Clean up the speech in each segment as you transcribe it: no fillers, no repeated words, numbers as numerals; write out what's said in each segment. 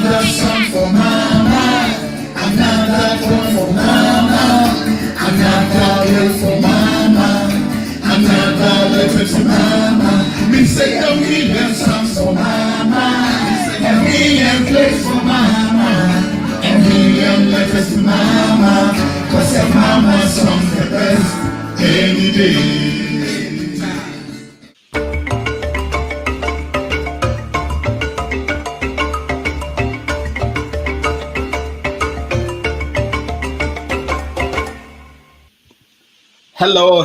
Another song for mama, another one for mama, another way for mama, another letter to mama. Me say a million songs for mama, a million plays for mama, a million letters to mama, cause a mama song's the best any day. Hello,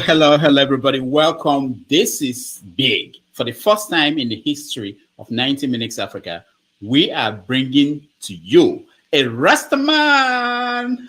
everybody. Welcome. This is big. For the first time in the history of 90 Minutes Africa, we are bringing to you a rastaman.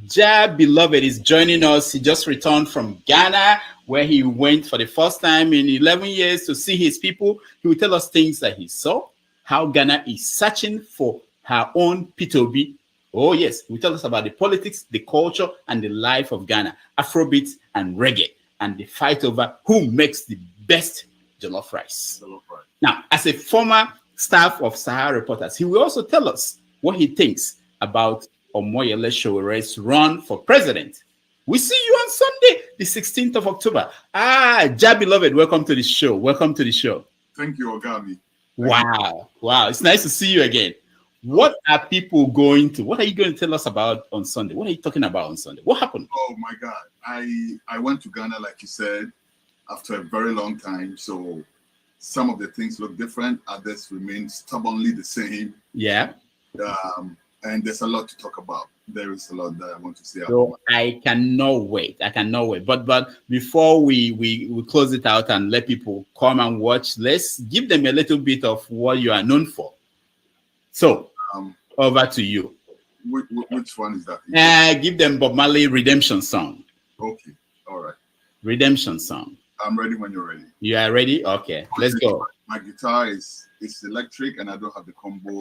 Jah Beloved is joining us. He just returned from Ghana, where he went for the first time in 11 years to see his people. He will tell us things that he saw, how Ghana is searching for her own Peter Obi. Oh, yes. He will tell us about the politics, the culture, and the life of Ghana, Afrobeat and reggae, and the fight over who makes the best jollof rice. Now, as a former staff of Sahara Reporters, he will also tell us what he thinks about Omoyele Showere's run for president. We see you on Sunday, the 16th of October. Jah Beloved, welcome to the show. Welcome to the show. Thank you, Ogami. Wow. It's nice to see you again. What are people going to? What are you going to tell us about on Sunday? What are you talking about on Sunday? What happened? Oh my God. I went to Ghana, like you said, after a very long time. So some of the things look different. Others remain stubbornly the same. Yeah. And there's a lot to talk about. There is a lot that I want to say. So I cannot wait. But before we close it out and let people come and watch, let's give them a little bit of what you are known for. So, over to you. Which one is that? Give them Bob Marley Redemption Song. Okay, all right. Redemption Song. I'm ready when you're ready. You are ready? Okay, let's go. My guitar is electric and I don't have the combo.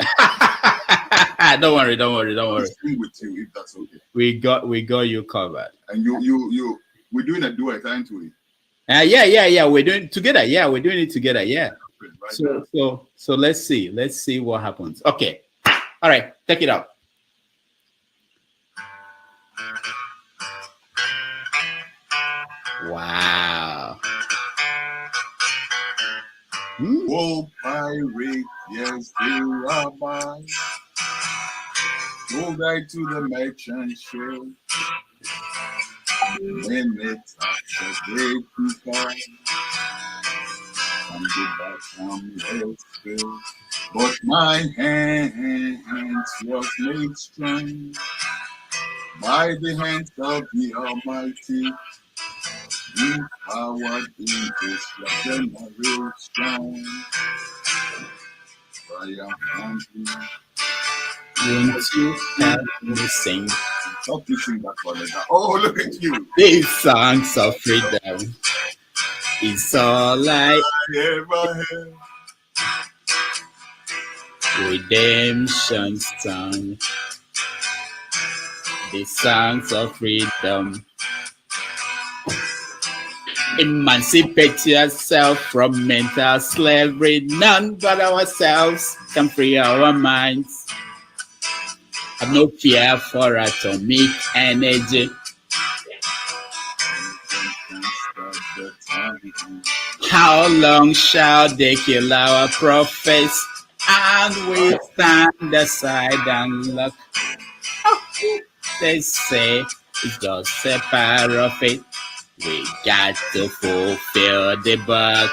Don't worry. I'll sing with you if that's okay. We got you covered. And we're doing a duet, aren't we? Yeah. We're doing it together. Yeah, we're doing it together. Yeah. Right So let's see what happens. Okay. All right, take it out. Wow. Oh, pirate, yes, you are mine. Go back to the merchant ship. Minutes after day to come. But my hands was made strong by the hands of the Almighty, empowered in this generation. I am hungry. Won't you help me sing? Stop pushing that one. Oh, look at you. These songs of freedom. It's all I ever had. Redemption song. The songs of freedom. Emancipate yourself from mental slavery. None but ourselves can free our minds. Have no fear for atomic energy. How long shall they kill our prophets and we stand aside and look? They say it's just a paraphrase. We got to fulfill the book.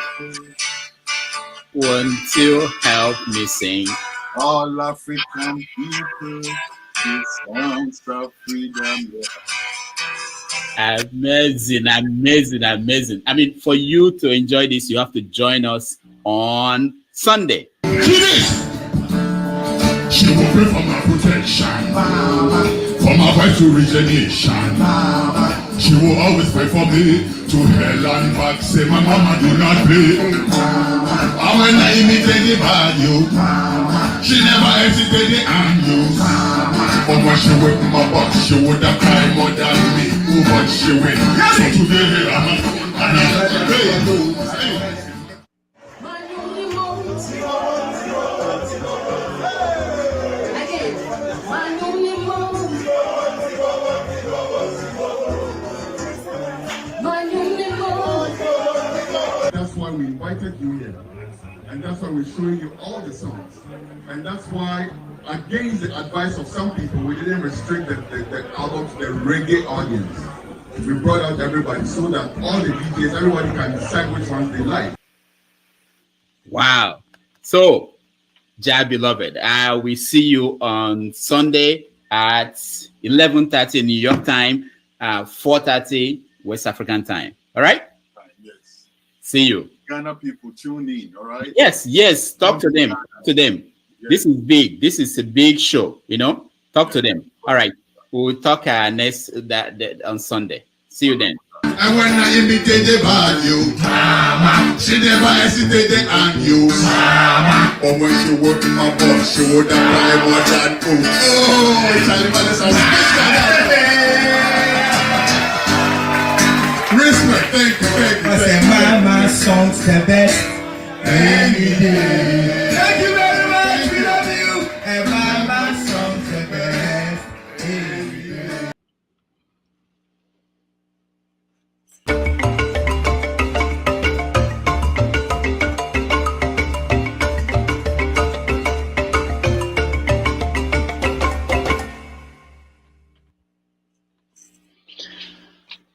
Won't you help me sing? All African people, the songs of freedom. Amazing. I mean, for you to enjoy this, you have to join us on Sunday. She will pray for my protection, for my wife to reach a nation. She will always pray for me to hell and back. Say my mama do not play. And when I meet anybody, she never hesitated and you. But when she whip my butt, she would have cried more than me. Oh, but she win. So today I'm we invited you here. And that's why we're showing you all the songs. And that's why, against the advice of some people, we didn't restrict the album to the reggae audience. We brought out everybody so that all the DJs, everybody can decide which ones they like. Wow. So, Jah beloved, we see you on Sunday at 11:30 New York time, 4:30 West African time. All right? Yes. See you. Ghana people, tune in, all right? Yes. Talk to them. Yes. This is big. This is a big show, Talk to them. All right. We'll talk next on Sunday. See you then. And when I imitated about you, mama, she never hesitated on you, mama. But when she worked in my boss, she would have cried more than two. Oh, Charlie Vanessa, respect, thank you. I say mama songs the best any day. Thank you very much, we love you. And mama songs the best any day.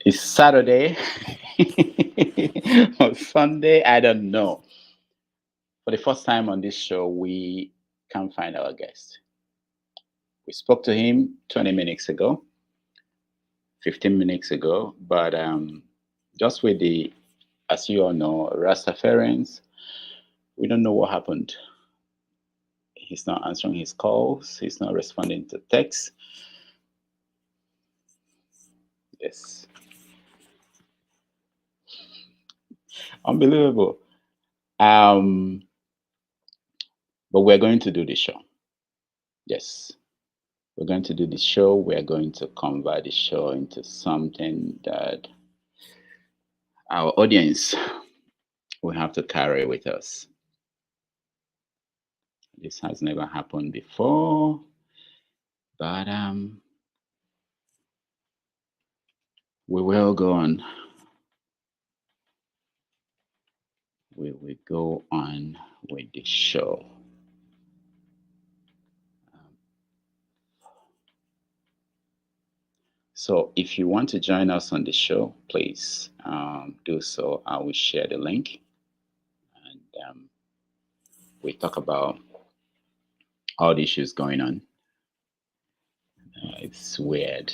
It's Saturday or Sunday, I don't know. For the first time on this show, we can't find our guest. We spoke to him 20 minutes ago, 15 minutes ago, but just with as you all know, Rastafarians, we don't know what happened. He's not answering his calls. He's not responding to texts. Yes. Unbelievable. But we're going to do the show. Yes. We're going to do the show. We're going to convert the show into something that our audience will have to carry with us. This has never happened before, but we will go on. We will go on with the show. So if you want to join us on the show, please do so. I will share the link, and we talk about all the issues going on. It's weird.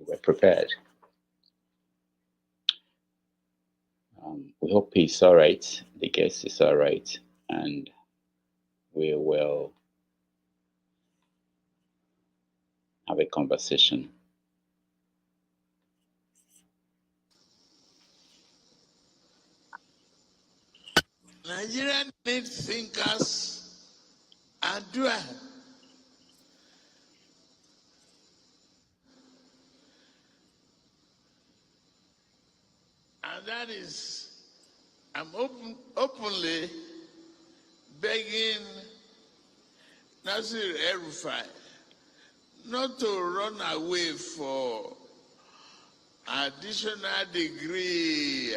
We're prepared. We hope he's all right. The guest is all right, and we will have a conversation. Nigeria needs thinkers and doers. And that is, I'm openly begging Nasir El-Rufai not to run away for additional degree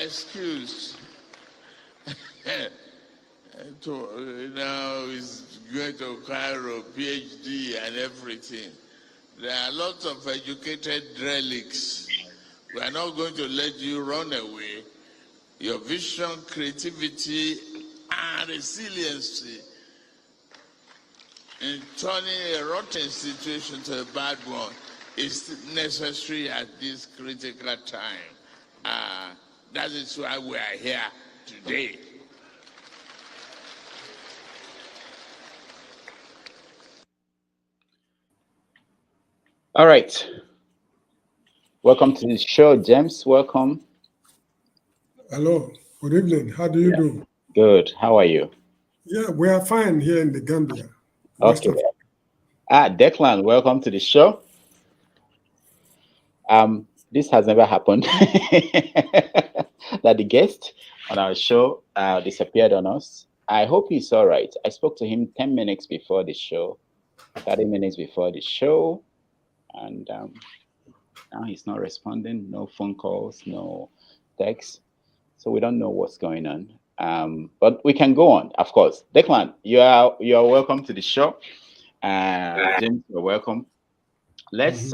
excuse. He's going to Cairo, PhD and everything. There are lots of educated relics. We are not going to let you run away. Your vision, creativity, and resiliency in turning a rotten situation to a bad one is necessary at this critical time. That is why we are here today. All right. Welcome to the show, James. Welcome. Hello. Good evening. How do you do? Good. How are you? Yeah, we are fine here in the Gambia. Okay. Declan, welcome to the show. This has never happened that the guest on our show disappeared on us. I hope he's all right. I spoke to him 10 minutes before the show, 30 minutes before the show, and Now he's not responding. No phone calls, no texts. So we don't know what's going on. But we can go on, of course. Declan, you are welcome to the show. James, you're welcome. Let's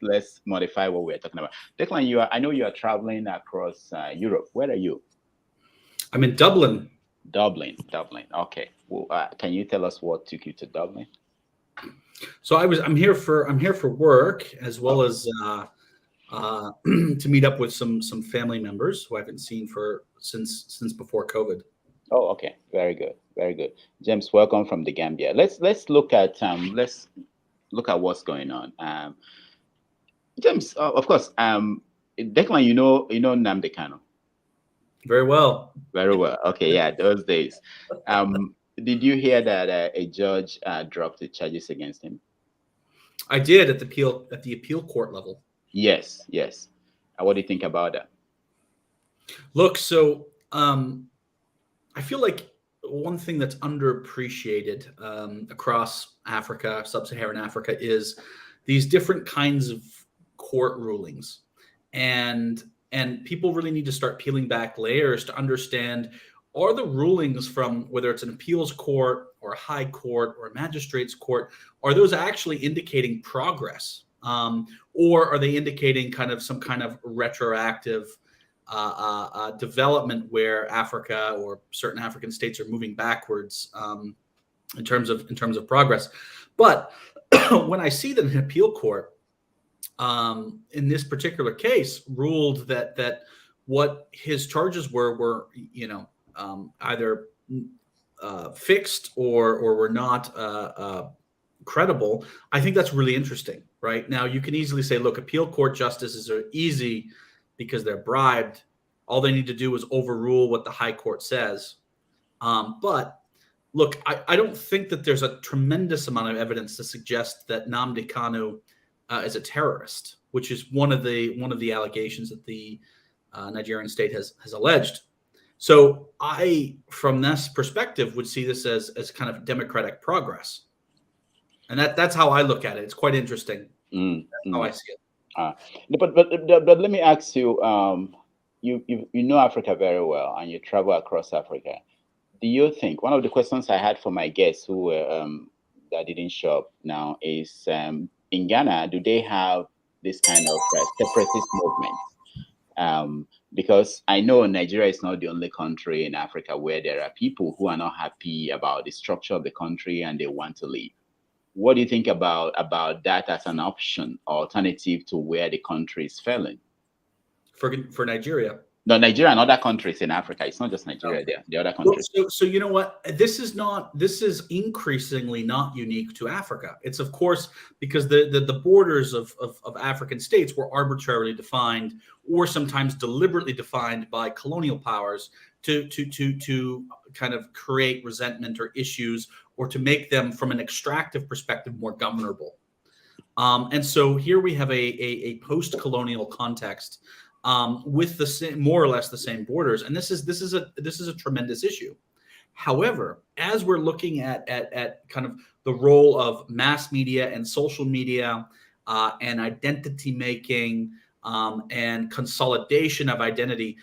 let's modify what we're talking about. Declan, I know you are traveling across Europe. Where are you? I'm in Dublin. Dublin. Okay. Well, can you tell us what took you to Dublin? So I'm here for work, as well as to meet up with some family members who I haven't seen since before COVID. Oh, okay. Very good. James, welcome from the Gambia. Let's look at what's going on. James, of course. Declan, you know Nnamdi Kanu. Very well. Okay, yeah, those days. Did you hear that a judge dropped the charges against him? I did at the appeal court level. Yes. What do you think about that? Look, so I feel like one thing that's underappreciated across Africa, sub-Saharan Africa, is these different kinds of court rulings, and people really need to start peeling back layers to understand, are the rulings from, whether it's an appeals court or a high court or a magistrate's court, are those actually indicating progress? Or are they indicating some kind of retroactive development where Africa or certain African states are moving backwards in terms of progress? But when I see that an appeal court in this particular case ruled that what his charges were either fixed or were not credible, I think that's really interesting. Right now, you can easily say, look, appeal court justices are easy because they're bribed. All they need to do is overrule what the high court says. But look, I don't think that there's a tremendous amount of evidence to suggest that Nnamdi Kanu is a terrorist, which is one of the allegations that the Nigerian state has alleged. So I, from this perspective, would see this as kind of democratic progress. And that's how I look at it. It's quite interesting. That's how I see it. But let me ask you, you know Africa very well, and you travel across Africa. Do you think, one of the questions I had for my guests who were that didn't show up now is, in Ghana, do they have this kind of separatist movement? Because I know Nigeria is not the only country in Africa where there are people who are not happy about the structure of the country and they want to leave. What do you think about that as an option, alternative to where the country is failing? For Nigeria? No, Nigeria and other countries in Africa. It's not just Nigeria, the other countries. So you know what? This is increasingly not unique to Africa. It's, of course, because the borders of African states were arbitrarily defined or sometimes deliberately defined by colonial powers to kind of create resentment or issues, or to make them, from an extractive perspective, more governable. And so here we have a post-colonial context with the same, more or less the same borders, and this is a tremendous issue. However, as we're looking at kind of the role of mass media and social media and identity making and consolidation of identity,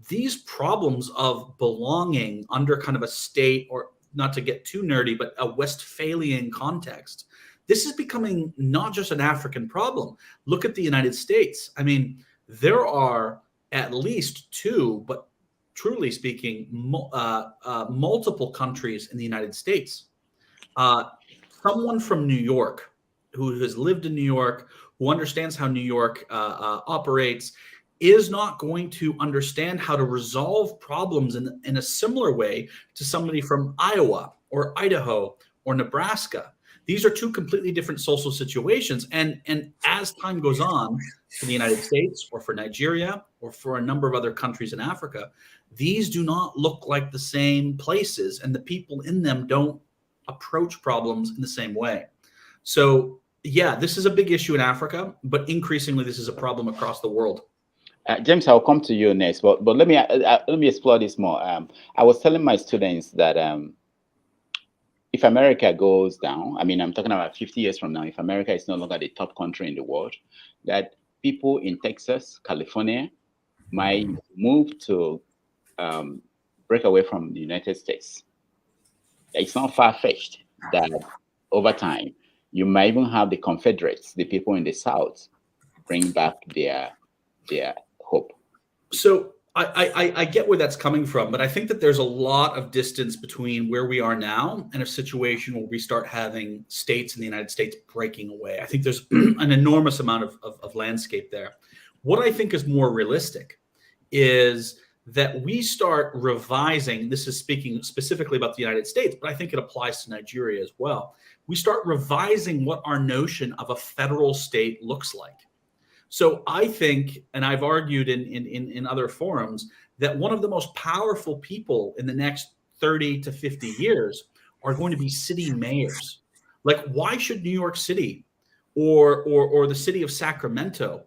these problems of belonging under kind of a state, or not to get too nerdy, but a Westphalian context, this is becoming not just an African problem. Look at the United States. I mean, there are at least two, but truly speaking, multiple countries in the United States. Someone from New York who has lived in New York, who understands how New York operates, is not going to understand how to resolve problems in a similar way to somebody from Iowa or Idaho or Nebraska. These are two completely different social situations. And as time goes on for the United States or for Nigeria or for a number of other countries in Africa, these do not look like the same places, and the people in them don't approach problems in the same way. So yeah, this is a big issue in Africa, but increasingly this is a problem across the world. James, I'll come to you next, but let me explore this more. I was telling my students that if America goes down, I mean, I'm talking about 50 years from now, if America is no longer the top country in the world, that people in Texas, California might move to break away from the United States. It's not far-fetched that over time, you might even have the Confederates, the people in the South, bring back their hope. So I get where that's coming from, but I think that there's a lot of distance between where we are now and a situation where we start having states in the United States breaking away. I think there's an enormous amount of landscape there. What I think is more realistic is that we start revising, this is speaking specifically about the United States, but I think it applies to Nigeria as well. We start revising what our notion of a federal state looks like. So I think, and I've argued in other forums, that one of the most powerful people in the next 30 to 50 years are going to be city mayors. Like, why should New York City or the city of Sacramento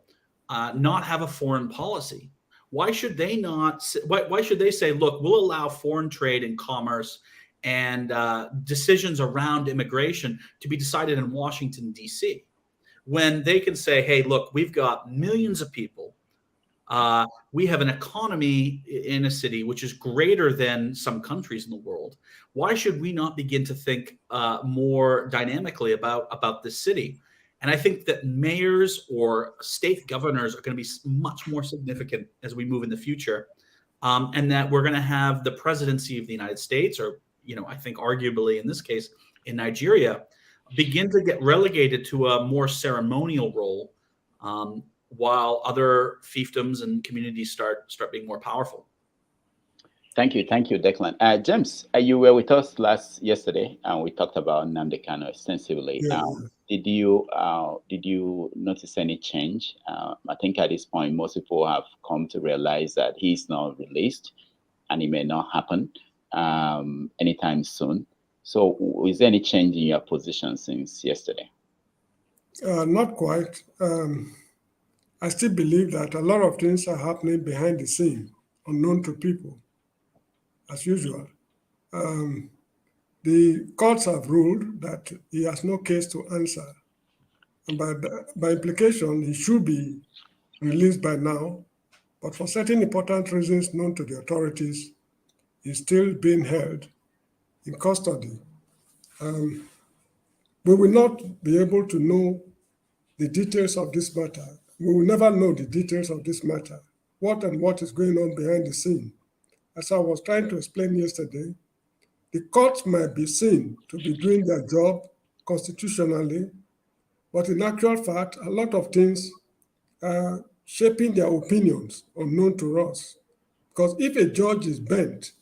not have a foreign policy? Why should they not? Why should they say, look, we'll allow foreign trade and commerce and decisions around immigration to be decided in Washington, D.C., when they can say, hey, look, we've got millions of people. We have an economy in a city which is greater than some countries in the world. Why should we not begin to think more dynamically about this city? And I think that mayors or state governors are going to be much more significant as we move in the future, and that we're going to have the presidency of the United States, or, I think arguably in this case in Nigeria, begin to get relegated to a more ceremonial role, while other fiefdoms and communities start being more powerful. Thank you, Declan. James, you were with us yesterday, and we talked about Nnamdi Kanu extensively. Yeah. Did you notice any change? I think at this point, most people have come to realize that he's not released, and it may not happen anytime soon. So, is there any change in your position since yesterday? Not quite. I still believe that a lot of things are happening behind the scene, unknown to people, as usual. The courts have ruled that he has no case to answer. And by implication, he should be released by now. But for certain important reasons known to the authorities, he's still being held in custody. We will not be able to know the details of this matter. We will never know the details of this matter, what is going on behind the scene. As I was trying to explain yesterday, the courts might be seen to be doing their job constitutionally, but in actual fact, a lot of things are shaping their opinions unknown to us. Because if a judge is bent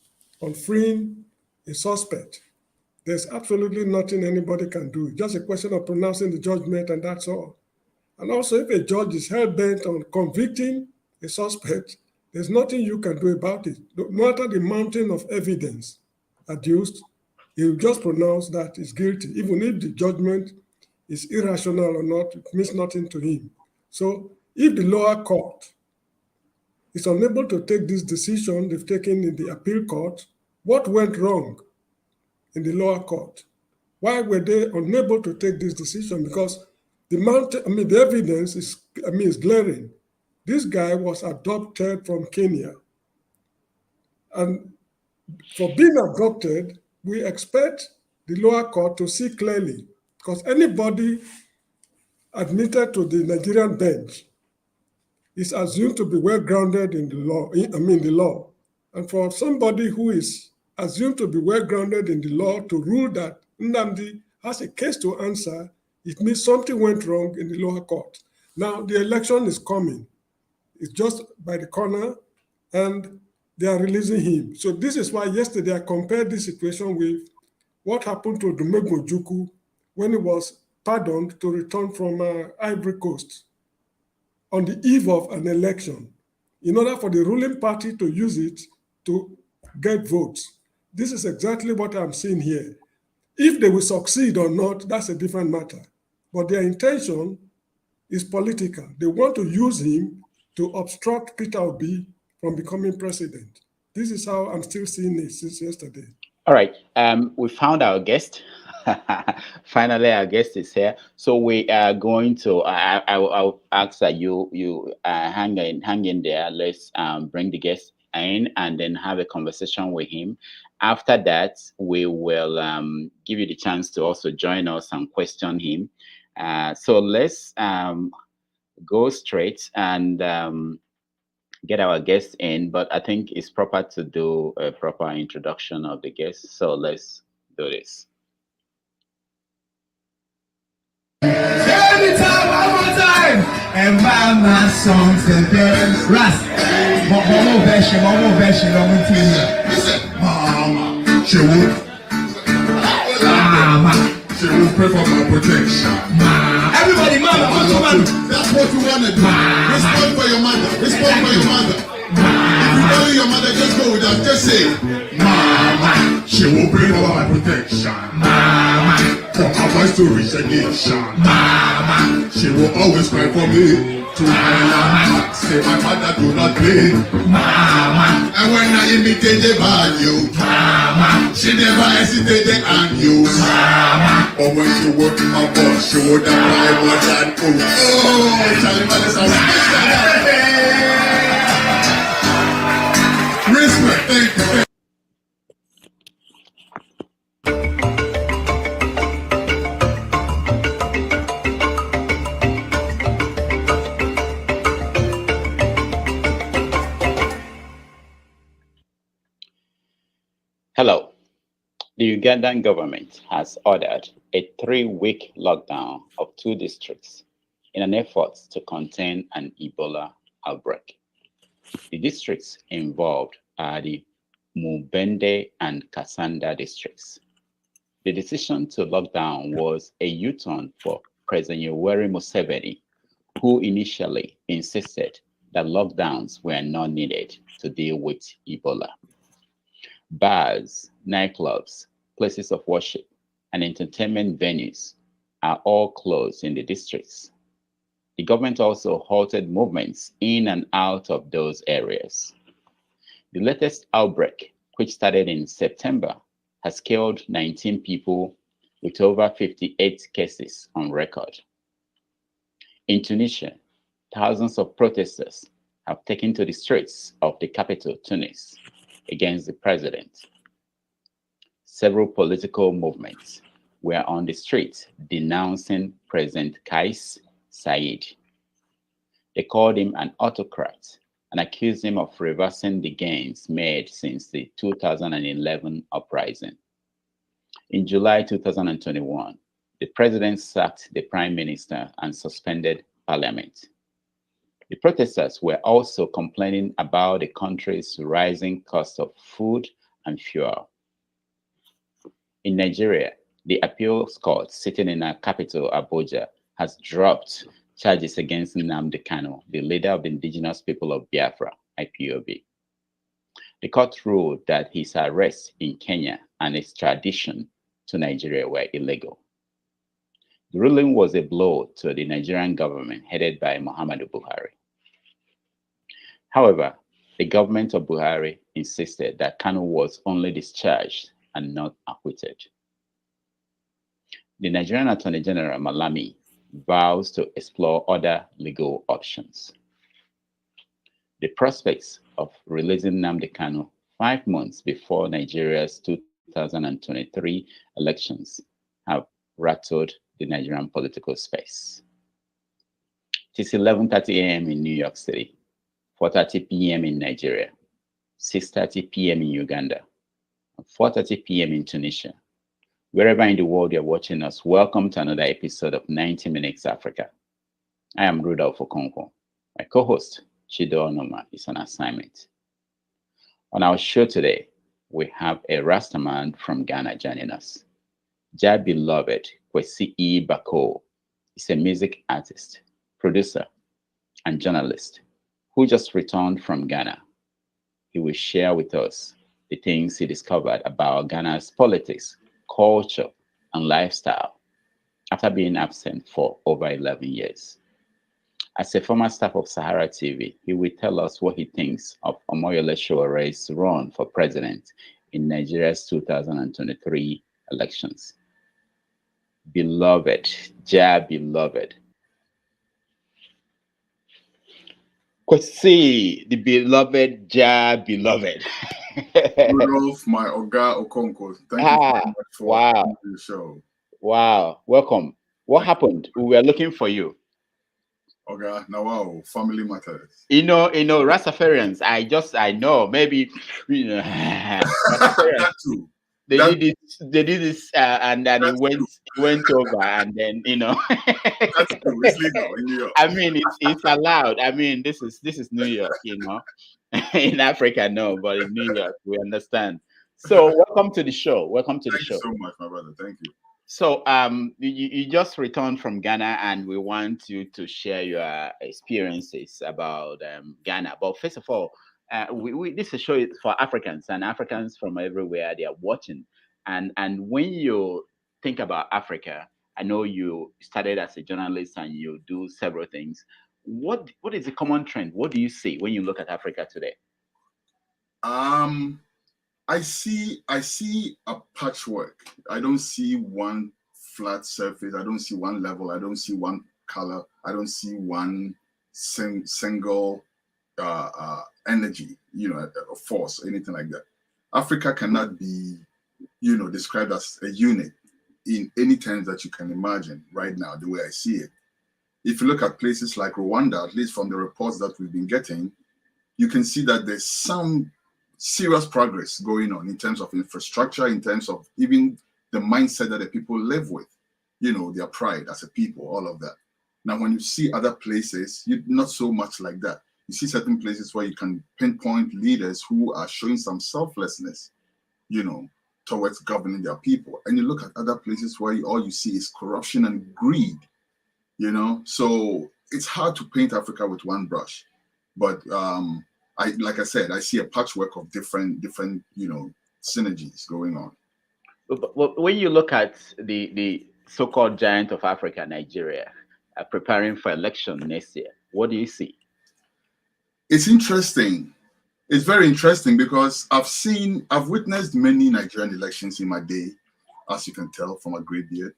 on freeing a suspect, there's absolutely nothing anybody can do. It's just a question of pronouncing the judgment, and that's all. And also, if a judge is hell-bent on convicting a suspect, there's nothing you can do about it. No matter the mountain of evidence adduced, he will just pronounce that he's guilty. Even if the judgment is irrational or not, it means nothing to him. So if the lower court is unable to take this decision they've taken in the appeal court, what went wrong in the lower court? Why were they unable to take this decision? Because the evidence is glaring. This guy was adopted from Kenya. And for being abducted, we expect the lower court to see clearly, because anybody admitted to the Nigerian bench is assumed to be well-grounded in the law. And for somebody who is assumed to be well-grounded in the law to rule that Nnamdi has a case to answer, it means something went wrong in the lower court. Now, the election is coming. It's just by the corner, and they are releasing him. So this is why yesterday I compared this situation with what happened to Dumegwu Ojukwu when he was pardoned to return from Ivory Coast on the eve of an election, in order for the ruling party to use it to get votes. This is exactly what I'm seeing here. If they will succeed or not, that's a different matter. But their intention is political. They want to use him to obstruct Peter Obi from becoming president. This is how I'm still seeing it since yesterday. All right. We found our guest. Finally, our guest is here. So we are going to. I'll ask that you hang in there. Let's bring the guest in and then have a conversation with him. After that, we will give you the chance to also join us and question him. So let's go straight and get our guest in, but I think it's proper to do a proper introduction of the guest. So let's do this. Anytime, one more time. And my songs the best. Ras. One more version, long team. Listen, Mama, she will pray for my protection. Everybody, mama, I what you love want? you. That's what you want to do. Respond for your mother. Respond for your mother. If you know your mother, just go with that. Just say, Mama, she will pray for my protection. Mama, for her voice to reach a nation. Mama, she will always cry for me. To my say my mother do not play. Mama, and when I imitate the value, Mama, she never hesitated and you. Mama, but when she worked in my boss, she would have cried more than oh, Charlie Madison. Respect, thank you. Hello. The Ugandan government has ordered a 3-week lockdown of 2 districts in an effort to contain an Ebola outbreak. The districts involved are the Mubende and Kasanda districts. The decision to lock down was a U-turn for President Yoweri Museveni, who initially insisted that lockdowns were not needed to deal with Ebola. Bars, nightclubs, places of worship, and entertainment venues are all closed in the districts. The government also halted movements in and out of those areas. The latest outbreak, which started in September, has killed 19 people with over 58 cases on record. In Tunisia, thousands of protesters have taken to the streets of the capital, Tunis, against the president. Several political movements were on the streets denouncing President Kais Saied. They called him an autocrat and accused him of reversing the gains made since the 2011 uprising. In July 2021, the president sacked the prime minister and suspended parliament. The protesters were also complaining about the country's rising cost of food and fuel. In Nigeria, the appeals court sitting in our capital, Abuja, has dropped charges against Nnamdi Kanu, the leader of the indigenous people of Biafra, IPOB. The court ruled that his arrest in Kenya and extradition to Nigeria were illegal. The ruling was a blow to the Nigerian government headed by Muhammadu Buhari. However, the government of Buhari insisted that Kanu was only discharged and not acquitted. The Nigerian Attorney General Malami vows to explore other legal options. The prospects of releasing Nnamdi Kanu 5 months before Nigeria's 2023 elections have rattled the Nigerian political space. It is 11:30 a.m. in New York City, 4:30 p.m. in Nigeria, 6:30 p.m. in Uganda, and 4:30 p.m. in Tunisia. Wherever in the world you're watching us, welcome to another episode of 90 Minutes Africa. I am Rudolph Okonkwo. My co-host, Chido Onoma, is on assignment. On our show today, we have a rastaman from Ghana joining us. Jai beloved Kwesi Bako is a music artist, producer, and journalist who just returned from Ghana. He will share with us the things he discovered about Ghana's politics, culture, and lifestyle after being absent for over 11 years. As a former staff of Sahara TV, he will tell us what he thinks of Omoyole Showore's run for president in Nigeria's 2023 elections? Beloved, beloved. Kwesi, the beloved beloved. Rudolph, my Oga Okonko, thank you very much for wow. the show. Wow, welcome. What happened? We were looking for you. Oga, now wow, family matters. You know, Rastafarians. I know. Maybe you know. That too. They did this, and then it went over, and then That's true. It's legal in New York. I mean, it's allowed. I mean, this is New York, In Africa, no, but in New York, we understand. So, welcome to the show. Thank you so much, my brother. Thank you. So, you just returned from Ghana, and we want you to share your experiences about Ghana. But first of all, this is a show for Africans, and Africans from everywhere, they are watching. And when you think about Africa, I know you started as a journalist and you do several things. What is the common trend? What do you see when you look at Africa today? I see a patchwork. I don't see one flat surface. I don't see one level. I don't see one color. I don't see one single energy, a force, anything like that. Africa cannot be, described as a unit in any terms that you can imagine right now, the way I see it. If you look at places like Rwanda, at least from the reports that we've been getting, you can see that there's some serious progress going on in terms of infrastructure, in terms of even the mindset that the people live with, their pride as a people, all of that. Now, when you see other places, not so much like that. You see certain places where you can pinpoint leaders who are showing some selflessness, towards governing their people. And you look at other places where all you see is corruption and greed, So it's hard to paint Africa with one brush. But like I said, I see a patchwork of different synergies going on. But when you look at the so-called giant of Africa, Nigeria, preparing for election next year, what do you see? It's interesting. It's very interesting because I've witnessed many Nigerian elections in my day, as you can tell from a gray beard,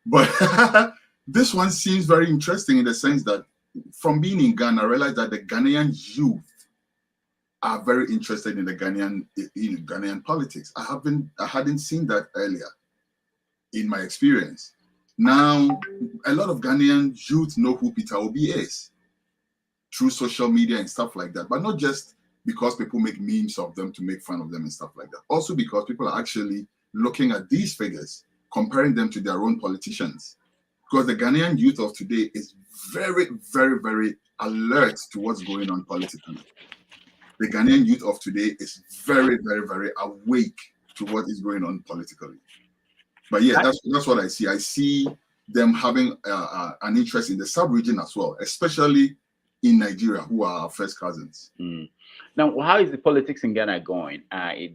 But this one seems very interesting in the sense that from being in Ghana, I realized that the Ghanaian youth are very interested in the Ghanaian politics. I hadn't seen that earlier in my experience. Now, a lot of Ghanaian youth know who Peter Obi is through social media and stuff like that, but not just because people make memes of them to make fun of them and stuff like that. Also because people are actually looking at these figures, comparing them to their own politicians. Because the Ghanaian youth of today is very, very, very alert to what's going on politically. The Ghanaian youth of today is very, very, very awake to what is going on politically. But yeah, that's what I see. I see them having an interest in the sub-region as well, especially in Nigeria, who are our first cousins. Now, how is the politics in Ghana going?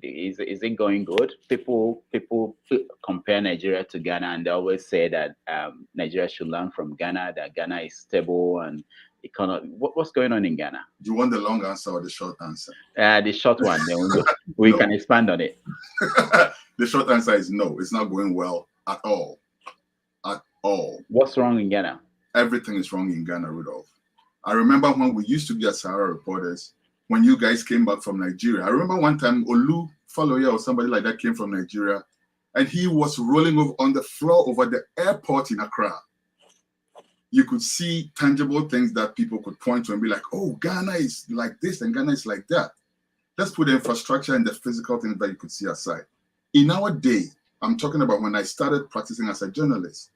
Is it going good? People compare Nigeria to Ghana, and they always say that Nigeria should learn from Ghana, that Ghana is stable and economic. What's going on in Ghana? Do you want the long answer or the short answer? The short one. Then we can expand on it. The short answer is no. It's not going well at all. At all. What's wrong in Ghana? Everything is wrong in Ghana, Rudolph. I remember when we used to be at Sahara Reporters, when you guys came back from Nigeria. I remember one time Olu Faloya or somebody like that came from Nigeria, and he was rolling over on the floor over the airport in Accra. You could see tangible things that people could point to and be like, oh, Ghana is like this and Ghana is like that. Let's put the infrastructure and the physical things that you could see aside. In our day, I'm talking about when I started practicing as a journalist,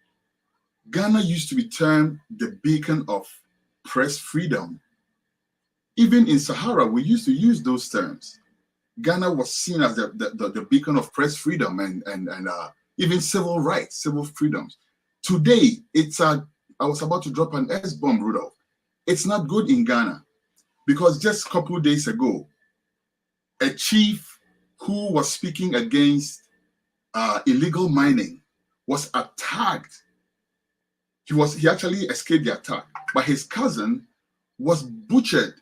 Ghana used to be termed the beacon of press freedom. Even in Sahara, we used to use those terms. Ghana was seen as the beacon of press freedom and even civil rights, civil freedoms. Today, I was about to drop an S-bomb, Rudolph. It's not good in Ghana because just a couple of days ago, a chief who was speaking against illegal mining was attacked. He actually escaped the attack, but his cousin was butchered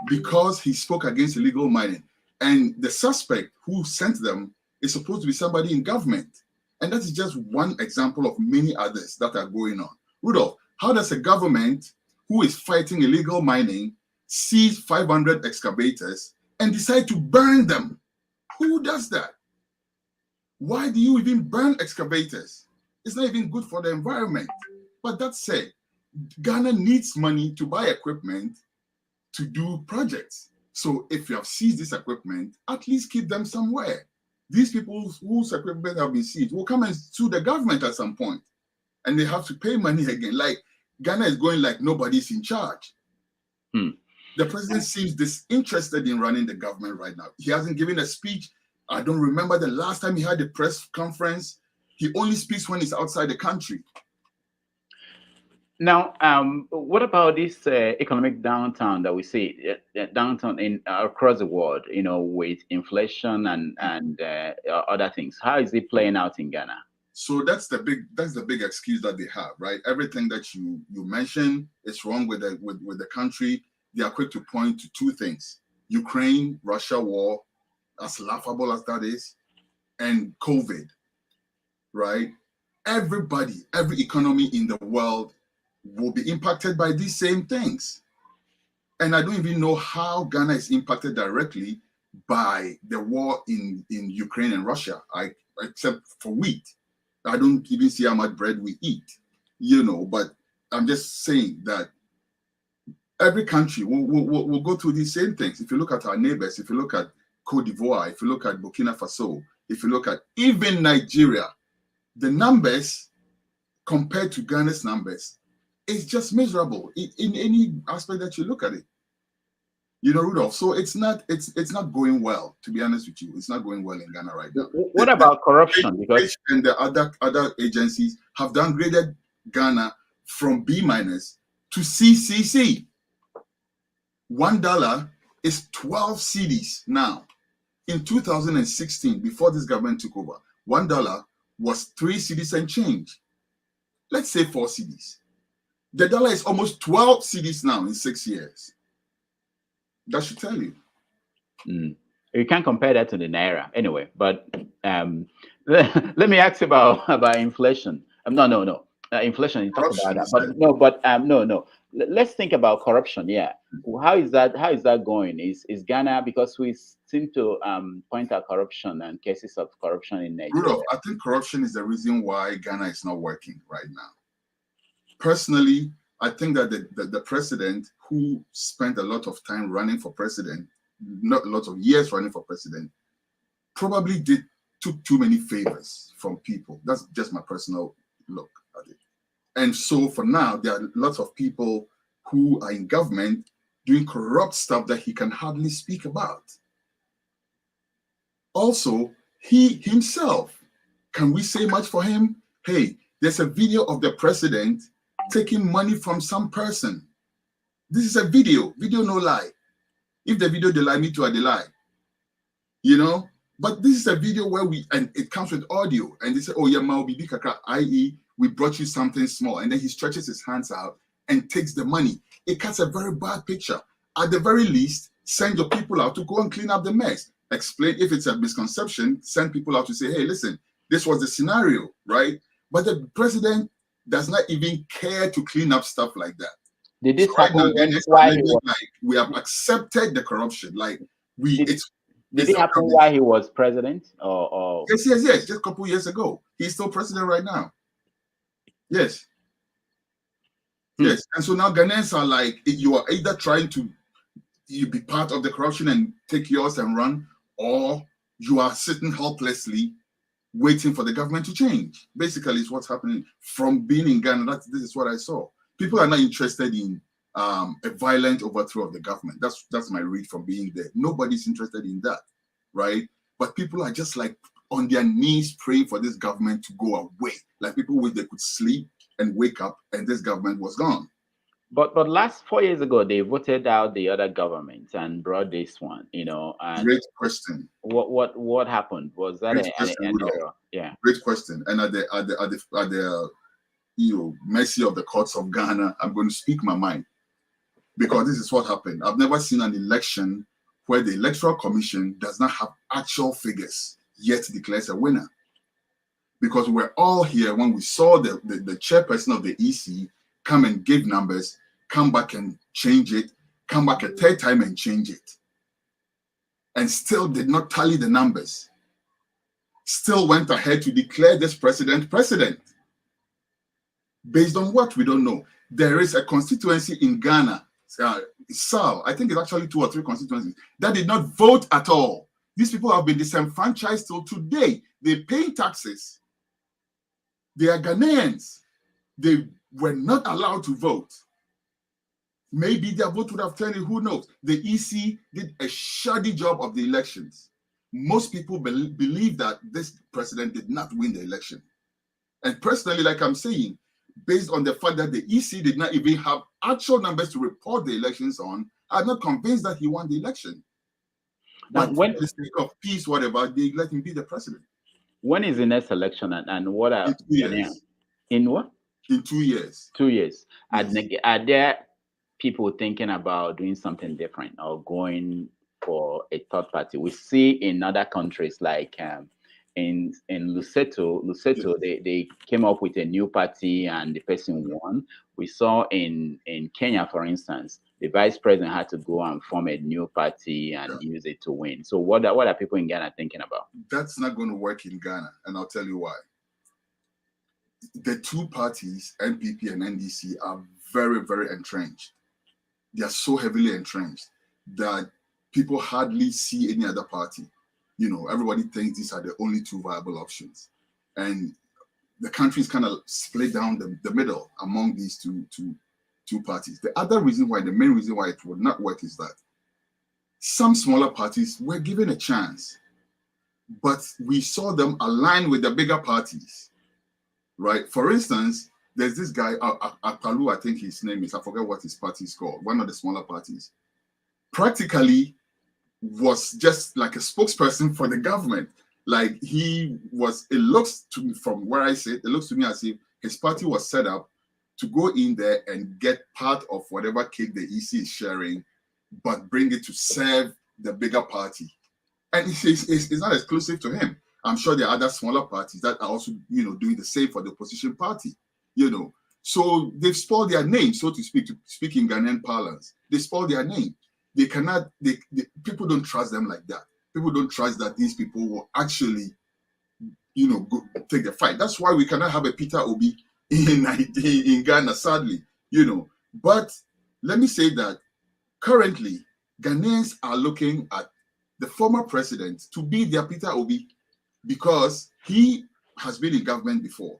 because he spoke against illegal mining. And the suspect who sent them is supposed to be somebody in government. And that is just one example of many others that are going on. Rudolph, how does a government who is fighting illegal mining seize 500 excavators and decide to burn them? Who does that? Why do you even burn excavators? It's not even good for the environment. But that said, Ghana needs money to buy equipment to do projects. So if you have seized this equipment, at least keep them somewhere. These people whose equipment have been seized will come and sue the government at some point, and they have to pay money again. Like Ghana is going like nobody's in charge. The president seems disinterested in running the government right now. He hasn't given a speech. I don't remember the last time he had a press conference. He only speaks when he's outside the country. Now, what about this economic downturn that we see downturn in across the world? You know, with inflation and other things. How is it playing out in Ghana? So that's the big excuse that they have, right? Everything that you mentioned is wrong with the country. They are quick to point to two things: Ukraine, Russia war, as laughable as that is, and COVID, right? Everybody, every economy in the world will be impacted by these same things. And I don't even know how Ghana is impacted directly by the war in Ukraine and Russia, except for wheat. I don't even see how much bread we eat, you know, but I'm just saying that every country will go through these same things. If you look at our neighbors, if you look at Cote d'Ivoire, if you look at Burkina Faso, if you look at even Nigeria, the numbers compared to Ghana's numbers, it's just miserable in any aspect that you look at it. You know, Rudolph. So it's not not going well, to be honest with you. It's not going well in Ghana right now. What about corruption? Because and the other agencies have downgraded Ghana from B- to CCC. $1 is 12 cedis now. In 2016, before this government took over, $1 was 3 cedis and change. Let's say 4 cedis. The dollar is almost 12 cedis now in 6 years. That should tell you. You can't compare that to the naira anyway. But let me ask you about inflation. No. Inflation. You talk about that, but no. Let's think about corruption. Yeah, how is that going? Is Ghana, because we seem to point out corruption and cases of corruption in Nigeria. Rudolph, I think corruption is the reason why Ghana is not working right now. Personally, I think that the president, who spent a lot of time running for president, not a lot of years running for president, probably took too many favors from people. That's just my personal look at it. And so for now, there are lots of people who are in government doing corrupt stuff that he can hardly speak about. Also, he himself, can we say much for him? Hey, there's a video of the president taking money from some person. This is a video no lie. If the video they lie, me too, I they lie. You know, but this is a video where and it comes with audio, and they say, oh yeah, Mao Bibi Kakra, i.e., we brought you something small, and then he stretches his hands out and takes the money. It cuts a very bad picture. At the very least, send your people out to go and clean up the mess. Explain if it's a misconception, send people out to say, hey, listen, this was the scenario, right? But the president does not even care to clean up stuff like that. Did this happen? Like we have accepted the corruption. Like did it happen while he was president? Or yes. Just a couple years ago. He's still president right now. Yes. Yes. And so now Ghanaians are like, you are either trying to be part of the corruption and take yours and run, or you are sitting helplessly waiting for the government to change. Basically, it's what's happening from being in Ghana. This is what I saw. People are not interested in a violent overthrow of the government. That's my read from being there. Nobody's interested in that, right? But people are just like on their knees praying for this government to go away. Like people wish they could sleep and wake up and this government was gone. But last 4 years ago, they voted out the other government and brought this one, you know. And great question. What happened? Was that an error? Yeah. Great question. And at the mercy of the courts of Ghana, I'm going to speak my mind, because this is what happened. I've never seen an election where the Electoral Commission does not have actual figures yet declares a winner. Because we're all here when we saw the chairperson of the EC come and give numbers, come back and change it, come back a third time and change it, and still did not tally the numbers. Still went ahead to declare this president. Based on what we don't know. There is a constituency in Ghana, Sal, I think it's actually 2 or 3 constituencies, that did not vote at all. These people have been disenfranchised till today. They pay taxes. They are Ghanaians. They were not allowed to vote. Maybe their vote would have turned it, who knows? The EC did a shoddy job of the elections. Most people believe that this president did not win the election. And personally, like I'm saying, based on the fact that the EC did not even have actual numbers to report the elections on, I'm not convinced that he won the election. But when for the sake of peace, whatever, they let him be the president. When is the next election, and what are in 2 years? In what? In 2 years. 2 years. Yes. Are there people thinking about doing something different or going for a third party? We see in other countries like in Lesotho, yes, they came up with a new party and the person won. We saw in Kenya, for instance, the vice president had to go and form a new party and use it to win. So what are people in Ghana thinking about? That's not going to work in Ghana, and I'll tell you why. The two parties, NPP and NDC, are very, very entrenched. They are so heavily entrenched that people hardly see any other party. You know, everybody thinks these are the only 2 viable options. And the country is kind of split down the middle among these two parties. The other reason why, the main reason why it would not work is that some smaller parties were given a chance, but we saw them align with the bigger parties, right? For instance, there's this guy, Akpalu, I think his name is, I forget what his party is called, one of the smaller parties. Practically was just like a spokesperson for the government. Like he was, it looks to me, from where I sit, it looks to me as if his party was set up to go in there and get part of whatever cake the EC is sharing, but bring it to serve the bigger party. And it's not exclusive to him. I'm sure there are other smaller parties that are also, you know, doing the same for the opposition party, you know. So they've spoiled their name, so to speak in Ghanaian parlance. They spoiled their name. They cannot, people don't trust them like that. People don't trust that these people will actually, you know, go take the fight. That's why we cannot have a Peter Obi in Ghana, sadly, you know. But let me say that currently, Ghanaians are looking at the former president to be their Peter Obi because he has been in government before.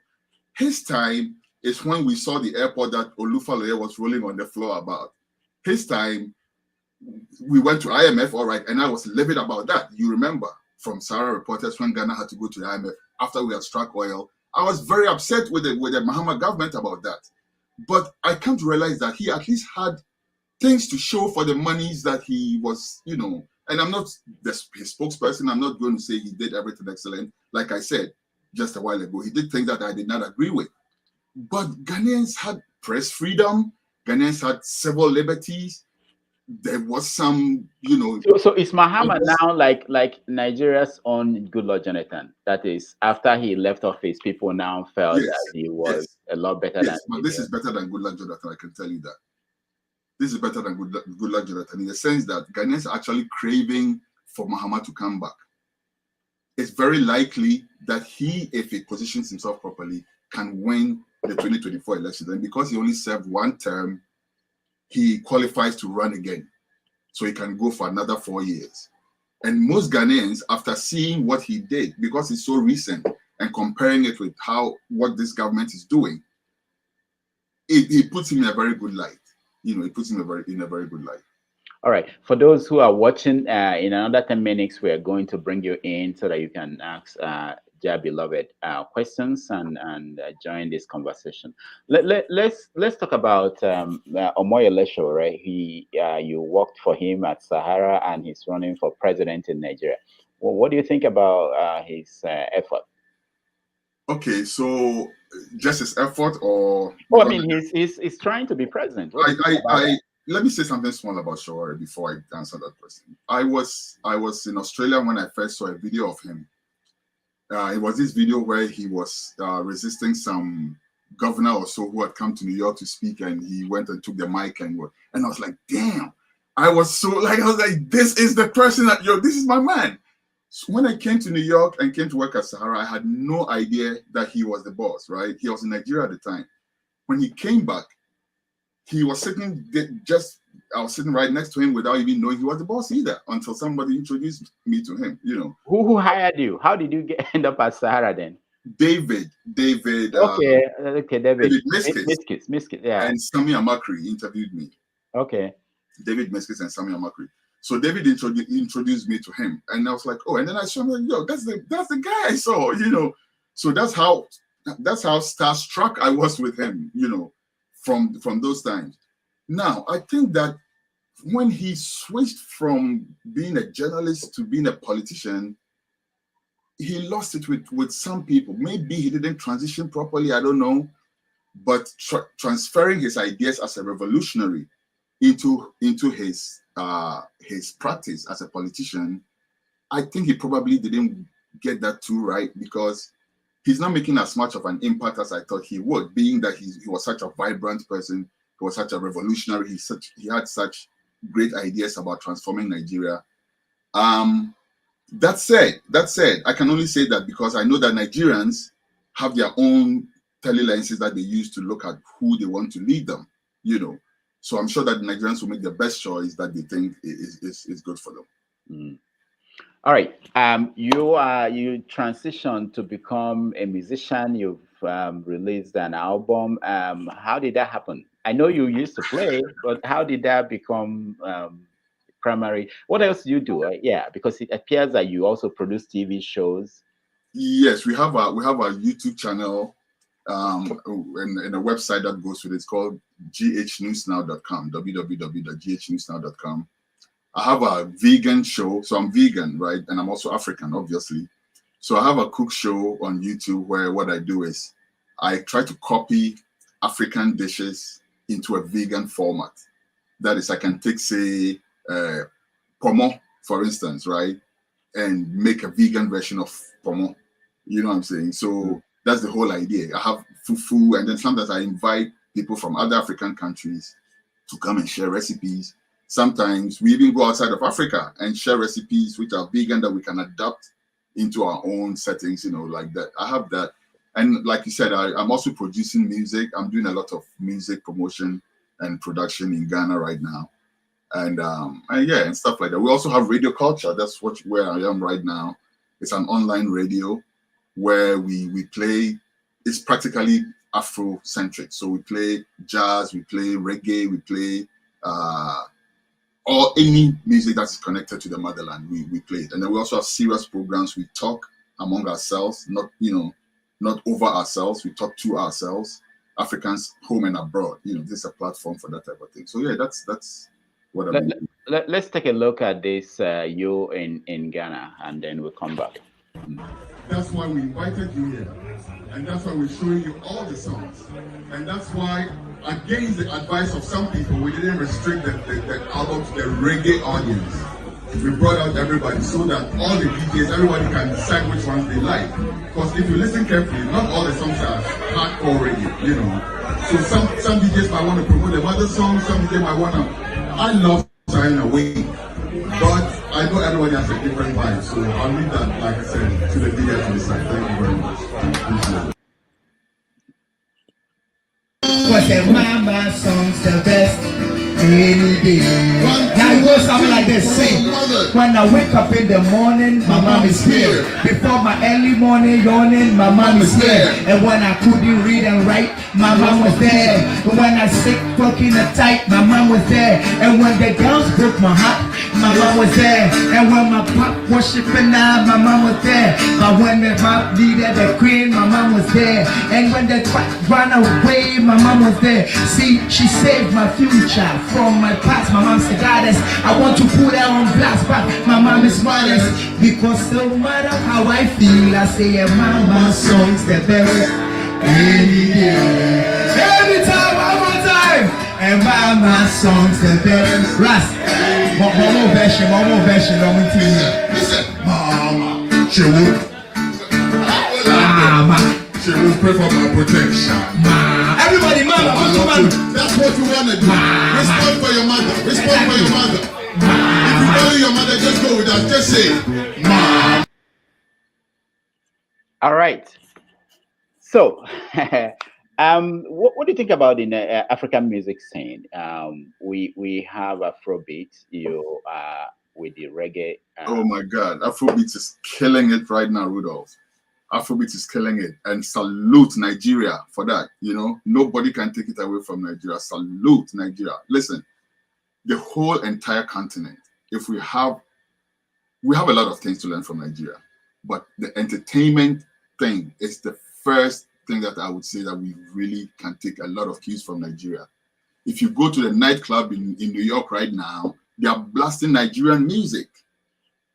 His time is when we saw the airport that Olufaloye was rolling on the floor about. His time, we went to IMF, all right, and I was livid about that. You remember from Sarah reporters when Ghana had to go to the IMF after we had struck oil. I was very upset with the Mahama government about that. But I come to realize that he at least had things to show for the monies that he was, you know, and I'm not his spokesperson. I'm not going to say he did everything excellent. Like I said just a while ago, he did things that I did not agree with. But Ghanaians had press freedom. Ghanaians had civil liberties. There was some, you know. So is Mahama now like Nigeria's own Goodluck Jonathan? That is, after he left office, people now felt that he was a lot better than. But this is better than Goodluck Jonathan, I can tell you that. This is better than Goodluck Jonathan in the sense that Ghanaians are actually craving for Mahama to come back. It's very likely that he, if he positions himself properly, can win the 2024 elections. And because he only served 1 term, he qualifies to run again. So he can go for another 4 years. And most Ghanaians, after seeing what he did, because it's so recent, and comparing it with what this government is doing, it puts him in a very good light. You know, it puts him in a very good light. All right. For those who are watching, in another 10 minutes, we are going to bring you in so that you can ask Jah beloved questions and join this conversation. Let's talk about Omoyele Show, right? You worked for him at Sahara and he's running for president in Nigeria. Well, what do you think about his effort? Okay, so just his effort, or I mean, he's trying to be president. let me say something small about Shawari before I answer that question. I was in Australia when I first saw a video of him. It was this video where he was resisting some governor or so who had come to New York to speak, and he went and took the mic and I was like, damn. I was like, this is the person that this is my man. So when I came to New York and came to work at Sahara, I had no idea that he was the boss, right? He was in Nigeria at the time. When he came back, he was sitting I was sitting right next to him without even knowing he was the boss either, until somebody introduced me to him, Who hired you? How did you end up at Sahara then? David. Okay, David Miskis, yeah. And Sami Amakri interviewed me. Okay. David Miskis and Sami Amakri. So David introduced me to him, and I was like, oh, and then I saw him, like, that's the guy I saw, So that's how starstruck I was with him, from those times. Now, I think that when he switched from being a journalist to being a politician, he lost it with some people. Maybe he didn't transition properly, I don't know. But transferring his ideas as a revolutionary into his practice as a politician, I think he probably didn't get that too right, because he's not making as much of an impact as I thought he would, being that he was such a vibrant person. He was such a revolutionary. He had such great ideas about transforming Nigeria. That said, I can only say that because I know that Nigerians have their own telelenses that they use to look at who they want to lead them, So I'm sure that Nigerians will make the best choice that they think is good for them. Mm. All right. You transitioned to become a musician. You've released an album. How did that happen? I know you used to play, but how did that become primary? What else do you do? Yeah, because it appears that you also produce TV shows. Yes, we have a YouTube channel and a website that goes with it. It's called ghnewsnow.com, www.ghnewsnow.com. I have a vegan show, so I'm vegan, right? And I'm also African, obviously. So I have a cook show on YouTube where what I do is I try to copy African dishes into a vegan format. That is, I can take, say, pomo, for instance, right? And make a vegan version of pomo. You know what I'm saying? So that's the whole idea. I have fufu, and then sometimes I invite people from other African countries to come and share recipes. Sometimes we even go outside of Africa and share recipes which are vegan that we can adapt into our own settings, like that. I have that. And like you said, I'm also producing music. I'm doing a lot of music promotion and production in Ghana right now. And stuff like that. We also have Radio Culture. That's where I am right now. It's an online radio where we play. It's practically Afro-centric. So we play jazz, we play reggae, we play or any music that's connected to the motherland. We play it. And then we also have serious programs. We talk among ourselves, not over ourselves. We talk to ourselves, Africans home and abroad. This is a platform for that type of thing. So yeah, that's what I mean. Let's take a look at this you in Ghana, and then we'll come back. That's why we invited you here, and that's why we're showing you all the songs, and that's why, against the advice of some people, we didn't restrict the album to the reggae audience. We brought out everybody so that all the DJs, everybody can decide which ones they like. Because if you listen carefully, not all the songs are hardcore reggae, So some DJs might want to promote the mother song, some DJs might want to. I love Sign Away, but I know everybody has a different vibe, so I'll leave that, like I said, to the DJ to decide. Thank you very much. I appreciate it. Cause the mama song's the best any day. Now it goes something like this. Sing. When I wake up in the morning, my mom is here. Before my early morning yawning, my mom is here. And when I couldn't read and write, my mom was there. And when I sick, fucking a tight, my mom was there. And when the girls broke my heart, my mom was there. And when my pop worshiping now, my mom was there. But when the pop needed the queen, my mom was there. And when the twat ran away, my mom was there. See, she saved my future from my past. My mom said, Goddess, I want to put her on blast, but my mom is modest. Because no matter how I feel, I say a mama song's the best any day. Every time, one more time. And mama songs the best. Ras. One more version. Listen. Mama, she will. Mama. She will pray for my protection. Everybody, mama, I love you. That's what you want to do. Respond for your mother. Respond for your mother. If you value your mother, just go with that. Just say, Mom. All right. So, what do you think about in African music scene? We have Afrobeat. You with the reggae. Oh my God, Afrobeat is killing it right now, Rudolph. Afrobeat is killing it, and salute Nigeria for that. You know, nobody can take it away from Nigeria. Salute Nigeria. Listen, the whole entire continent. If we have a lot of things to learn from Nigeria, but the entertainment thing is the first thing that I would say that we really can take a lot of cues from Nigeria. If you go to the nightclub in New York right now, they are blasting Nigerian music.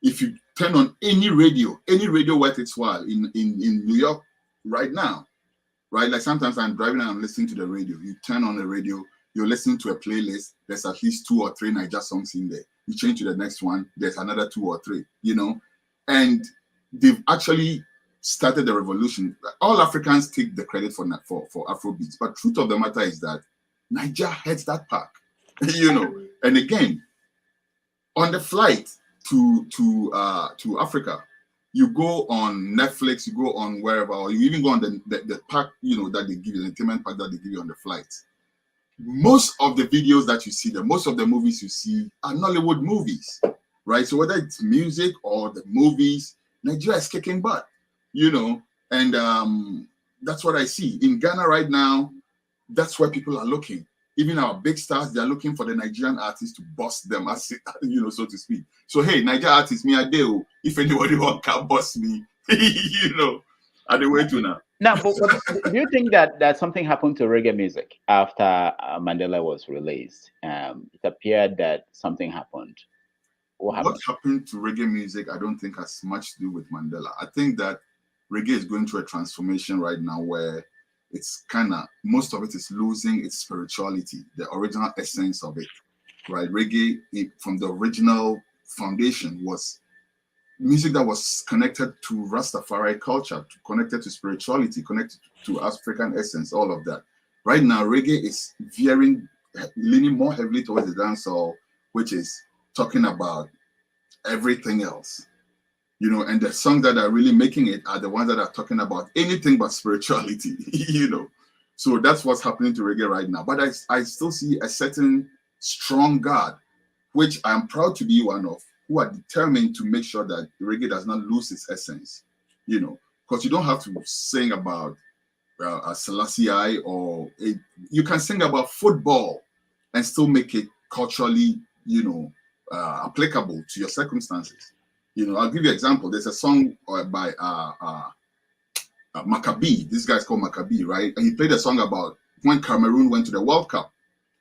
If you turn on any radio worth its while in New York right now, right? Like sometimes I'm driving and I'm listening to the radio. You turn on the radio, you're listening to a playlist. There's at least 2 or 3 Niger songs in there. You change to the next one, there's another 2 or 3, you know? And they've actually started the revolution. All Africans take the credit for Afrobeats, but truth of the matter is that Niger heads that pack, you know? And again, on the flight to Africa, you go on Netflix, you go on wherever, or you even go on the pack, you know, that they give you, the entertainment pack that they give you on the flight. Most of the videos that you see there, most of the movies you see are Nollywood movies, right? So whether it's music or the movies, Nigeria is kicking butt, you know, and that's what I see. In Ghana right now, that's where people are looking. Even our big stars, they're looking for the Nigerian artists to bust them, as you know, so to speak. So hey, Nigerian artists, me I do. If anybody can bust me, you know, are the way to now. Now, but do you think that something happened to reggae music after Mandela was released? It appeared that something happened. What happened to reggae music? I don't think has much to do with Mandela. I think that reggae is going through a transformation right now where it's most of it is losing its spirituality, the original essence of it, right? Reggae, from the original foundation, was music that was connected to Rastafari culture, connected to spirituality, connected to African essence, all of that. Right now, reggae is leaning more heavily towards the dancehall, which is talking about everything else. You know, and the songs that are really making it are the ones that are talking about anything but spirituality, you know. So that's what's happening to reggae right now. But I still see a certain strong God, which I'm proud to be one of, who are determined to make sure that reggae does not lose its essence, you know, because you don't have to sing about a Selassie you can sing about football and still make it culturally, you know, applicable to your circumstances. You know, I'll give you an example. There's a song by Maccabee. This guy's called Maccabee, right? And he played a song about when Cameroon went to the World Cup,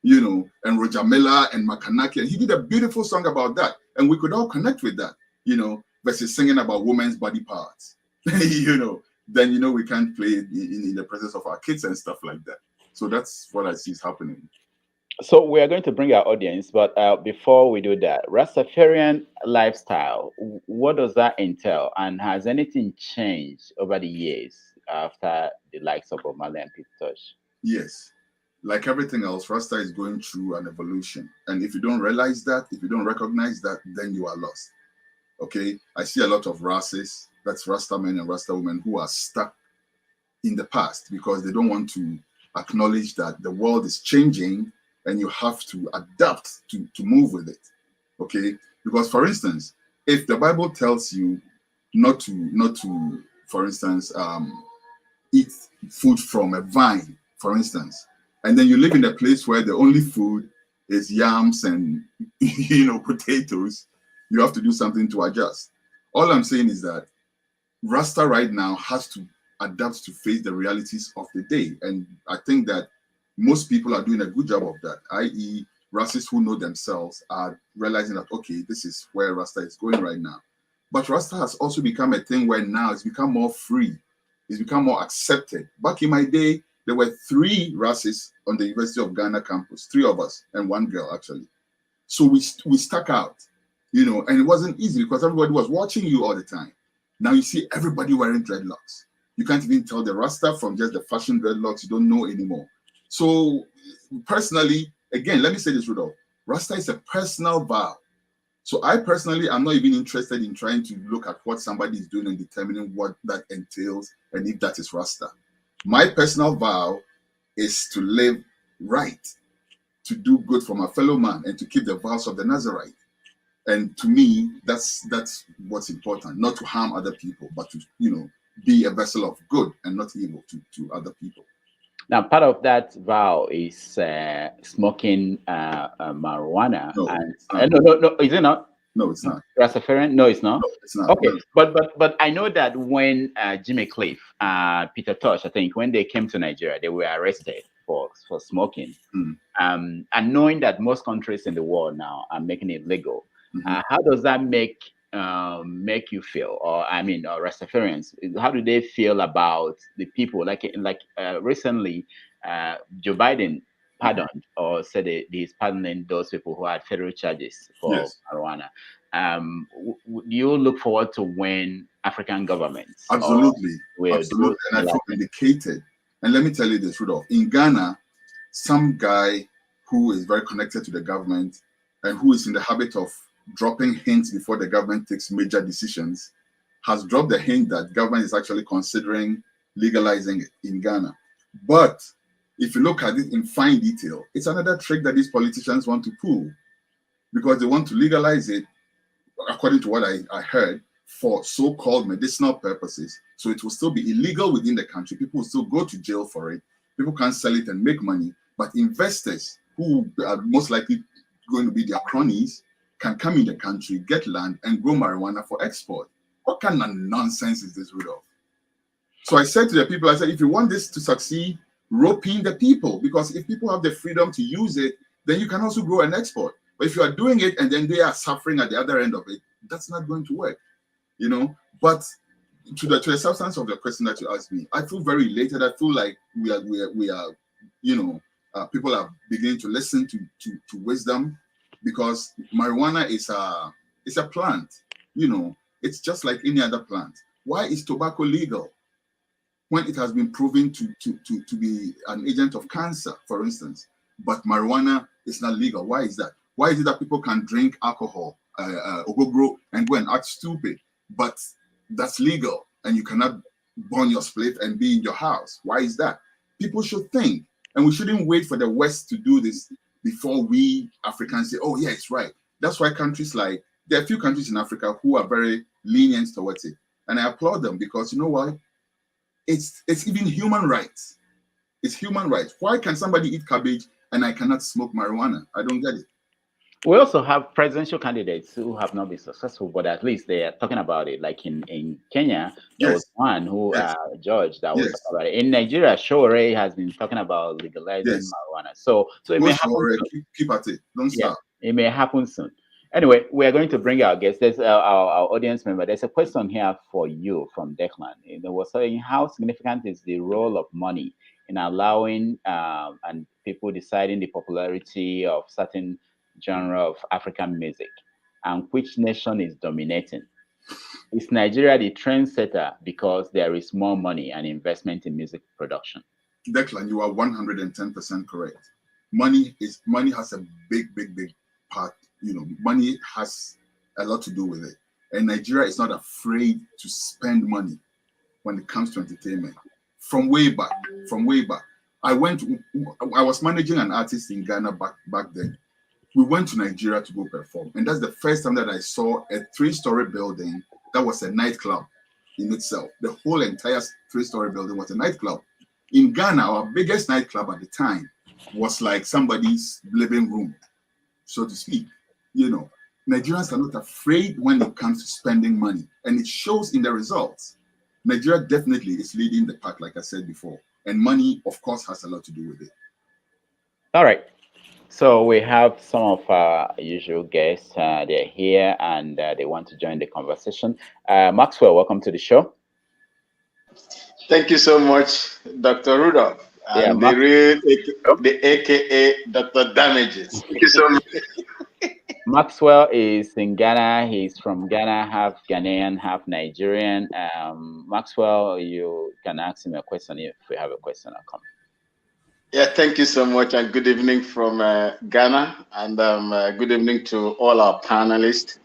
you know, and Roger Miller and Makanaki. And he did a beautiful song about that. And we could all connect with that, you know, versus singing about women's body parts, you know. Then, you know, we can't play it in the presence of our kids and stuff like that. So that's what I see is happening. So we are going to bring our audience, but before we do that, Rastafarian lifestyle, what does that entail? And has anything changed over the years after the likes of Bob Marley and Peter Tosh? Yes. Like everything else, Rasta is going through an evolution. And if you don't realize that, if you don't recognize that, then you are lost. Okay? I see a lot of racists, that's Rasta men and Rasta women, who are stuck in the past because they don't want to acknowledge that the world is changing and you have to adapt to move with it, okay? Because, for instance, if the Bible tells you not to, for instance, eat food from a vine, for instance, and then you live in a place where the only food is yams and, you know, potatoes, you have to do something to adjust. All I'm saying is that Rasta right now has to adapt to face the realities of the day. And I think that most people are doing a good job of that, i.e. Rastas who know themselves are realizing that, okay, this is where Rasta is going right now. But Rasta has also become a thing where now it's become more free. It's become more accepted. Back in my day, There were 3 races on the University of Ghana campus, 3 of us and 1 girl actually. So we stuck out, you know, and it wasn't easy because everybody was watching you all the time. Now you see everybody wearing dreadlocks. You can't even tell the Rasta from just the fashion dreadlocks. You don't know anymore. So personally, again, let me say this, Rudolph. Rasta is a personal vow. So I personally am not even interested in trying to look at what somebody is doing and determining what that entails and if that is Rasta. My personal vow is to live right, to do good for my fellow man, and to keep the vows of the Nazarite. And to me, that's what's important, not to harm other people, but to, you know, be a vessel of good and not evil to other people. Now, part of that vow is smoking marijuana. No, And, no, is it not? No, it's not. Rastafarian? No, it's not. No, it's not. Okay, No. but I know that when Jimmy Cliff, Peter Tosh, I think when they came to Nigeria, they were arrested for smoking. And knowing that most countries in the world now are making it legal, how does that make you feel? Or I mean, or Rastafarians, how do they feel about the people? Like recently, Joe Biden pardoned or said that he's pardoning those people who had federal charges for marijuana. Do you look forward to when African governments? Absolutely. Absolutely. And I feel vindicated. And let me tell you this, Rudolph. In Ghana, some guy who is very connected to the government and who is in the habit of dropping hints before the government takes major decisions has dropped the hint that government is actually considering legalizing it in Ghana. But if you look at it in fine detail, it's another trick that these politicians want to pull because they want to legalize it, according to what I heard, for so-called medicinal purposes. So it will still be illegal within the country. People will still go to jail for it. People can't sell it and make money. But investors, who are most likely going to be their cronies, can come in the country, get land, and grow marijuana for export. What kind of nonsense is this, Rudolph? So I said to the people, I said, if you want this to succeed, rope in the people, because if people have the freedom to use it, then you can also grow and export. But if you are doing it and then they are suffering at the other end of it, that's not going to work, you know. But to the substance of the question that you asked me, I feel very elated. I feel like we are, you know, people are beginning to listen to wisdom, because marijuana is a plant, you know. It's just like any other plant. Why is tobacco legal when it has been proven to be an agent of cancer, for instance? But marijuana is not legal. Why is that? Why is it that people can drink alcohol, ogogro, and go and act stupid, but that's legal and you cannot burn your spliff and be in your house? Why is that? People should think, and we shouldn't wait for the West to do this before we Africans say, oh yeah, it's right. That's why countries like, there are a few countries in Africa who are very lenient towards it. And I applaud them, because you know why? It's even human rights. It's human rights. Why can somebody eat cabbage and I cannot smoke marijuana? I don't get it. We also have presidential candidates who have not been successful, but at least they are talking about it. Like in Kenya, there was one who George that was talking about it. In Nigeria, Shore has been talking about legalizing marijuana. So it may happen. Keep at it. Don't stop. It may happen soon. Anyway, we are going to bring our guests. There's our audience member. There's a question here for you from Declan. It was saying, how significant is the role of money in allowing and people deciding the popularity of certain genre of African music, and which nation is dominating? Is Nigeria the trendsetter because there is more money and investment in music production? Declan, you are 110% correct. Money has a big part. You know, money has a lot to do with it, and Nigeria is not afraid to spend money when it comes to entertainment. From way back, I was managing an artist in Ghana back then. We went to Nigeria to go perform, and that's the first time that I saw a 3-story building that was a nightclub in itself. The whole entire 3-story building was a nightclub. In Ghana, our biggest nightclub at the time was like somebody's living room, so to speak. You know, Nigerians are not afraid when it comes to spending money, and it shows in the results. Nigeria definitely is leading the pack, like I said before, and money, of course, has a lot to do with it. All right. So we have some of our usual guests. They're here and they want to join the conversation. Maxwell, welcome to the show. Thank you so much, Dr. Rudolph. Yeah, and the AKA Dr. Damages. Thank you so much. Maxwell is in Ghana. He's from Ghana, half Ghanaian, half Nigerian. Maxwell, you can ask him a question if you have a question or comment. Yeah, thank you so much, and good evening from Ghana, and good evening to all our panelists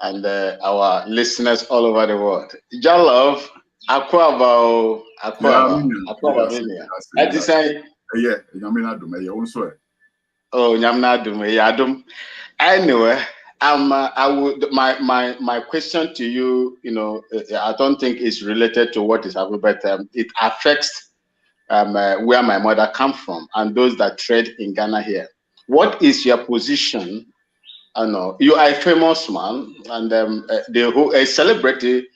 and our listeners all over the world. Jalov, Akwaba. I just say, Yeah, oh, Yadum. Anyway, I would my question to you, I don't think it's related to what is happening, but it affects where my mother comes from and those that trade in Ghana here. What is your position? I know you are a famous man and a celebrity,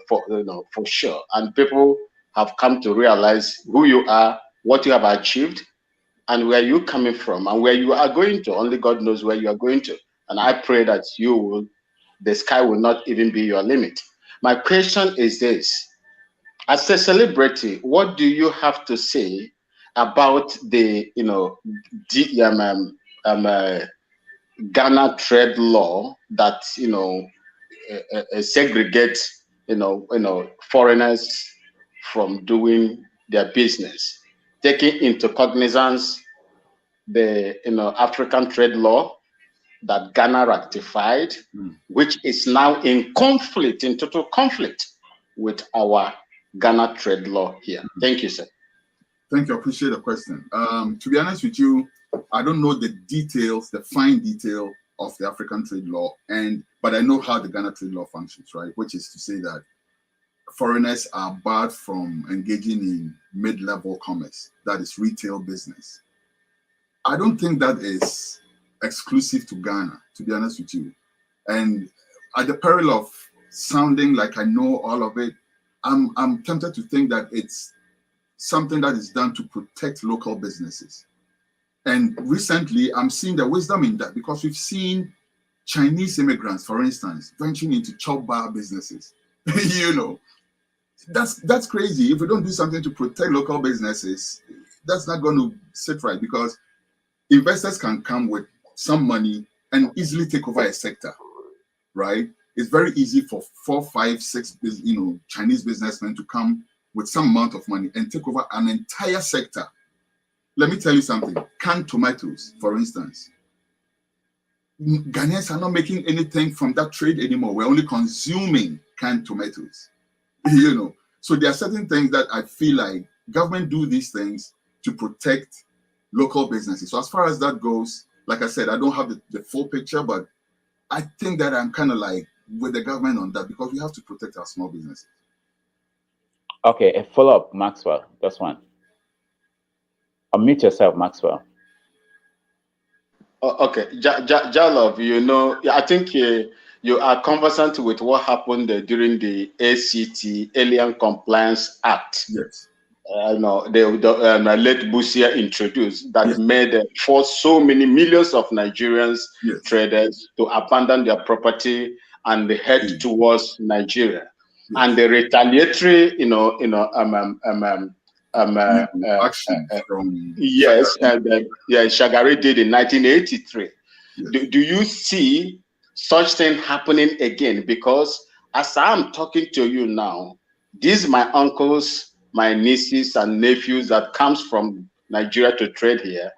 for sure. And people have come to realize who you are, what you have achieved, and where you're coming from, and where you are going to. Only God knows where you are going to. And I pray that the sky will not even be your limit. My question is this. As a celebrity, what do you have to say about the, Ghana trade law that, segregates, foreigners from doing their business, taking into cognizance the, African trade law that Ghana ratified, which is now in total conflict with our Ghana trade law here. Thank you, sir. Thank you. I appreciate the question. To be honest with you, I don't know the details, the fine detail of the African trade law, but I know how the Ghana trade law functions, right? Which is to say that foreigners are barred from engaging in mid-level commerce, that is retail business. I don't think that is exclusive to Ghana, to be honest with you. And at the peril of sounding like I know all of it, I'm tempted to think that it's something that is done to protect local businesses. And recently, I'm seeing the wisdom in that because we've seen Chinese immigrants, for instance, venturing into chop bar businesses. That's crazy. If we don't do something to protect local businesses, that's not going to sit right, because investors can come with some money and easily take over a sector, right? It's very easy for 4, 5, 6, Chinese businessmen to come with some amount of money and take over an entire sector. Let me tell you something. Canned tomatoes, for instance. Ghanaians are not making anything from that trade anymore. We're only consuming canned tomatoes. So there are certain things that I feel like government do these things to protect local businesses. So as far as that goes, like I said, I don't have the full picture, but I think that I'm kind of like with the government on that, because we have to protect our small businesses. Okay, a follow-up, Maxwell. That's one. Unmute yourself, Maxwell. Okay, Jalov, I think you are conversant with what happened during the ACT, Alien Compliance Act. Yes. The late Busia introduced that made forced so many millions of Nigerians traders to abandon their property and head towards Nigeria. And the retaliatory, action from Shagari did in 1983. Yes. Do you see such thing happening again? Because as I'm talking to you now, these my uncles, my nieces and nephews that comes from Nigeria to trade here,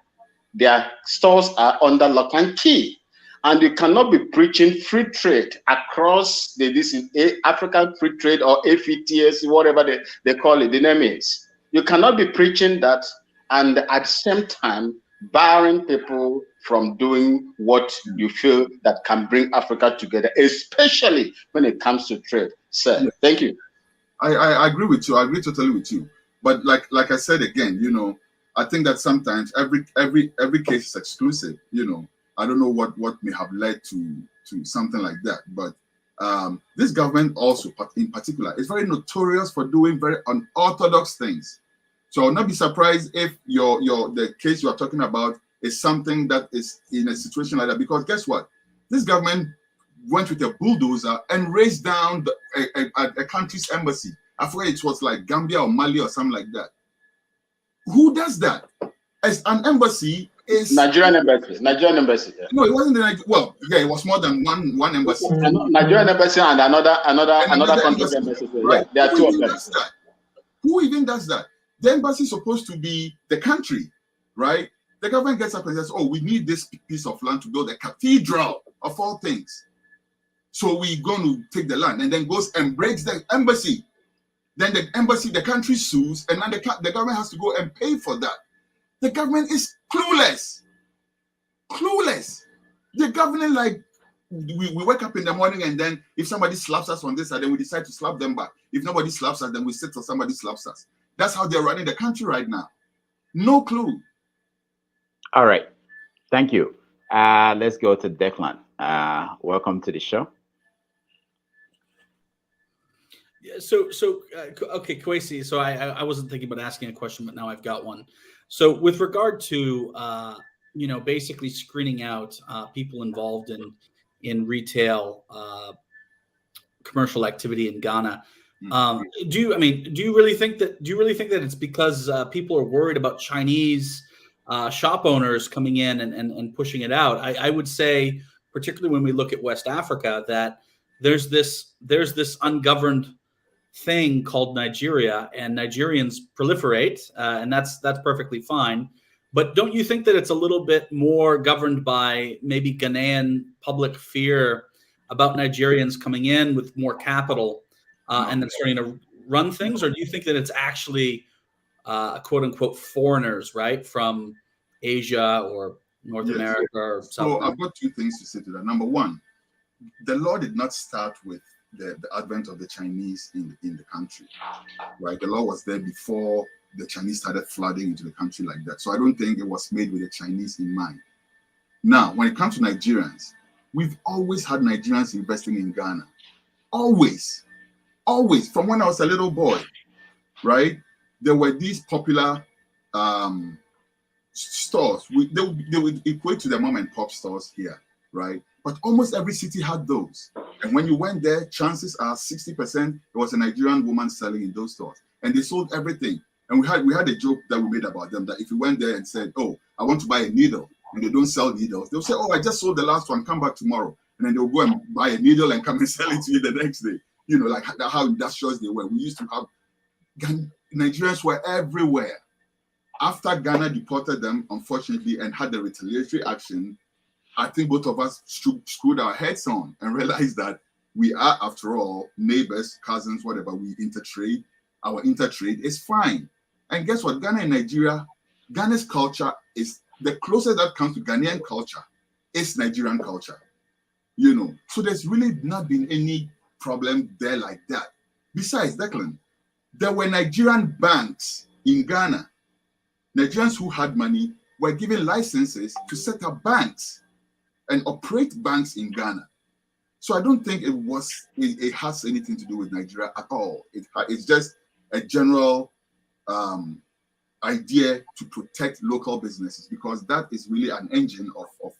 their stores are under lock and key. And you cannot be preaching free trade across this African free trade or AFTS, whatever they call it, the name is. You cannot be preaching that and at the same time barring people from doing what you feel that can bring Africa together, especially when it comes to trade. Sir, thank you. I agree with you. I agree totally with you. But like I said again, I think that sometimes every case is exclusive. I don't know what may have led to something like that. But this government also, in particular, is very notorious for doing very unorthodox things. So I'll not be surprised if the case you are talking about is something that is in a situation like that. Because guess what? This government went with a bulldozer and razed down a country's embassy. I forget, it was like Gambia or Mali or something like that. Who does that? As an embassy is Nigerian embassy. Nigerian embassy. Yeah. No, it wasn't the well. Yeah, it was more than one embassy. Nigerian embassy and another country's embassy. Right? Yeah, there are two of them. Who even does that? The embassy is supposed to be the country, right? The government gets up and says, "Oh, we need this piece of land to build a cathedral of all things." So we're going to take the land, and then goes and breaks the embassy. Then the embassy, the country sues, and then the government has to go and pay for that. The government is clueless. Clueless. The government, like, we wake up in the morning, and then if somebody slaps us on this side, then we decide to slap them back. If nobody slaps us, then we sit till somebody slaps us. That's how they're running the country right now. No clue. All right. Thank you. Let's go to Declan. Welcome to the show. Yeah, so okay, Kwesi. So I wasn't thinking about asking a question, but now I've got one. So with regard to basically screening out people involved in retail commercial activity in Ghana, do you really think that it's because people are worried about Chinese shop owners coming in and pushing it out? I would say, particularly when we look at West Africa, that there's this ungoverned thing called Nigeria, and Nigerians proliferate, and that's perfectly fine. But don't you think that it's a little bit more governed by maybe Ghanaian public fear about Nigerians coming in with more capital and then starting to run things? Or do you think that it's actually quote unquote foreigners, right, from Asia or North America or South America? I've got two things to say to that. Number one, the law did not start with the advent of the Chinese in the country, right? The law was there before the Chinese started flooding into the country like that. So I don't think it was made with the Chinese in mind. Now, when it comes to Nigerians, we've always had Nigerians investing in Ghana. Always. Always. From when I was a little boy, right? There were these popular stores. They would equate to the mom and pop stores here, right? But almost every city had those. And when you went there, chances are 60% it was a Nigerian woman selling in those stores. And they sold everything. And we had a joke that we made about them, that if you went there and said, "Oh, I want to buy a needle," and they don't sell needles, they'll say, "Oh, I just sold the last one, come back tomorrow." And then they'll go and buy a needle and come and sell it to you the next day. You know, like how industrious they were. We used to have Nigerians were everywhere. After Ghana deported them, unfortunately, and had the retaliatory action, I think both of us screwed our heads on and realized that we are, after all, neighbors, cousins, whatever. We intertrade. Our intertrade is fine. And guess what? Ghana and Nigeria, Ghana's culture is the closest that comes to Ghanaian culture is Nigerian culture. You know, so there's really not been any problem there like that. Besides, Declan, there were Nigerian banks in Ghana. Nigerians who had money were given licenses to set up banks and operate banks in Ghana. So I don't think it has anything to do with Nigeria at all. It's just a general idea to protect local businesses, because that is really an engine of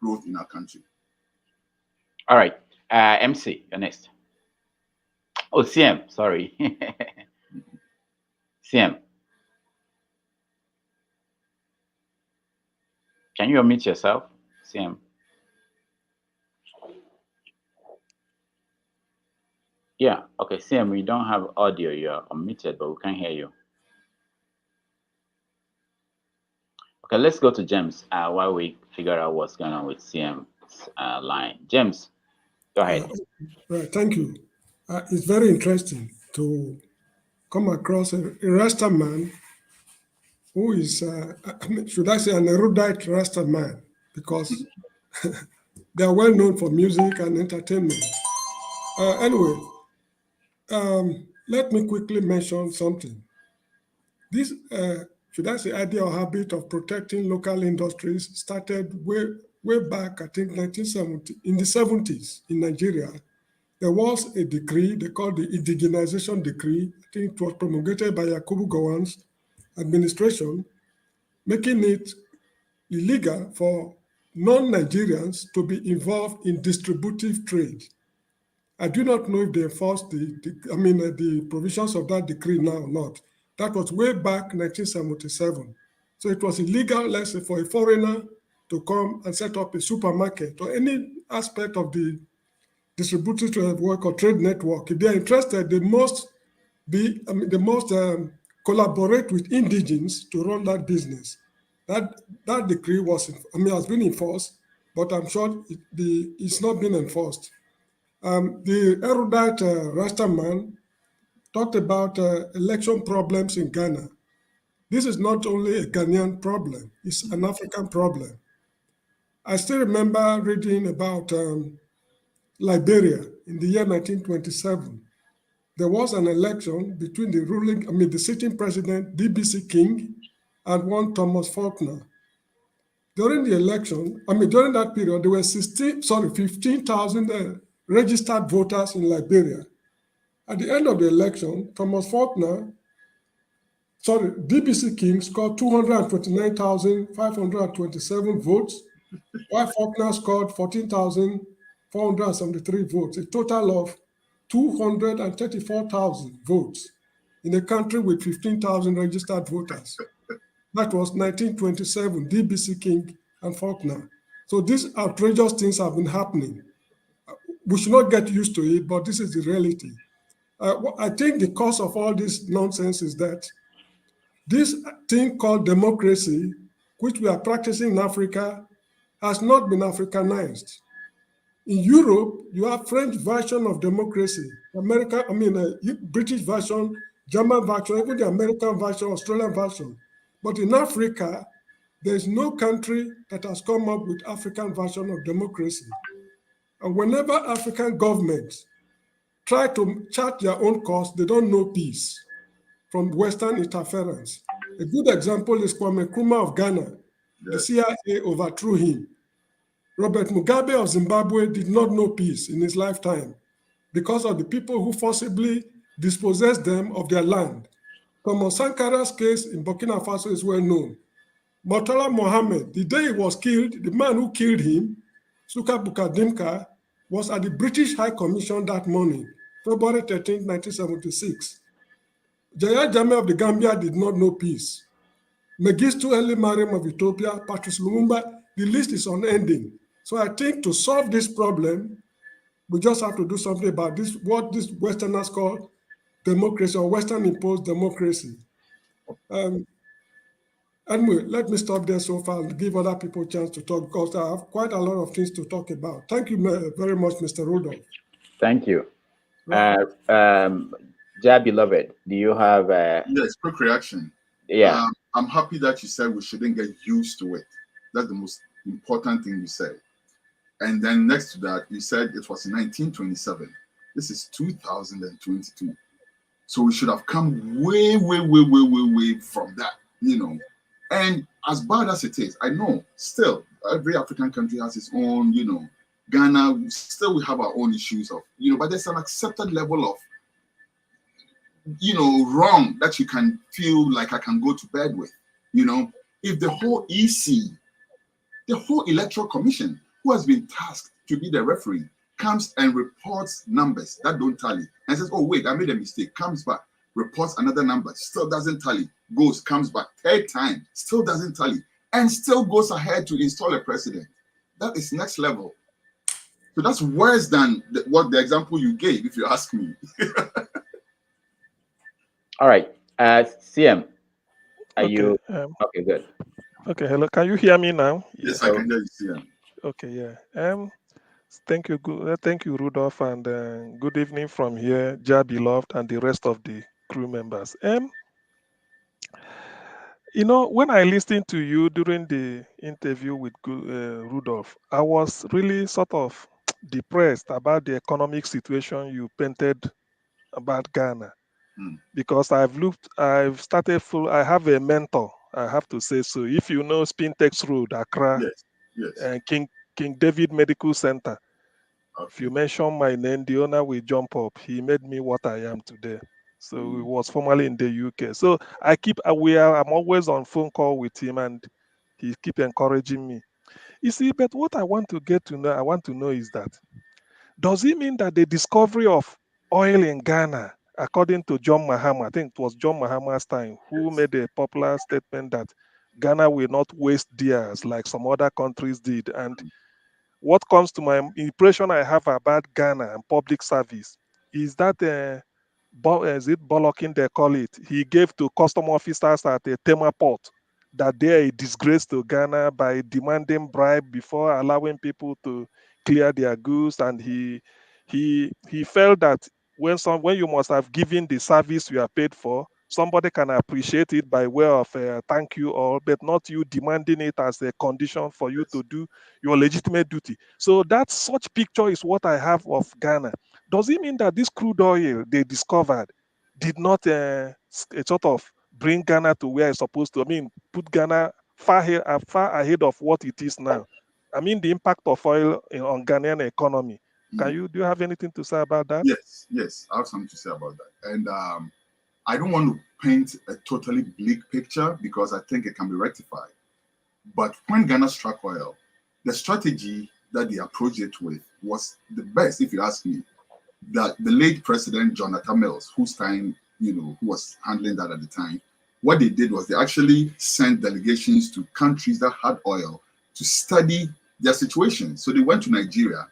growth in our country. All right. MC, you're next. Oh, CM, sorry. CM. Can you unmute yourself, CM? Yeah, okay, CM, we don't have audio. You're unmuted, but we can't hear you. Okay, let's go to James while we figure out what's going on with CM's line. James, go ahead. Right, thank you. It's very interesting to come across a rastaman who is, should I say, an erudite rastaman, because they are well known for music and entertainment. Anyway, let me quickly mention something. This, should I say, idea or habit of protecting local industries started way back, I think, 1970, in the 70s in Nigeria. There was a decree they called the indigenization decree. I think it was promulgated by Yakubu Gowon's administration, making it illegal for non-Nigerians to be involved in distributive trade. I do not know if they enforced the provisions of that decree now or not, That was way back 1977. So it was illegal, let's say, for a foreigner to come and set up a supermarket or any aspect of the distributed network or trade network. If they're interested, they must collaborate with indigenes to run that business. That decree has been enforced, but I'm sure it's not been enforced. The erudite rastaman talked about election problems in Ghana. This is not only a Ghanaian problem, it's an African problem. I still remember reading about Liberia in the year 1927. There was an election between the sitting president, DBC King, and one Thomas Faulkner. During the election, during that period, there were 15,000 registered voters in Liberia. At the end of the election, DBC King scored 229,527 votes, while Faulkner scored 14,473 votes, a total of 234,000 votes in a country with 15,000 registered voters. That was 1927, DBC King and Faulkner. So these outrageous things have been happening. We should not get used to it, but this is the reality. I think the cause of all this nonsense is that this thing called democracy, which we are practicing in Africa, has not been Africanized. In Europe, you have French version of democracy, British version, German version, even the American version, Australian version. But in Africa, there is no country that has come up with African version of democracy. And whenever African governments try to chart their own course, they don't know peace from Western interference. A good example is Kwame Nkrumah of Ghana. The CIA overthrew him. Robert Mugabe of Zimbabwe did not know peace in his lifetime because of the people who forcibly dispossessed them of their land. Thomas Sankara's case in Burkina Faso is well known. Murtala Mohammed, the day he was killed, the man who killed him, Suka Bukadimka, was at the British High Commission that morning, February 13, 1976. Jaya Jammeh of the Gambia did not know peace. Mengistu Haile Mariam of Ethiopia, Patrice Lumumba, the list is unending. So I think to solve this problem, we just have to do something about this, what these Westerners call democracy or Western imposed democracy. Anyway, let me stop there so far and give other people a chance to talk because I have quite a lot of things to talk about. Thank you very much, Mr. Rudolph. Thank you. Beloved, do you have Yes, quick reaction. Yeah. I'm happy that you said we shouldn't get used to it. That's the most important thing you said. And then next to that, you said it was 1927. This is 2022. So we should have come way from that, And as bad as it is, I know still every African country has its own, Ghana, still we have our own issues of, but there's an accepted level of, wrong that you can feel like I can go to bed with, if the whole EC, the whole Electoral Commission, who has been tasked to be the referee, comes and reports numbers that don't tally and says, oh, wait, I made a mistake, comes back, reports another number, still doesn't tally, comes back, third time, still doesn't tally, and still goes ahead to install a president. That is next level. So that's worse than what the example you gave, if you ask me. All right. CM, are you okay? Good. Okay, hello. Can you hear me now? Yes, I can hear you, CM. Okay, yeah. Thank you, thank you, Rudolph, and good evening from here, Beloved, and the rest of the crew members. When I listened to you during the interview with Rudolph, I was really sort of depressed about the economic situation you painted about Ghana. Because I have a mentor, I have to say so. If you know Spintex Road, Accra, yes. King David Medical Center, if you mention my name, the owner will jump up. He made me what I am today. So he was formerly in the UK. So I'm always on phone call with him and he keep encouraging me. You see, but what I want to know is that, does it mean that the discovery of oil in Ghana according to John Mahama, I think it was John Mahama's time, who made a popular statement that Ghana will not waste theirs like some other countries did. And what comes to my impression I have about Ghana and public service is that, is it bollocking they call it? He gave to custom officers at a Tema port that they are a disgrace to Ghana by demanding bribe before allowing people to clear their goods. And he felt that when you must have given the service you are paid for, somebody can appreciate it by way of thank you all, but not you demanding it as a condition for you to do your legitimate duty. So that such picture is what I have of Ghana. Does it mean that this crude oil they discovered did not sort of bring Ghana to where it's supposed to? I mean, put Ghana far ahead of what it is now. I mean, the impact of oil on Ghanaian economy. Do you have anything to say about that? Yes, I have something to say about that. And I don't want to paint a totally bleak picture because I think it can be rectified. But when Ghana struck oil, the strategy that they approached it with was the best, if you ask me. That the late President Jonathan Mills, whose time, who was handling that at the time, what they did was they actually sent delegations to countries that had oil to study their situation. So they went to Nigeria,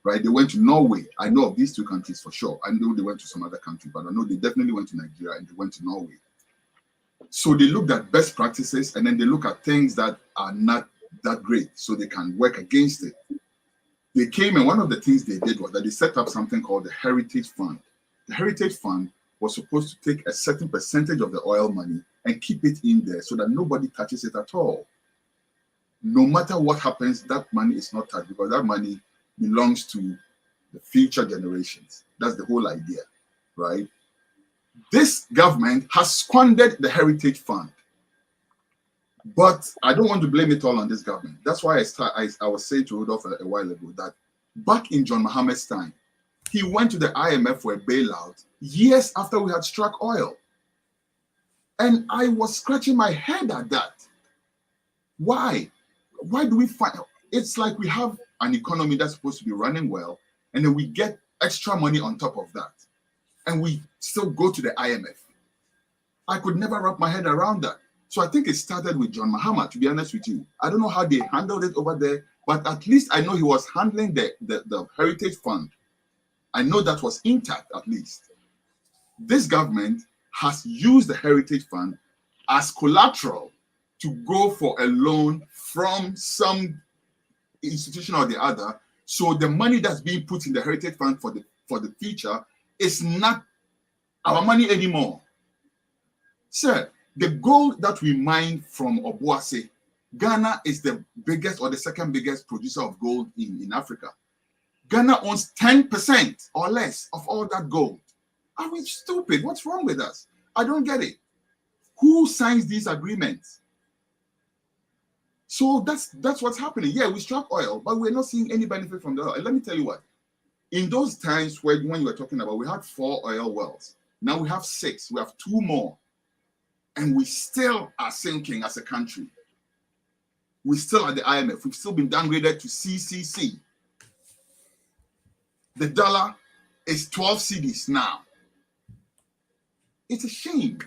right? They went to Norway. I know of these two countries for sure. I know they went to some other country, but I know they definitely went to Nigeria and they went to Norway. So they looked at best practices and then they look at things that are not that great so they can work against it. They came and one of the things they did was that they set up something called the Heritage Fund. The Heritage Fund was supposed to take a certain percentage of the oil money and keep it in there so that nobody touches it at all. No matter what happens, that money is not touched because that money belongs to the future generations. That's the whole idea, right? This government has squandered the Heritage Fund. But I don't want to blame it all on this government. That's why I was saying to Rudolph a while ago that back in John Mahama's time, he went to the IMF for a bailout years after we had struck oil. And I was scratching my head at that. Why? Why do we find it's like we have an economy that's supposed to be running well, and then we get extra money on top of that, and we still go to the IMF. I could never wrap my head around that. So I think it started with John Mahama, to be honest with you. I don't know how they handled it over there, but at least I know he was handling the Heritage Fund. I know that was intact, at least. This government has used the Heritage Fund as collateral to go for a loan from some institution or the other. So the money that's being put in the Heritage Fund for the future is not our money anymore. Sir, the gold that we mine from Obuasi, Ghana is the biggest or the second biggest producer of gold in Africa. Ghana owns 10% or less of all that gold. Are we stupid? What's wrong with us? I don't get it. Who signs these agreements? So that's what's happening. Yeah, we struck oil, but we're not seeing any benefit from the oil. And let me tell you what. In those times when you were talking about, we had 4 oil wells. Now we have 6. We have 2 more. And we still are sinking as a country. We're still at the IMF. We've still been downgraded to CCC. The dollar is 12 cedis now. It's a shame.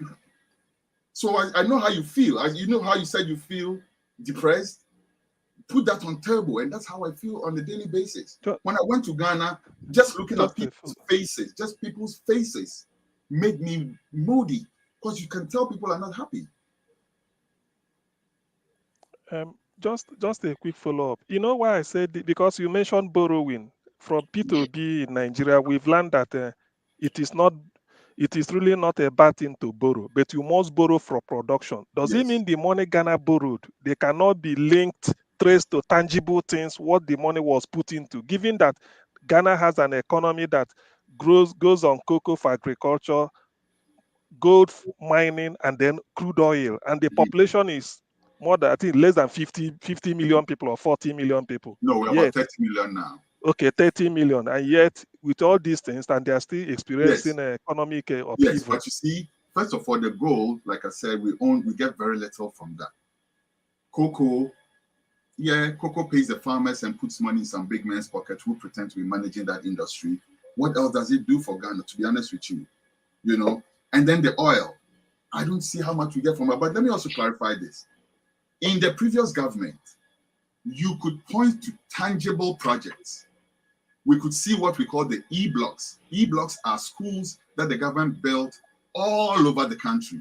So I know how you feel. You know how you said you feel depressed? Put that on turbo, and that's how I feel on a daily basis. When I went to Ghana, just looking at people's faces made me moody. Because you can tell people are not happy. Just a quick follow-up. You know why I said it? Because you mentioned borrowing. From Peter Obi in Nigeria, we've learned that it is really not a bad thing to borrow, but you must borrow for production. Does it mean the money Ghana borrowed, they cannot be traced to tangible things, what the money was put into, given that Ghana has an economy that goes on cocoa for agriculture, gold mining, and then crude oil, and the population is more than, I think, less than 50 million people or 40 million people. No, we're about 30 million now. Okay, 30 million, and yet with all these things, and they are still experiencing economic upheaval. Yes, but you see, first of all, the gold, like I said, we get very little from that. Cocoa pays the farmers and puts money in some big man's pocket who pretend to be managing that industry. What else does it do for Ghana, to be honest with you? you know, and then the oil. I don't see how much we get from it. But let me also clarify this. In the previous government, you could point to tangible projects. We could see what we call the E-blocks. E-blocks are schools that the government built all over the country.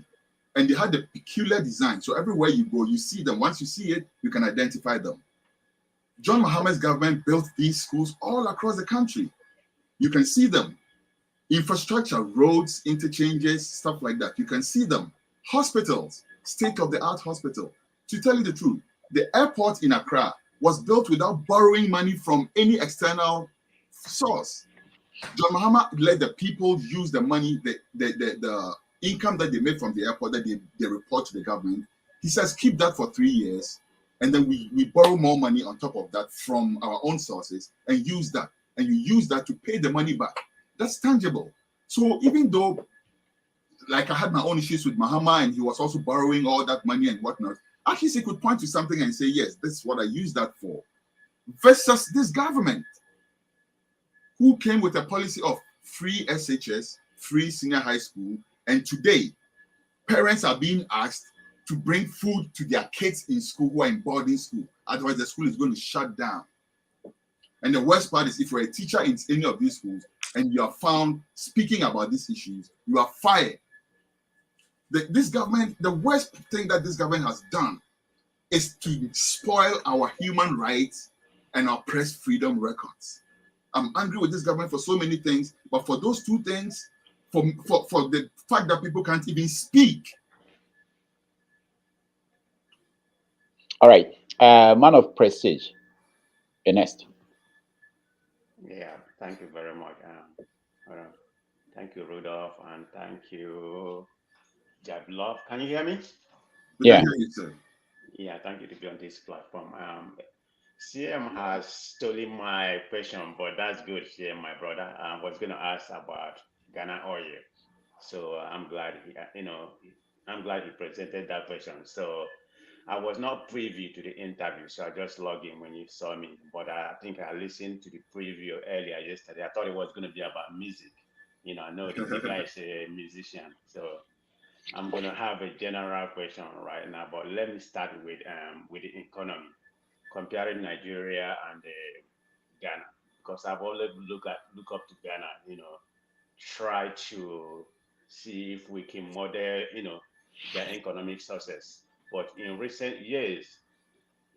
And they had a peculiar design. So everywhere you go, you see them. Once you see it, you can identify them. John Mohammed's government built these schools all across the country. You can see them. Infrastructure, roads, interchanges, stuff like that. You can see them. Hospitals, state-of-the-art hospital. To tell you the truth, the airport in Accra was built without borrowing money from any external source. John Mohammed let the people use the money, the income that they made from the airport that they report to the government. He says, keep that for 3 years. And then we borrow more money on top of that from our own sources and use that. And you use that to pay the money back. That's tangible. So even though, like I had my own issues with Mahama and he was also borrowing all that money and whatnot, at least he could point to something and say, yes, this is what I use that for. Versus this government, who came with a policy of free SHS, free senior high school, and today, parents are being asked to bring food to their kids in school who are in boarding school. Otherwise, the school is going to shut down. And the worst part is if you're a teacher in any of these schools and you are found speaking about these issues, you are fired. This government, the worst thing that this government has done is to spoil our human rights and our press freedom records. I'm angry with this government for so many things, but for those two things, for the fact that people can't even speak. All right, man of prestige, you're next. Yeah, thank you very much. Thank you, Rudolph, and thank you, Jablov. Can you hear me? We can hear you, sir. Yeah, thank you to be on this platform. CM has stolen my question, but that's good, CM, my brother. I was going to ask about Ghana oil, so I'm glad he presented that question. So I was not privy to the interview, so I just logged in when you saw me. But I think I listened to the preview earlier yesterday. I thought it was going to be about music. You know, I know the guy is a musician, so I'm going to have a general question right now. But let me start with the economy, comparing Nigeria and Ghana, because I've always look up to Ghana. You know, try to see if we can model, their economic success. But in recent years,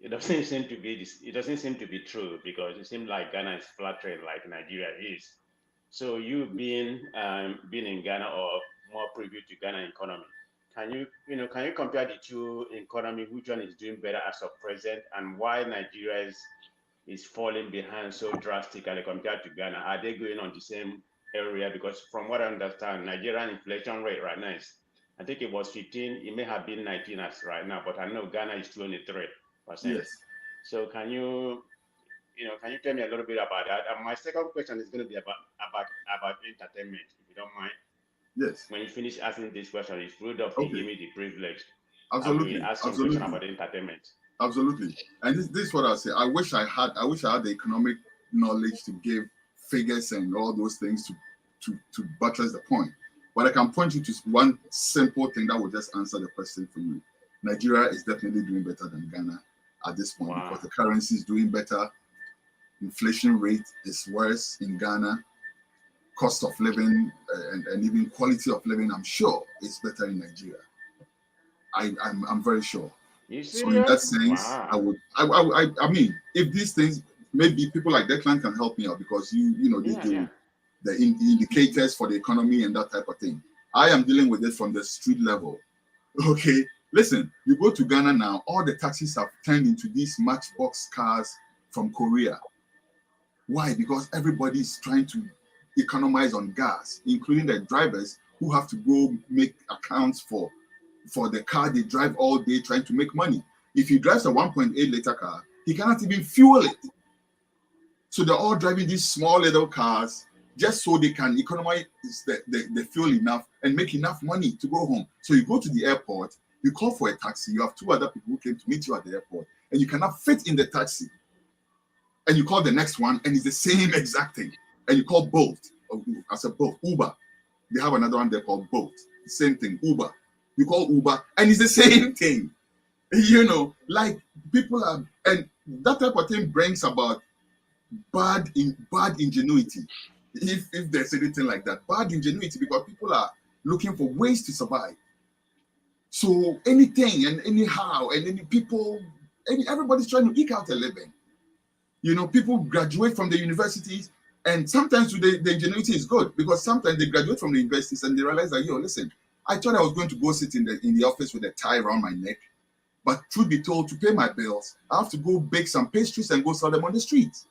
it doesn't seem to be this. It doesn't seem to be true, because it seems like Ghana is fluctuating like Nigeria is. So you being in Ghana or more privy to Ghana economy, can you compare the two economy? Which one is doing better as of present, and why Nigeria is falling behind so drastically compared to Ghana? Are they going on the same area? Because from what I understand, Nigerian inflation rate right now is, I think it was 15. It may have been 19 as right now, but I know Ghana is 23%. Yes. So can you tell me a little bit about that? And my second question is going to be about entertainment, if you don't mind. Yes. When you finish asking this question, if Rudolph can give me the privilege, absolutely, I will ask some question about entertainment. Absolutely. And this is what I say. I wish I had the economic knowledge to give figures and all those things to buttress the point. But I can point you to one simple thing that will just answer the question for you. Nigeria is definitely doing better than Ghana at this point, because the currency is doing better. Inflation rate is worse in Ghana. Cost of living and even quality of living, I'm sure, is better in Nigeria. I'm very sure. So in that sense, I mean, if these things, maybe people like Declan can help me out, because they do the indicators for the economy and that type of thing. I am dealing with it from the street level. Okay, listen, you go to Ghana now, all the taxis have turned into these matchbox cars from Korea. Why? Because everybody is trying to economize on gas, including the drivers who have to go make accounts for the car they drive all day trying to make money. If he drives a 1.8 liter car, he cannot even fuel it. So they're all driving these small little cars just so they can economize the fuel enough and make enough money to go home. So you go to the airport, you call for a taxi, you have two other people who came to meet you at the airport, and you cannot fit in the taxi. And you call the next one, and it's the same exact thing. And you call Bolt, Uber. They have another one there called Bolt. Same thing, Uber. You call Uber, and it's the same thing. You know, like people are, and that type of thing brings about bad ingenuity. If there's anything like that, bad ingenuity, because people are looking for ways to survive. So anything and anyhow, and any people, everybody's trying to eke out a living. You know, people graduate from the universities, and sometimes the ingenuity is good, because sometimes they graduate from the universities and they realize that, yo, listen, I thought I was going to go sit in the office with a tie around my neck, but truth be told, to pay my bills, I have to go bake some pastries and go sell them on the streets.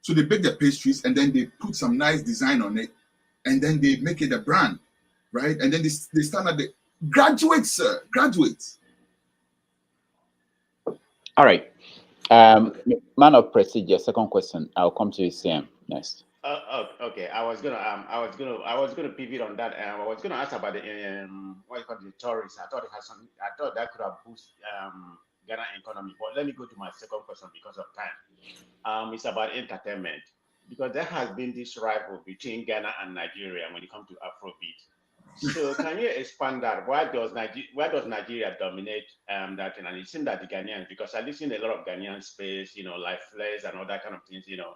So they bake the pastries and then they put some nice design on it, and then they make it a brand, right? And then they stand at the graduates, sir, graduates. All right. Man of procedure. Second question. I'll come to you, Sam, next. Okay. I was gonna pivot on that. I was gonna ask about the what you call the tourists. I thought it has something. I thought that could have boosted Ghana economy. But let me go to my second question because of time. It's about entertainment, because there has been this rival between Ghana and Nigeria when it comes to Afrobeat. So can you expand that? Why does Nigeria dominate that thing? And it seems that the Ghanaians, because I listen to a lot of Ghanaian space, you know, like Flares and all that kind of things, you know.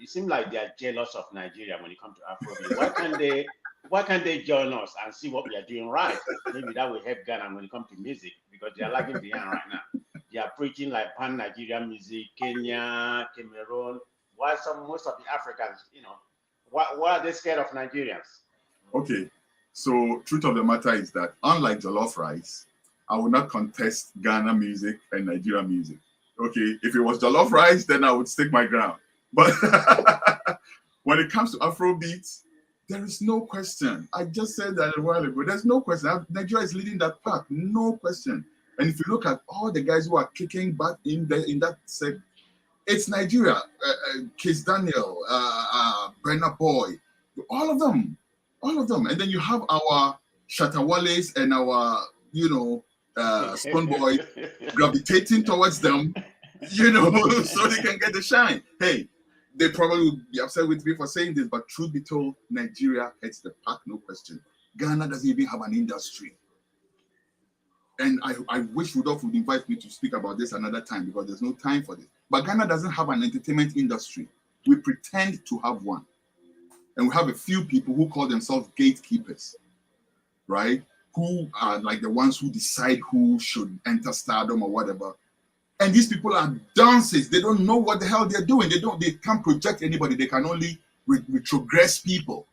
It seems like they are jealous of Nigeria when it comes to Afrobeat. Why can't they join us and see what we are doing right? Maybe that will help Ghana when it comes to music, because they are lagging behind right now. They are preaching like pan-Nigerian music, Kenya, Cameroon. Why most of the Africans, you know, why are they scared of Nigerians? Okay, so truth of the matter is that unlike jollof rice, I will not contest Ghana music and Nigeria music. Okay, if it was jollof rice, then I would stick my ground. But when it comes to Afrobeats, there is no question. I just said that a while ago. There's no question. Nigeria is leading that pack, no question. And if you look at all the guys who are kicking butt in that segment, it's Nigeria. Kiss Daniel, Brenna Boy, all of them. And then you have our Shatawales and our, you know, Stone Boys gravitating towards them, you know, so they can get the shine. Hey, they probably would be upset with me for saying this, but truth be told, Nigeria heads the pack, no question. Ghana doesn't even have an industry. And I wish Rudolph would invite me to speak about this another time, because there's no time for this. But Ghana doesn't have an entertainment industry. We pretend to have one. And we have a few people who call themselves gatekeepers, right? Who are like the ones who decide who should enter stardom or whatever. And these people are dunces. They don't know what the hell they're doing. They can't project anybody. They can only retrogress people.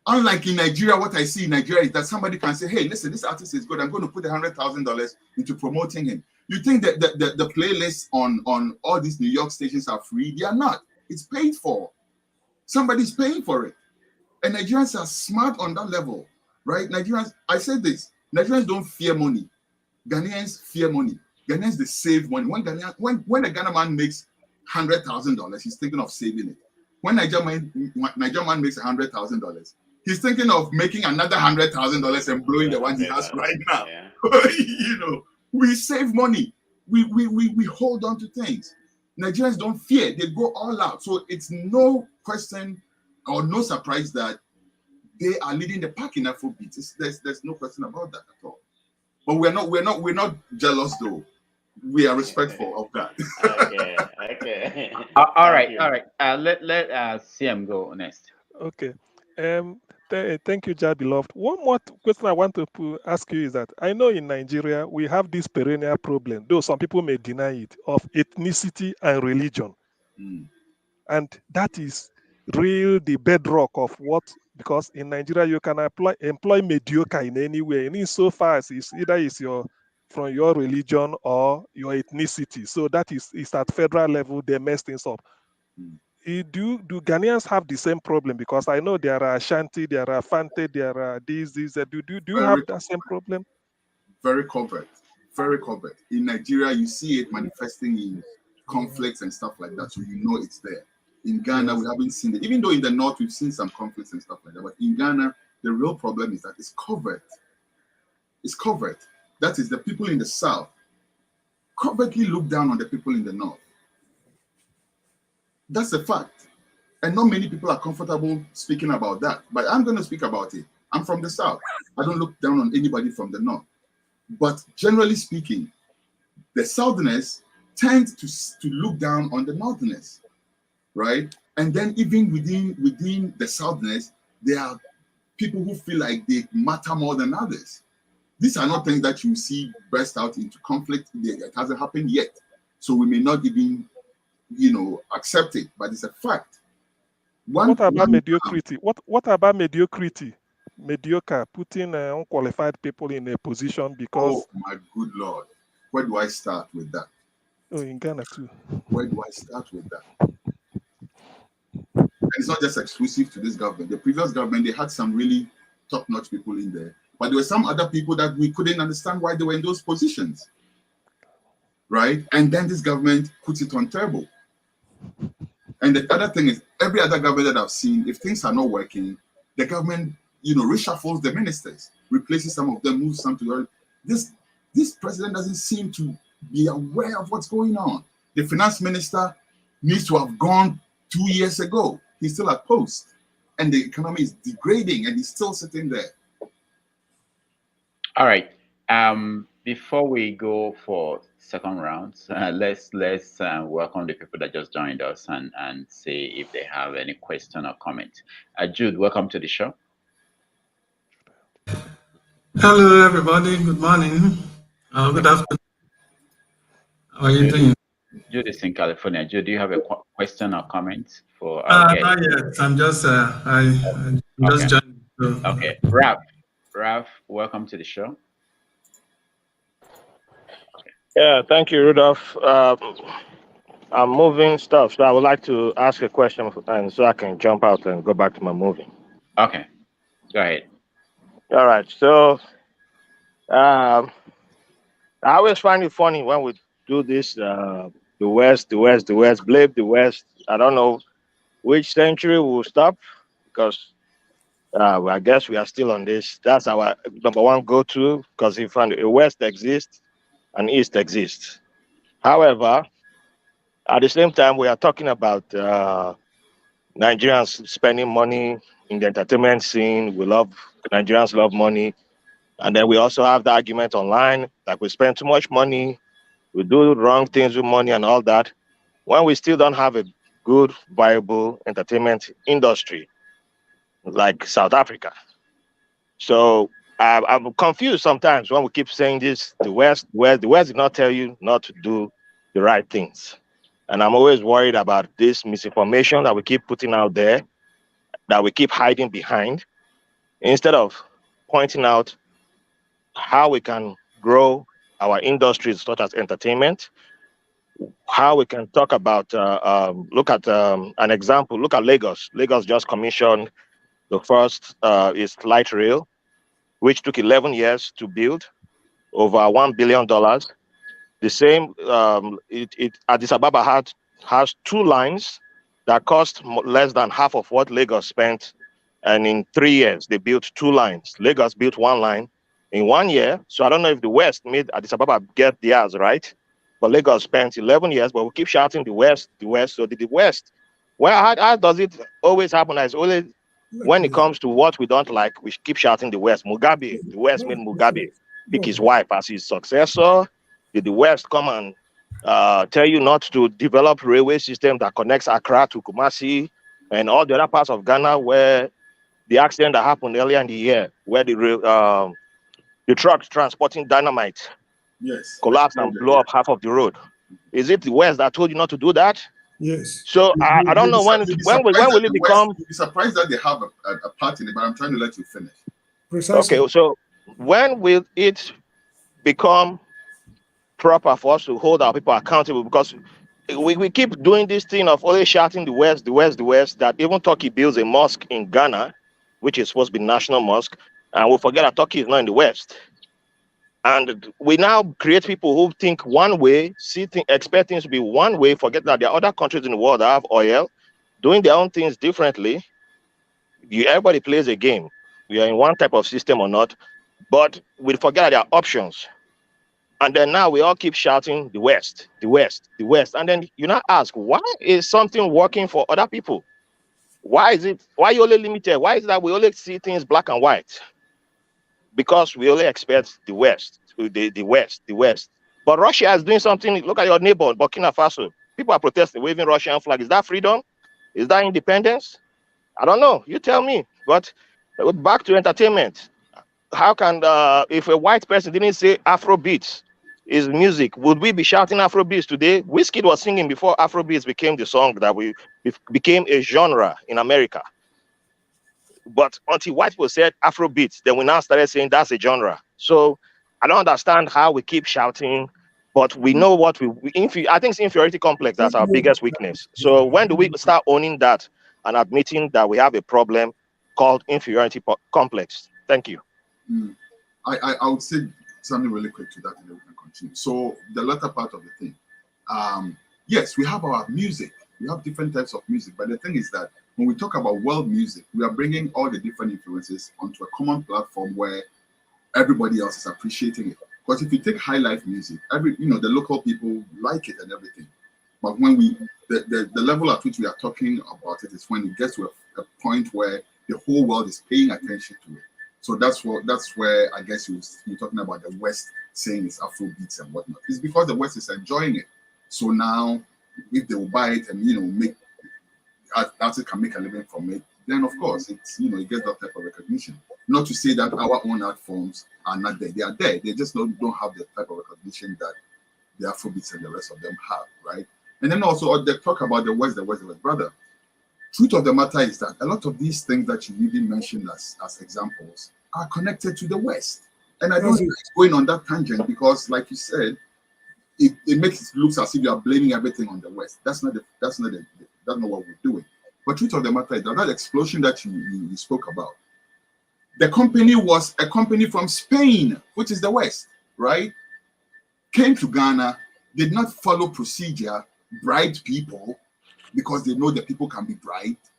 Unlike in Nigeria, what I see in Nigeria is that somebody can say, hey, listen, this artist is good. I'm going to put $100,000 into promoting him. You think that the playlists on all these New York stations are free? They are not. It's paid for. Somebody's paying for it. And Nigerians are smart on that level, right? Nigerians, I said this, Nigerians don't fear money. Ghanaians fear money. Ghanaians, they save money. When a Ghana man makes $100,000, he's thinking of saving it. When Niger man makes $100,000, he's thinking of making another $100,000 and blowing the one he has right now. Yeah. You know, we save money. We hold on to things. Nigerians don't fear, they go all out. So it's no question or no surprise that they are leading the pack in Afrobeat. There's no question about that at all. But we're not jealous though. We are respectful of that. Okay. All right. Let CM go next. Okay. Thank you, Jah beloved. One more question I want to ask you is that I know in Nigeria we have this perennial problem, though some people may deny it, of ethnicity and religion. And that is real the bedrock of what, because in Nigeria you can employ mediocre in any way, and insofar as it's either from your religion or your ethnicity. So that is at federal level they mess things up. Do Ghanaians have the same problem? Because I know there are Ashanti, there are Fante, there are these. Do you have that same problem? Very covert. In Nigeria, you see it manifesting in conflicts and stuff like that, so you know it's there. In Ghana, we haven't seen it. Even though in the north we've seen some conflicts and stuff like that, but in Ghana, the real problem is that it's covert. It's covert. That is, the people in the south covertly look down on the people in the north. That's a fact. And not many people are comfortable speaking about that. But I'm going to speak about it. I'm from the South. I don't look down on anybody from the North. But generally speaking, the Southerners tend to look down on the Northerners, right? And then even within the Southerners, there are people who feel like they matter more than others. These are not things that you see burst out into conflict. It hasn't happened yet. So we may not even, accept it, but it's a fact. What about mediocrity? What about mediocrity? Mediocre, putting unqualified people in a position because... Oh, my good Lord. Where do I start with that? Oh, in Ghana too. Where do I start with that? And it's not just exclusive to this government. The previous government, they had some really top-notch people in there. But there were some other people that we couldn't understand why they were in those positions. Right? And then this government puts it on turbo. And the other thing is, every other government that I've seen, if things are not working, the government, reshuffles the ministers, replaces some of them, moves some to the other. This president doesn't seem to be aware of what's going on. The finance minister needs to have gone 2 years ago. He's still at post. And the economy is degrading and he's still sitting there. All right. Before we go for second rounds, let's welcome the people that just joined us and see if they have any question or comment. Jude, welcome to the show. Hello, everybody. Good morning. Good afternoon. How are you doing? Jude is in California. Jude, do you have a question or comment for our guest? Not yet. I'm just I just joined. So. Okay, Ralph, welcome to the show. Yeah, thank you, Rudolph. I'm moving stuff, so I would like to ask a question, and so I can jump out and go back to my moving. Okay, go ahead. All right. So, I always find it funny when we do this. The West, blame the West. I don't know which century we'll stop because I guess we are still on this. That's our number one go-to because if the West exists and East exists. However, at the same time, we are talking about Nigerians spending money in the entertainment scene. Nigerians love money. And then we also have the argument online, like we spend too much money, we do wrong things with money and all that, when we still don't have a good, viable entertainment industry like South Africa. So I'm confused sometimes when we keep saying this, the West did not tell you not to do the right things. And I'm always worried about this misinformation that we keep putting out there, that we keep hiding behind, instead of pointing out how we can grow our industries such as entertainment, how we can talk about, look at an example, look at Lagos. Lagos just commissioned the first is light rail, which took 11 years to build, over $1 billion. The same, Addis Ababa has 2 lines that cost less than half of what Lagos spent. And in 3 years, they built 2 lines. Lagos built 1 line in 1 year. So I don't know if the West made Addis Ababa get theirs right. But Lagos spent 11 years, but we keep shouting the West. So the West, well, how does it always happen? It's always when it comes to what we don't like, we keep shouting the West. Mugabe, the West made Mugabe pick his wife as his successor. Did the West come and tell you not to develop railway system that connects Accra to Kumasi and all the other parts of Ghana where the accident that happened earlier in the year, where the trucks transporting dynamite collapsed and blew up half of the road? Is it the West that told you not to do that? Yes. So I don't know when will it become? You'll be surprised that they have a part in it, but I'm trying to let you finish. Precisely. Okay, so when will it become proper for us to hold our people accountable? Because we keep doing this thing of always shouting the West, that even Turkey builds a mosque in Ghana, which is supposed to be national mosque, and we forget that Turkey is not in the West. And we now create people who think one way, expect things to be one way, forget that there are other countries in the world that have oil, doing their own things differently. Everybody plays a game. We are in one type of system or not, but we forget that there are options. And then now we all keep shouting the West. And then you now ask, why is something working for other people? Why you only limited? Why is that we only see things black and white? Because we only expect the West, the West. But Russia is doing something. Look at your neighbor, Burkina Faso. People are protesting, waving Russian flag. Is that freedom? Is that independence? I don't know. You tell me. But back to entertainment. How can if a white person didn't say Afrobeats is music, would we be shouting Afrobeats today? Wizkid was singing before Afrobeats became the song that became a genre in America. But until white people said Afrobeats, then we now started saying that's a genre. So I don't understand how we keep shouting, but we know what I think it's inferiority complex. That's our biggest weakness. So when do we start owning that and admitting that we have a problem called inferiority complex? Thank you. I would say something really quick to that and then we can continue. So the latter part of the thing, yes, we have our music. We have different types of music, but the thing is that when we talk about world music, we are bringing all the different influences onto a common platform where everybody else is appreciating it. Because if you take high life music, the local people like it and everything. But when the level at which we are talking about it is when it gets to a point where the whole world is paying attention to it. So that's where I guess you're talking about the West saying it's Afrobeats and whatnot. It's because the West is enjoying it. So now, if they will buy it and make artists can make a living from it, then of course it gets that type of recognition. Not to say that our own art forms are not there. They are there. They just don't have the type of recognition that the Afrobeats and the rest of them have, right? And then also they talk about the West, brother. Truth of the matter is that a lot of these things that you even mentioned as examples are connected to the West. And I don't think it's going on that tangent because, like you said, it makes it look as if you are blaming everything on the West. That's not what we're doing. But truth of the matter is that explosion that you spoke about, the company was a company from Spain, which is the West, right? Came to Ghana, did not follow procedure, bribed people because they know that people can be bribed.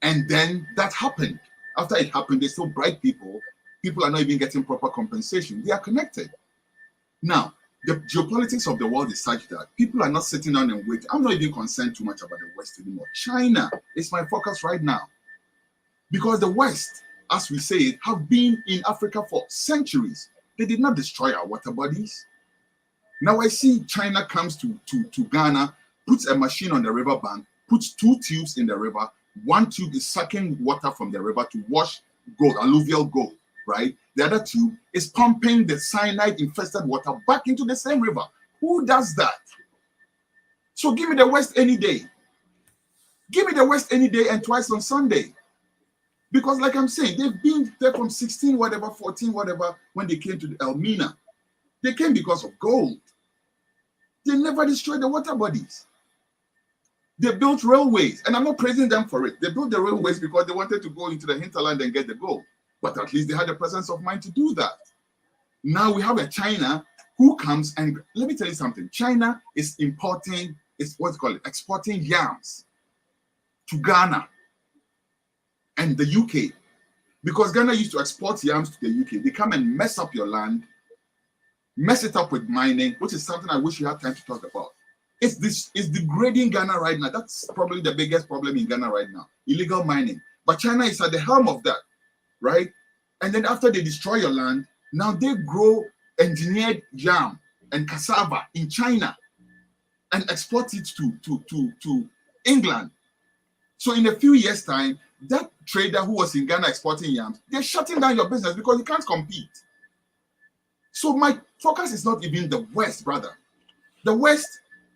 And then that happened. After it happened, they still bribe people. People are not even getting proper compensation. They are connected. Now, the geopolitics of the world is such that people are not sitting down and waiting. I'm not even concerned too much about the West anymore. China is my focus right now. Because the West, as we say it, have been in Africa for centuries. They did not destroy our water bodies. Now I see China comes to Ghana, puts a machine on the riverbank, puts 2 tubes in the river. 1 tube is sucking water from the river to wash gold, alluvial gold, right? The other tube is pumping the cyanide-infested water back into the same river. Who does that? So give me the West any day. Give me the West any day and twice on Sunday. Because like I'm saying, they've been there from 16 whatever, 14 whatever, when they came to Elmina. They came because of gold. They never destroyed the water bodies. They built railways, and I'm not praising them for it. They built the railways because they wanted to go into the hinterland and get the gold. But at least they had the presence of mind to do that. Now we have a China who comes and, let me tell you something. China is exporting yams to Ghana and the UK. Because Ghana used to export yams to the UK. They come and mess up your land, mess it up with mining, which is something I wish we had time to talk about. It's degrading Ghana right now. That's probably the biggest problem in Ghana right now, illegal mining. But China is at the helm of that, right? And then after they destroy your land, now they grow engineered yam and cassava in China and export it to England. So in a few years' time, that trader who was in Ghana exporting yams, they're shutting down your business because you can't compete. So my focus is not even the West, brother. The West,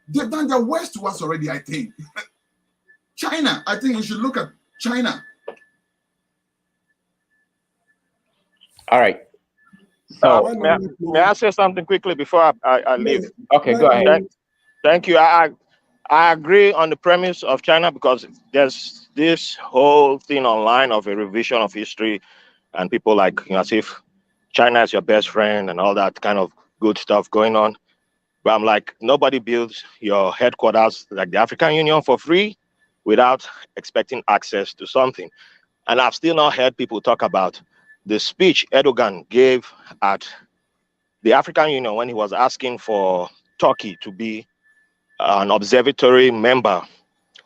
they've done the West to us already, I think. China, I think we should look at China. All right. So may I say something quickly before I leave? Okay, go ahead. Thank you. I agree on the premise of China because there's this whole thing online of a revision of history and people like, as if China is your best friend and all that kind of good stuff going on. But I'm like, nobody builds your headquarters like the African Union for free without expecting access to something. And I've still not heard people talk about the speech Erdogan gave at the African Union when he was asking for Turkey to be an observatory member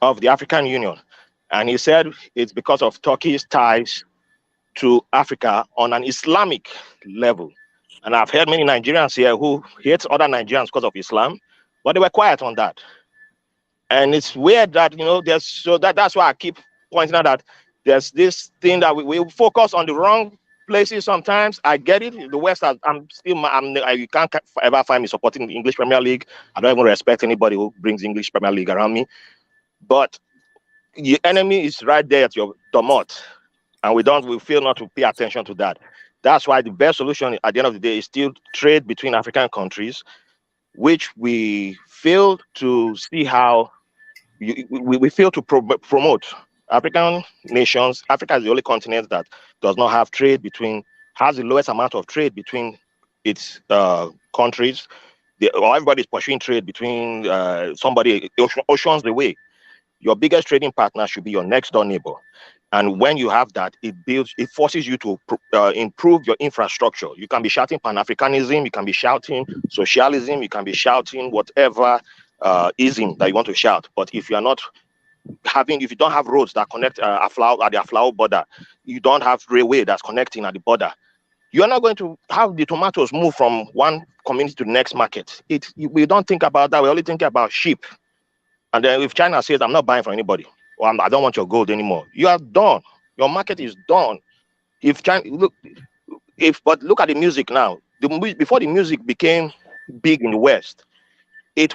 of the African Union. And he said it's because of Turkey's ties to Africa on an Islamic level. And I've heard many Nigerians here who hate other Nigerians because of Islam, but they were quiet on that. And it's weird that, that's why I keep pointing out that there's this thing that we focus on the wrong places sometimes. I get it. The West, you can't ever find me supporting the English Premier League. I don't even respect anybody who brings English Premier League around me. But the enemy is right there at your domot, and we fail not to pay attention to that. That's why the best solution at the end of the day is still trade between African countries, which we fail to see how we fail to promote. African nations. Africa is the only continent that does not have has the lowest amount of trade between its countries. Everybody's pursuing trade between somebody oceans away. Your biggest trading partner should be your next door neighbor. And when you have that, it forces you to improve your infrastructure. You can be shouting Pan-Africanism, you can be shouting socialism, you can be shouting whatever ism that you want to shout. But if you don't have roads that connect at the Aflao border, you don't have railway that's connecting at the border, you are not going to have the tomatoes move from one community to the next market. We don't think about that. We only think about sheep. And then if China says, I'm not buying from anybody, or I don't want your gold anymore, you are done. Your market is done. But look at the music now. Before the music became big in the West,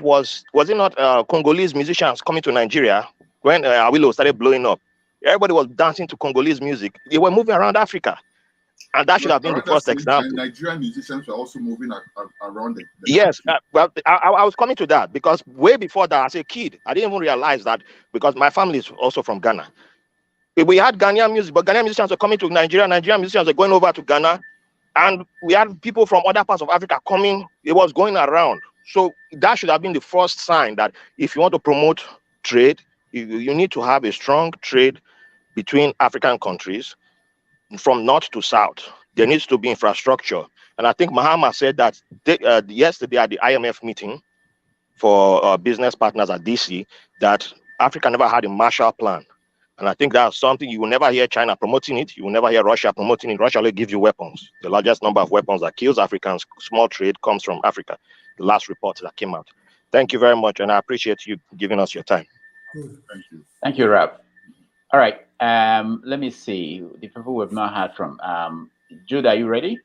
was it not Congolese musicians coming to Nigeria when Awilo started blowing up? Everybody was dancing to Congolese music. They were moving around Africa. And that should have been the first example. Nigerian musicians were also moving around the yes, I was coming to that because way before that, as a kid, I didn't even realize that because my family is also from Ghana. We had Ghanaian music, but Ghanaian musicians were coming to Nigeria. Nigerian musicians were going over to Ghana. And we had people from other parts of Africa coming. It was going around. So that should have been the first sign that if you want to promote trade, you need to have a strong trade between African countries. From north to south, there needs to be infrastructure. And I think Mahama said that yesterday at the IMF meeting for business partners at DC, that Africa never had a Marshall Plan. And I think that's something you will never hear China promoting it. You will never hear Russia promoting it. Russia will give you weapons. The largest number of weapons that kills Africans, small trade, comes from Africa. The last report that came out. Thank you very much. And I appreciate you giving us your time. Thank you. Thank you, Rob. All right. Let me see the people we've not heard from. Jude, are you ready?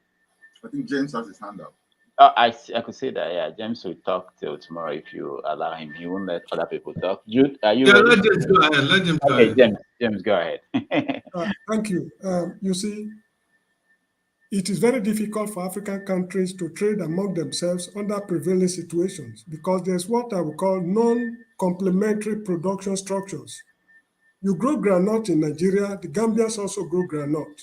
I think James has his hand up. Oh, I could say that. Yeah, James will talk till tomorrow if you allow him. He won't let other people talk. Jude, are you ready? Let James go ahead. Let James go ahead. James, go ahead. Thank you. You see, it is very difficult for African countries to trade among themselves under prevailing situations because there's what I would call non-complementary production structures. You grow granite in Nigeria, the Gambians also grow granite.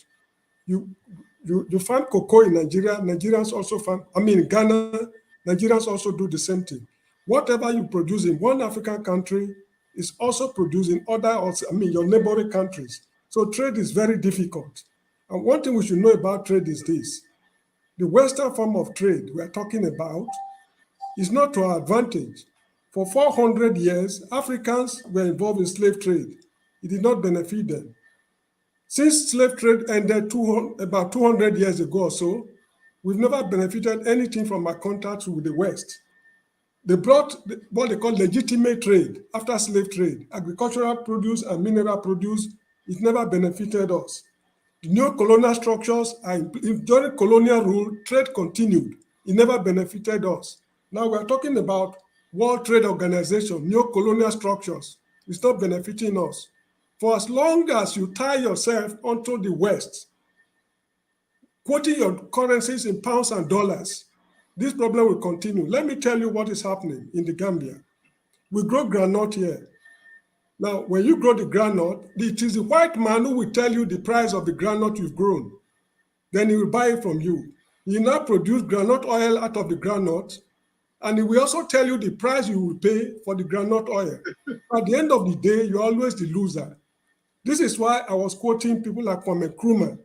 You find cocoa in Nigeria, Nigerians also Ghana, Nigerians also do the same thing. Whatever you produce in one African country is also produced in your neighboring countries. So trade is very difficult. And one thing we should know about trade is this. The Western form of trade we are talking about is not to our advantage. For 400 years, Africans were involved in slave trade. It did not benefit them. Since slave trade ended about 200 years ago or so, we've never benefited anything from our contacts with the West. They brought what they call legitimate trade after slave trade. Agricultural produce and mineral produce, it never benefited us. The neo-colonial structures, during colonial rule, trade continued. It never benefited us. Now we're talking about World Trade Organization, neo-colonial structures. It's not benefiting us. For as long as you tie yourself onto the West, quoting your currencies in pounds and dollars, this problem will continue. Let me tell you what is happening in the Gambia. We grow granite here. Now, when you grow the granite, it is the white man who will tell you the price of the granite you've grown. Then he will buy it from you. He now produce granite oil out of the granite, and he will also tell you the price you will pay for the granite oil. At the end of the day, you're always the loser. This is why I was quoting people like Kwame Nkrumah.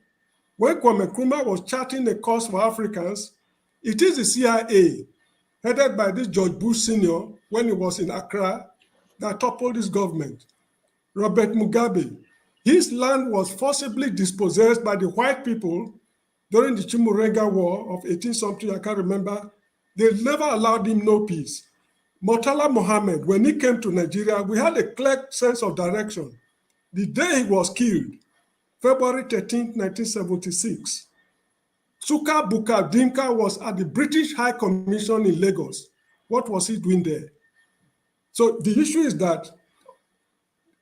When Kwame Nkrumah was charting a course for Africans, it is the CIA, headed by this George Bush Sr., when he was in Accra, that toppled this government. Robert Mugabe. His land was forcibly dispossessed by the white people during the Chimurenga War of 18 something, I can't remember. They never allowed him no peace. Murtala Mohammed, when he came to Nigeria, we had a clear sense of direction. The day he was killed, February 13, 1976, Suka Buka Dinka was at the British High Commission in Lagos. What was he doing there? So the issue is that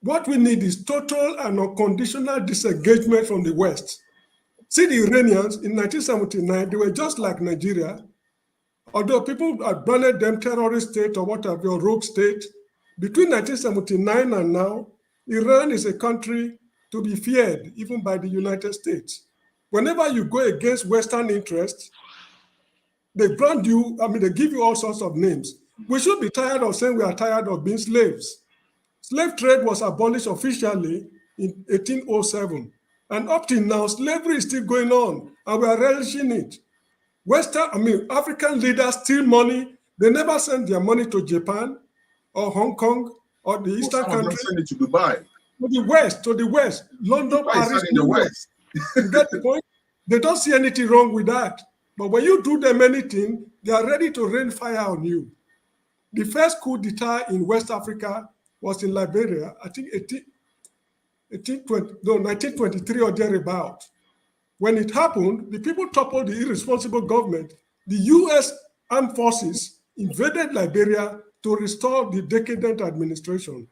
what we need is total and unconditional disengagement from the West. See, the Iranians in 1979, they were just like Nigeria. Although people had branded them terrorist state or whatever, or rogue state, between 1979 and now, Iran is a country to be feared, even by the United States. Whenever you go against Western interests, they brand you, they give you all sorts of names. We should be tired of saying we are tired of being slaves. Slave trade was abolished officially in 1807. And up till now, slavery is still going on, and we are relishing it. African leaders steal money. They never send their money to Japan or Hong Kong or the Eastern countries. Send it to Dubai. To the West, London, Dubai Paris, in the West. You get the point? They don't see anything wrong with that. But when you do them anything, they are ready to rain fire on you. The first coup d'etat in West Africa was in Liberia, I think 1923 or thereabout. When it happened, the people toppled the irresponsible government. The US armed forces invaded Liberia to restore the decadent administration.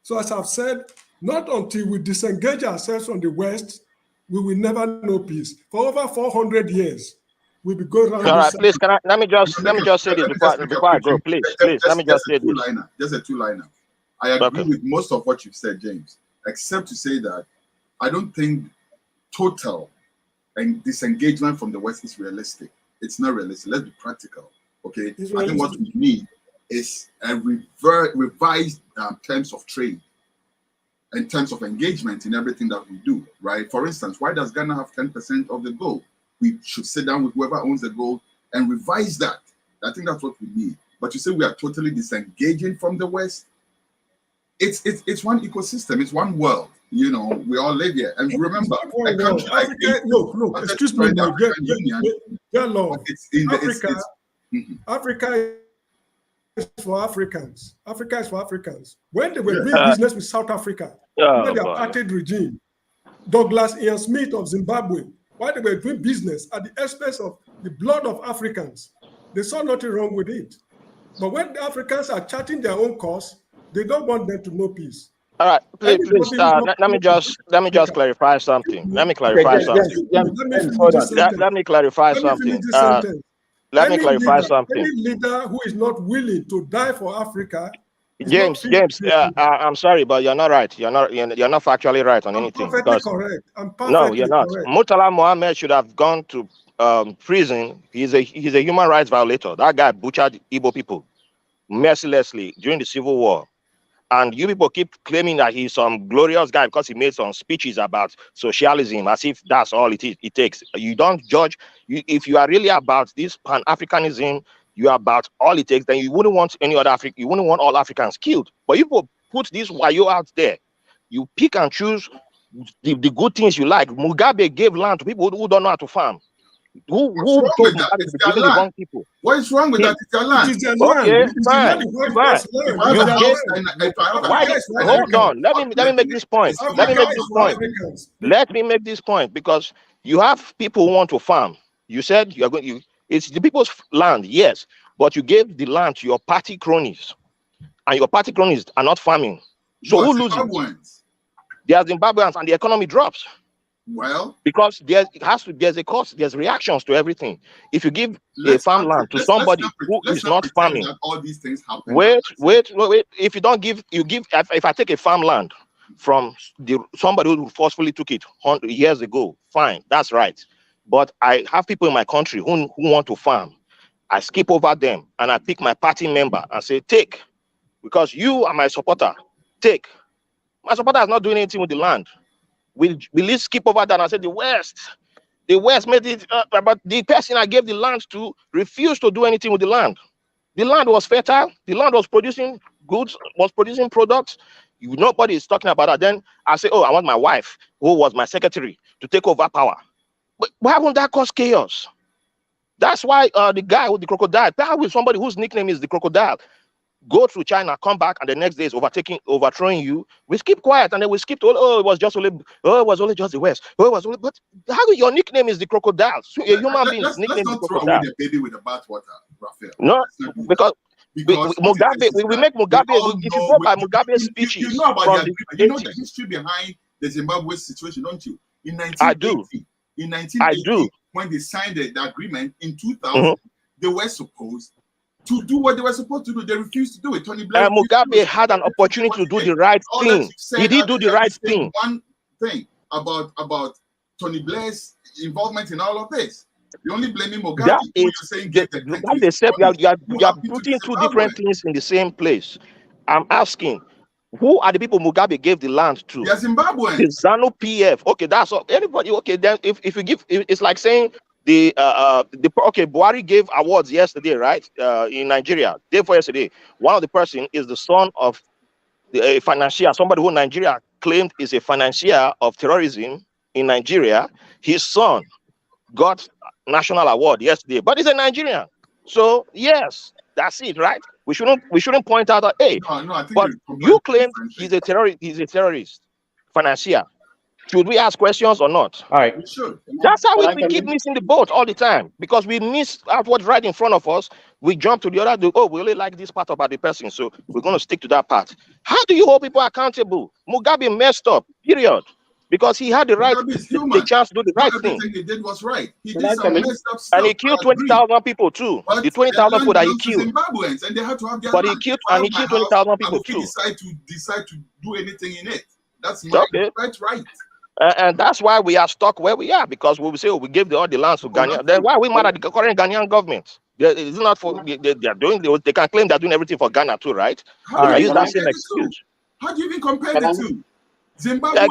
So as I've said, not until we disengage ourselves from the West, we will never know peace. For over 400 years, we will go around. All right, please, let me just say this before I go, please, let me just say this. Just a two-liner. I agree with most of what you've said, James, except to say that I don't think total and disengagement from the West is realistic. It's not realistic. Let's be practical, okay? I think what we need is a revised terms of trade in terms of engagement in everything that we do, right? For instance, why does Ghana have 10% of the gold? We should sit down with whoever owns the gold and revise that. I think that's what we need. But you say we are totally disengaging from the West. It's one ecosystem. It's one world. You know, we all live here. And remember, a country like excuse me, Africa is for Africans. Africa is for Africans. When they were doing business with South Africa, under the apartheid regime, Douglas Ian Smith of Zimbabwe, while they were doing business at the expense of the blood of Africans, they saw nothing wrong with it. But when the Africans are charting their own course, they don't want them to know peace. All right, please, let me just clarify something. Let me clarify something. Let me clarify something. Let me clarify something. Any leader who is not willing to die for Africa, James, I'm sorry, but you're not right. You're not factually right on anything. Perfectly correct. No, you're not. Murtala Mohammed should have gone to prison. He's a human rights violator. That guy butchered Igbo people mercilessly during the Civil War. And you people keep claiming that he's some glorious guy because he made some speeches about socialism, as if that's all it takes. You don't judge. If you are really about this Pan-Africanism, you are about all it takes, then you wouldn't want any other African. You wouldn't want all Africans killed. But you put this wayo out there. You pick and choose the good things you like. Mugabe gave land to people who don't know how to farm. Who told Mugabe to give the wrong people? What is wrong with that? It's their land. Okay, fine. Hold on. Let me make this point. Let me make this point because you have people who want to farm. You said it's the people's land, yes, but you gave the land to your party cronies, and your party cronies are not farming. So who loses? They are Zimbabweans, and the economy drops. Well, because there's a cost, there's reactions to everything. If you give a farmland to somebody who is not farming, all these things happen. Wait. If you don't give, if I take a farmland from somebody who forcefully took it 100 years ago, fine, that's right. But I have people in my country who want to farm. I skip over them and I pick my party member and say, take, because you are my supporter. Take. My supporter is not doing anything with the land. Will skip over that and say the West made it, but the person I gave the land to refused to do anything with the land. The land was fertile. The land was producing goods, was producing products. Nobody is talking about that. Then I say, oh, I want my wife, who was my secretary, to take over power. But why won't that cause chaos? That's why the guy with the crocodile, how will somebody whose nickname is the crocodile go through China, come back, and the next day is overthrowing you? We keep quiet, and then we skip to, it was only just the West. Oh, it was only, but how your nickname is the crocodile? So a human being's nickname let's is the not throw away crocodile. the baby with the bathwater, Raphael. No, because Mugabe, we make Mugabe. If you go by Mugabe's speeches, you know about from the agreement. You know the history behind the Zimbabwe situation, don't you? In 1980, in 1980, when they signed the agreement in 2000, they were supposed to do what they were supposed to do. They refused to do it. Tony Blair. Mugabe had an opportunity to do the right thing. Did he do the right thing? One thing about Tony Blair's involvement in all of this. You're only blaming Mugabe. That is, like they said, you are putting two different things in the same place. I'm asking, who are the people Mugabe gave the land to? Yes, Zimbabwe. The ZANU PF. Okay, that's all. Anybody? Okay, then if you give, it's like saying Buhari gave awards yesterday, right? In Nigeria, day before yesterday. One of the person is the son of a financier, somebody who Nigeria claimed is a financier of terrorism in Nigeria. His son got national award yesterday, but he's a Nigerian. So yes, that's it, right? We shouldn't point out that, hey, but you claim he's a terrorist financier. Should we ask questions or not? All right. That's how we keep missing the boat all the time, because we miss out what's right in front of us. We jump to the other. We only like this part about the person, so we're going to stick to that part. How do you hold people accountable? Mugabe messed up, period. Because he had the right, the chance to do the right thing. Everything he did was right. He did some messed up stuff. And he killed 20,000 people too. But the 20,000 people that he killed. Zimbabweans, and they had to have their but he killed 20,000 people too. Decide to do anything in it. That's my right. And that's why we are stuck where we are, because we will say, we gave all the lands to Ghana. Then why are we mad at the current Ghanaian government? It's not for they are doing. They can claim they're doing everything for Ghana too, right? I use that same excuse. How do you even compare the two? Zimbabwe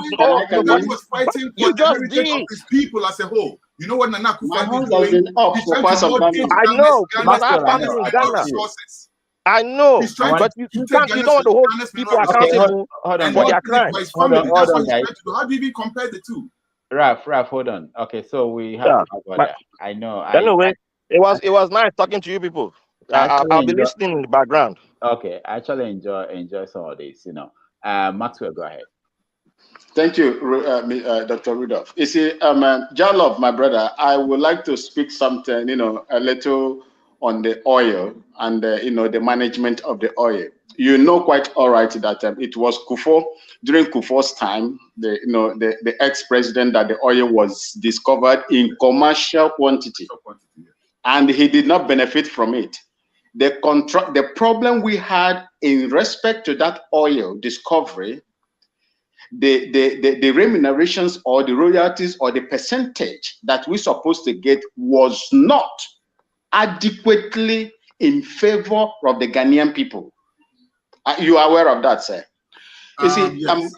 was fighting for the heritage of his people as a whole. You know what Nana Akufo is doing? He's trying to mod into I know, but I family in Ghana. I know, but you don't want to hold people accountable for their crimes. Hold on, guys. How do you even compare the two? Raf, hold on. Okay, so we have to talk about that. I know. Anyway, it was nice talking to you people. I'll be listening in the background. Okay, I actually enjoy some of this. Maxwell, go ahead. Thank you, Dr. Rudolph. You see, John Love, my brother, I would like to speak something, a little on the oil and, the management of the oil. You know quite all right that it was Kufuor, during Kufuor's time, the ex-president, that the oil was discovered in commercial quantity, and he did not benefit from it. The problem we had in respect to that oil discovery, the remunerations or the royalties or the percentage that we're supposed to get was not adequately in favor of the Ghanaian people. You are aware of that, sir? You see, yes.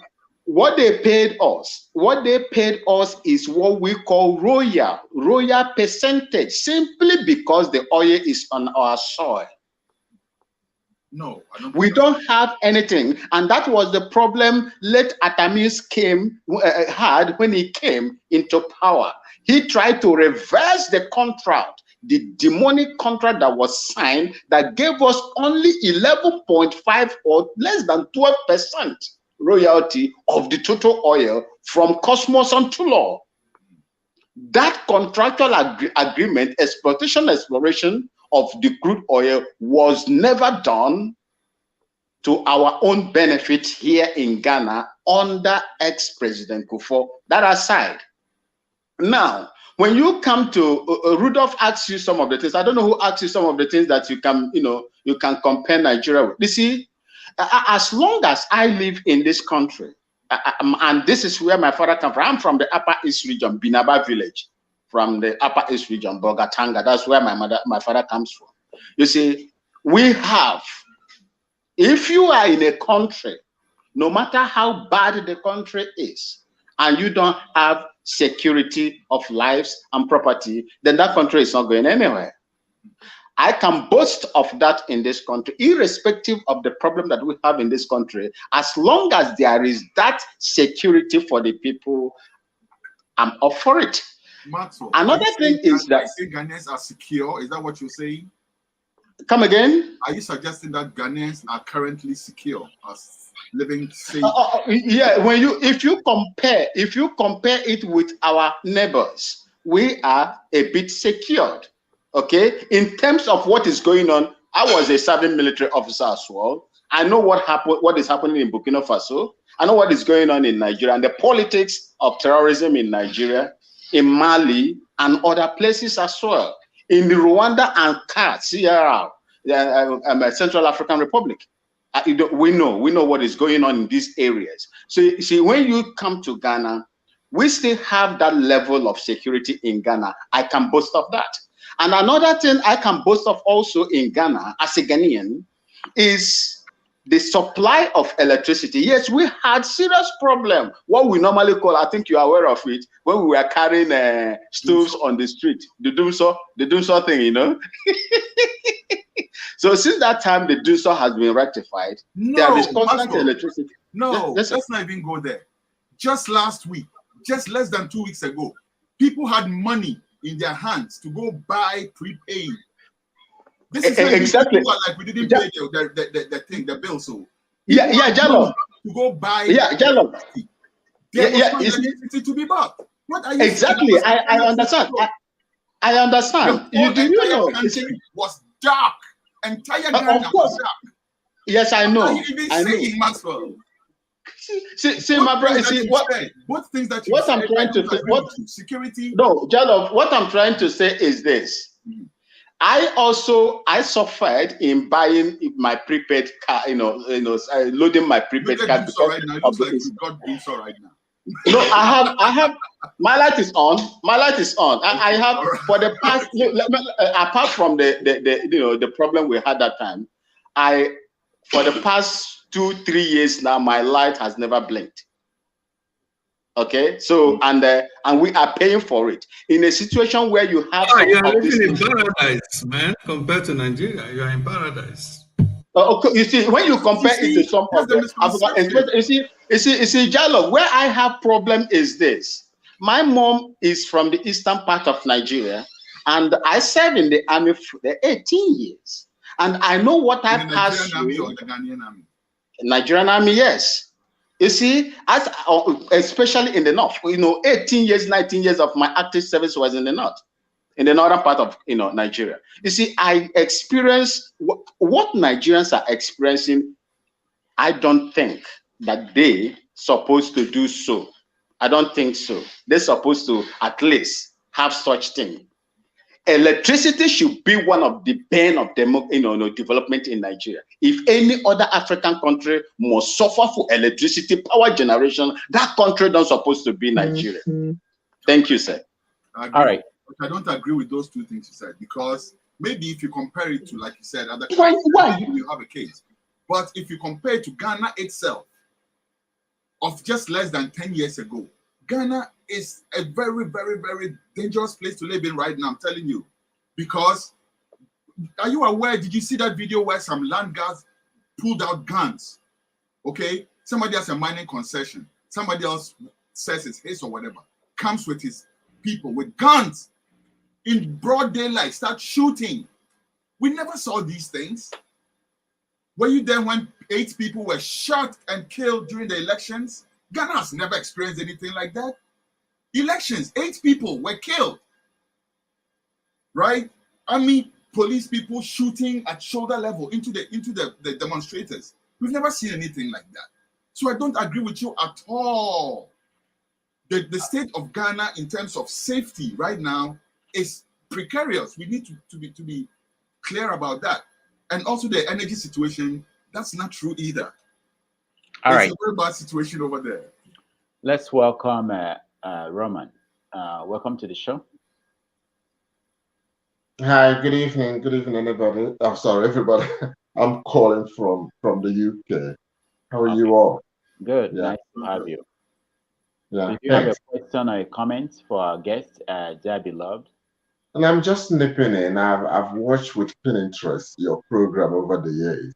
What they paid us is what we call royal percentage, simply because the oil is on our soil. No, we don't have anything, and that was the problem late Atamis had when he came into power. He tried to reverse the contract, the demonic contract that was signed that gave us only 11.5 or less than 12% royalty of the total oil from Cosmos and Tullow. That contractual agreement, exploration of the crude oil, was never done to our own benefit here in Ghana under ex-President Kufuor. That aside, now, when you come to Rudolph asks you some of the things. I don't know who asked you some of the things that you can compare Nigeria with. You see, as long as I live in this country, and this is where my father comes from. I'm from the Upper East region, Binaba village, from the Upper East region, Bogatanga. That's where my father comes from. You see, we have, if you are in a country, no matter how bad the country is, and you don't have security of lives and property, then that country is not going anywhere. I can boast of that in this country, irrespective of the problem that we have in this country. As long as there is that security for the people, I'm up for it. Maxwell, Another thing is that Ghanaians are secure. Is that what you're saying? Come again? Are you suggesting that Ghanaians are currently secure, as living safe? Yeah. If you compare it with our neighbors, we are a bit secured. Okay, in terms of what is going on, I was a serving military officer as well. I know what is happening in Burkina Faso. I know what is going on in Nigeria and the politics of terrorism in Nigeria, in Mali, and other places as well. In the Rwanda and Sierra, Central African Republic. We know what is going on in these areas. So you see, when you come to Ghana, we still have that level of security in Ghana. I can boast of that. And another thing I can boast of also in Ghana as a Ghanaian is the supply of electricity. Yes, we had serious problem. What we normally call, I think you are aware of it, when we were carrying stoves on the street. The doomsaw thing, you know. So since that time, the doomsaw has been rectified. There is constant electricity. No, let's not even go there. Just last week, just less than 2 weeks ago, people had money in their hands to go buy prepaid. This is exactly like we didn't pay the bill. So Jallo, to go buy Jallo. There was electricity to be bought. What are you exactly? I understand. I understand. The entire country was dark. Entire Ghana was dark. Yes, I know. What are you even saying, Maxwell? See, my brother. See both things that you what said, I'm trying to say. What security? No, Jallo. What I'm trying to say is this. I suffered in buying my prepaid car. Loading my prepaid card because right now. It looks like you got Doomsaw right now. No, I have. My light is on. My light is on. I have for the past. Apart from the problem we had that time, for the past 2-3 years now, my light has never blinked. Okay, so and we are paying for it in a situation where you have. You are living in paradise, man. Compared to Nigeria, you are in paradise. Okay, you see, when you compare it to some of the you see, Jallo, where I have problem is this. My mom is from the eastern part of Nigeria, and I served in the army for 18 years, and I know what I passed through. Nigerian army or the Ghanaian army? Nigerian army, yes. You see, especially in the north, 18 years, 19 years of my active service was in the north, in the northern part of Nigeria. You see, I experienced what Nigerians are experiencing. I don't think that they supposed to do so. I don't think so. They're supposed to at least have such thing. Electricity should be one of the bane of development in Nigeria. If any other African country must suffer for electricity power generation, that country don't supposed to be Nigeria. Thank you, sir. All right. I don't agree with those two things you said, because maybe if you compare it to, like you said, other countries, you have a case. But if you compare it to Ghana itself, of just less than 10 years ago, Ghana is a very, very, very dangerous place to live in right now, I'm telling you. Because, are you aware, did you see that video where some land guards pulled out guns? Okay? Somebody has a mining concession. Somebody else says it's his or whatever. Comes with his people with guns in broad daylight, start shooting. We never saw these things. Were you there when 8 people were shot and killed during the elections? Ghana has never experienced anything like that. Elections, 8 people were killed. Right? Army, police people shooting at shoulder level into the demonstrators. We've never seen anything like that. So I don't agree with you at all. The state of Ghana in terms of safety right now is precarious. We need to be clear about that. And also the energy situation, that's not true either. All right. It's a very bad situation over there. Let's welcome Roman. Welcome to the show. Hi, good evening. Good evening, everybody. I'm sorry, everybody. I'm calling from the UK. How are you all? Good. Yeah. Nice to have you. Yeah. If you have a question or a comment for our guest, dear beloved. And I'm just nipping in. I've watched with keen interest your program over the years,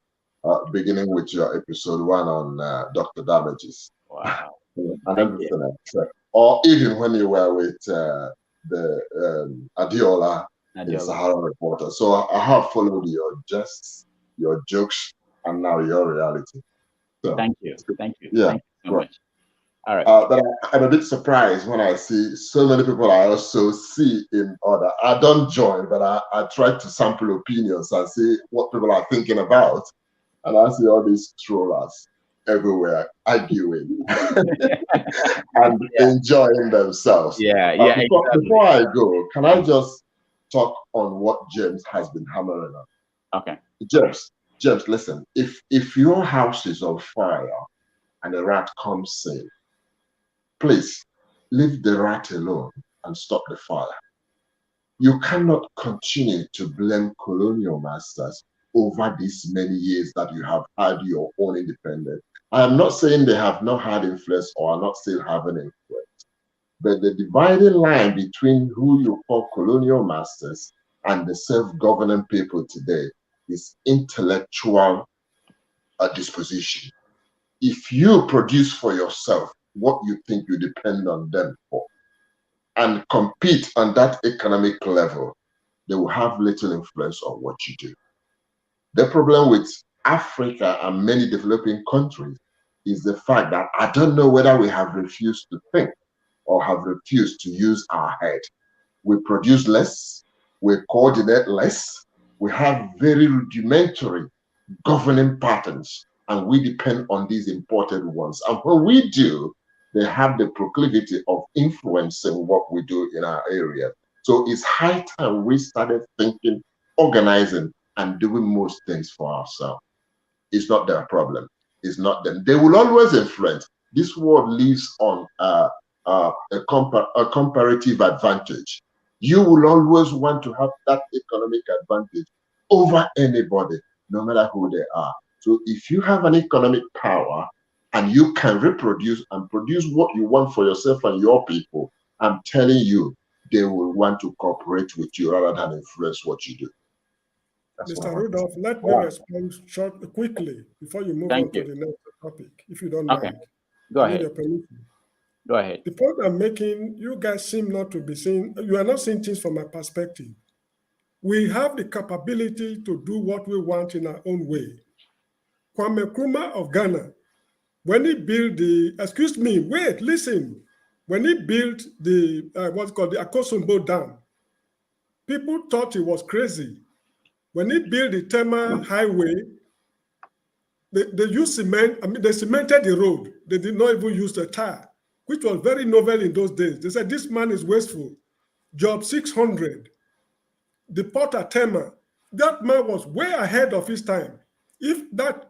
beginning with your episode 1 on Dr. Damages. Wow. And Thank you. everything else. Or even when you were with the Adiola in Sahara Reporter. So I have followed your jests, your jokes, and now your reality. So, thank you. Thank you. Yeah. Thank you so much. All right. But I'm a bit surprised when I see so many people I also see in order. I don't join, but I try to sample opinions and see what people are thinking about. And I see all these trollers everywhere arguing and enjoying themselves. Yeah, Before I go, can I just talk on what James has been hammering on? Okay. James, listen, if your house is on fire and a rat comes in, please leave the rat alone and stop the fire. You cannot continue to blame colonial masters over these many years that you have had your own independence. I am not saying they have not had influence or are not still having influence, but the dividing line between who you call colonial masters and the self-governing people today is intellectual disposition. If you produce for yourself what you think you depend on them for and compete on that economic level, they will have little influence on what you do. The problem with Africa and many developing countries is the fact that I don't know whether we have refused to think or have refused to use our head. We produce less, we coordinate less, we have very rudimentary governing patterns, and we depend on these imported ones. And when we do, they have the proclivity of influencing what we do in our area. So it's high time we started thinking, organizing, and doing most things for ourselves. It's not their problem. It's not them. They will always influence. This world lives on a comparative advantage. You will always want to have that economic advantage over anybody, no matter who they are. So if you have an economic power and you can reproduce and produce what you want for yourself and your people, I'm telling you, they will want to cooperate with you rather than influence what you do. That's Mr. Rudolph, let me respond quickly before you move on to the next topic, if you don't mind. Go ahead. Go ahead. The point I'm making, you guys seem not to be seeing, you are not seeing things from my perspective. We have the capability to do what we want in our own way. Kwame Nkrumah of Ghana, when he built the, listen. When he built the, what's called the Akosombo Dam, people thought he was crazy. When he built the Tema Highway, they used cement, they cemented the road. They did not even use the tar, which was very novel in those days. They said, this man is wasteful. Job 600, the port at Tema, that man was way ahead of his time. If that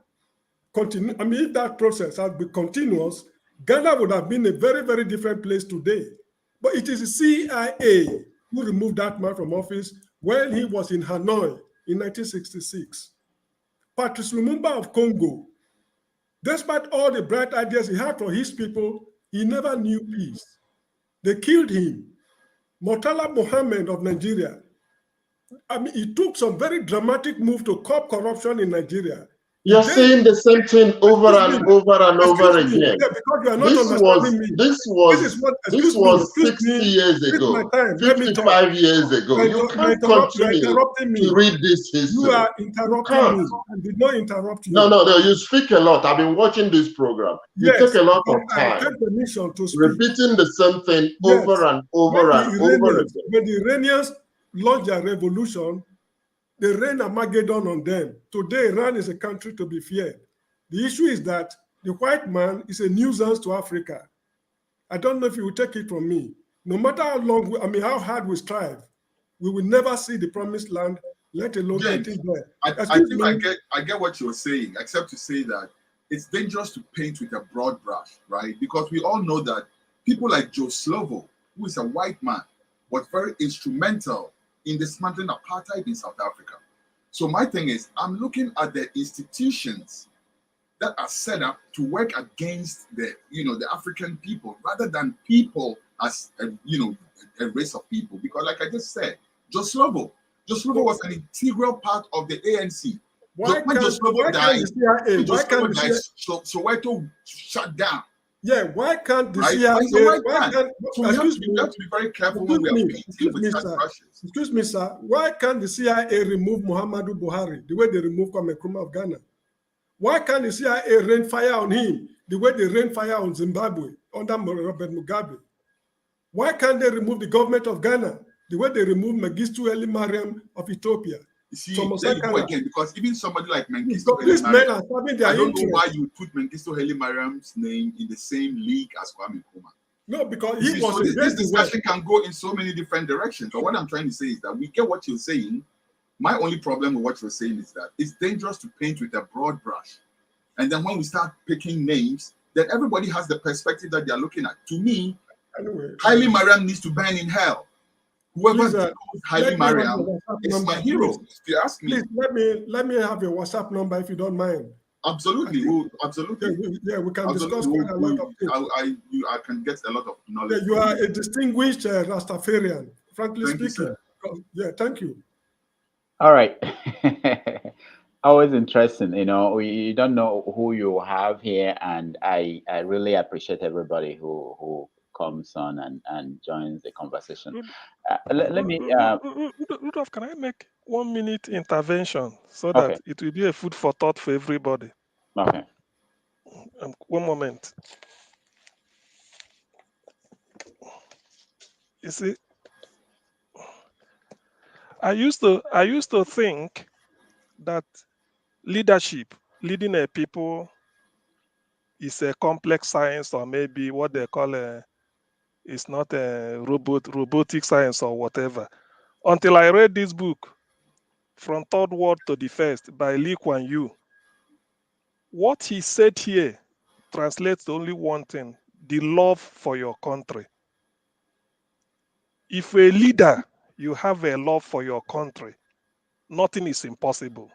if that process had been continuous, Ghana would have been a very, very different place today. But it is the CIA who removed that man from office when he was in Hanoi in 1966. Patrice Lumumba of Congo, despite all the bright ideas he had for his people, he never knew peace. They killed him. Murtala Mohammed of Nigeria, he took some very dramatic move to curb corruption in Nigeria. You're saying the same thing over and over again. Yeah, because you are not understanding me. This was 60 years ago, 55 years ago. You can't continue to read this history. You are interrupting me. I did not interrupt you. No, you speak a lot. I've been watching this program. You take a lot of time repeating the same thing over and over and over again. When the Iranians launched their revolution, they rained Armageddon on them. Today, Iran is a country to be feared. The issue is that the white man is a nuisance to Africa. I don't know if you will take it from me. No matter how long, how hard we strive, we will never see the promised land, let alone getting there. I get what you're saying, except to say that it's dangerous to paint with a broad brush, right? Because we all know that people like Joe Slovo, who is a white man, was very instrumental in dismantling apartheid in South Africa. So my thing is, I'm looking at the institutions that are set up to work against the African people, rather than people as a race of people. Because like I just said, Joslovo. Joslovo was an integral part of the ANC. Why When can't Joslovo died, Soweto shut down. Yeah, why can't the Right? CIA? He's a white man. So we have Excuse to be very careful when we are painting with such brushes. Excuse me, sir. Why can't the CIA remove Muhammadu Buhari the way they remove Kwame Nkrumah of Ghana? Why can't the CIA rain fire on him the way they rain fire on Zimbabwe under Robert Mugabe? Why can't they remove the government of Ghana the way they removed Mengistu Eli Mariam of Ethiopia? You see, there you go again, because even somebody like Mengistu these Haile men Mariam, are serving their I don't interest. know why you would put Mengistu Haile Mariam's name in the same league as Kwame Nkrumah. No, because he was. So this discussion can go in so many different directions. But what I'm trying to say is that we get what you're saying. My only problem with what you're saying is that it's dangerous to paint with a broad brush, and then when we start picking names, then everybody has the perspective that they are looking at. To me, anyway, Haile Mariam needs to burn in hell. Whoever Haile Mariam is my hero. If you ask me, please, let me have your WhatsApp number if you don't mind. Absolutely, absolutely. Yeah, we can discuss quite a lot of things. I can get a lot of knowledge. Yeah, you are a distinguished Rastafarian, frankly speaking. Yeah, thank you. All right. Always interesting, you don't know who you have here, and I really appreciate everybody who comes on and joins the conversation. Let me Rudolph, can I make 1 minute intervention so that it will be a food for thought for everybody? Okay. 1 moment. You see, I used to think that leading a people is a complex science, or maybe what they call it's not a robotic science or whatever. Until I read this book, From Third World to the First by Lee Kuan Yew. What he said here translates to only one thing: the love for your country. If a leader, you have a love for your country, nothing is impossible.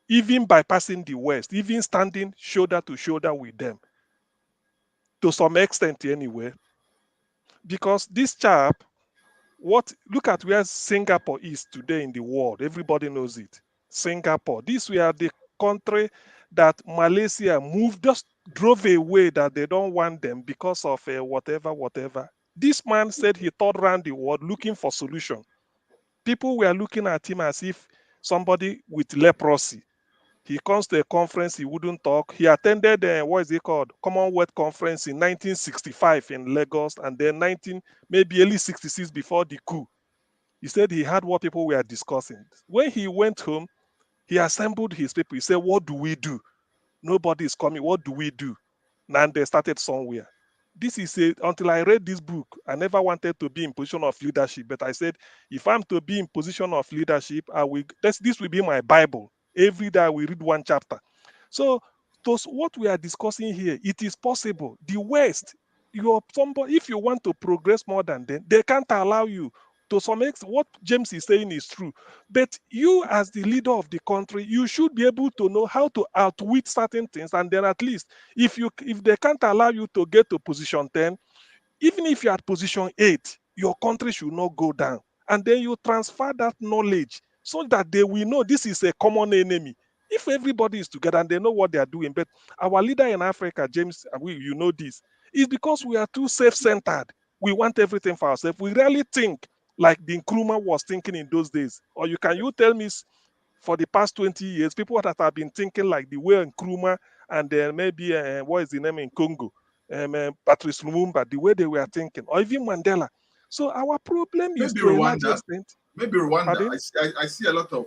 Even bypassing the West, even standing shoulder to shoulder with them, to some extent anyway. Because this chap, look at where Singapore is today in the world. Everybody knows it. Singapore. This were the country that Malaysia just drove away, that they don't want them because of whatever. This man said he toured around the world looking for solution. People were looking at him as if somebody with leprosy. He comes to a conference, he wouldn't talk. He attended Commonwealth Conference in 1965 in Lagos, and then maybe early 66 before the coup. He said he heard what people were discussing. When he went home, he assembled his people. He said, what do we do? Nobody is coming. What do we do? And they started somewhere. This is until I read this book, I never wanted to be in position of leadership, but I said, if I'm to be in position of leadership, this will be my Bible. Every day we read one chapter. So what we are discussing here, it is possible. The West, if you want to progress more than them, they can't allow you. To some extent, what James is saying is true. But you, as the leader of the country, you should be able to know how to outwit certain things. And then at least, if they can't allow you to get to position 10, even if you're at position 8, your country should not go down. And then you transfer that knowledge so that they will know this is a common enemy. If everybody is together and they know what they are doing. But our leader in Africa, James, you know this, is because we are too self-centered. We want everything for ourselves. We rarely think like the Nkrumah was thinking in those days. Or you tell me for the past 20 years, people that have been thinking like the way Nkrumah and then maybe, what is the name in Congo? Patrice Lumumba, the way they were thinking, or even Mandela. So our problem is to a large extent. Maybe Rwanda. I see a lot of,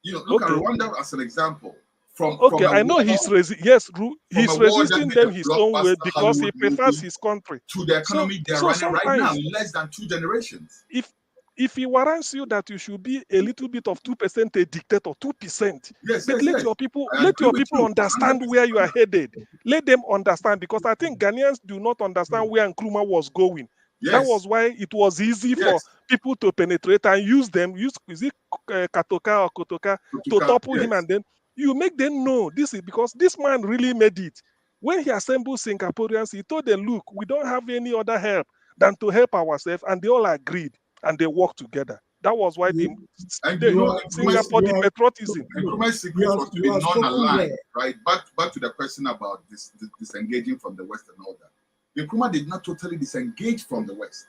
look at Rwanda as an example. I know he's resisting them his own way because he prefers his country. To the economy they're running right now, less than 2 generations. If he warrants you that you should be a little bit of 2% a dictator, 2%, let your people understand 100%. Where you are headed. Let them understand, because I think Ghanaians do not understand where Nkrumah was going. That was why it was easy for people to penetrate and use Katoka or Kotoka to topple him, and then you make them know this is because this man really made it. When he assembled Singaporeans, he told them, look, we don't have any other help than to help ourselves, and they all agreed and they worked together. That was why And you know, Singapore, the patriotism. Nkrumah's secret was to be non-aligned, right? Back to the question about disengaging from the West and all that. Nkrumah did not totally disengage from the West.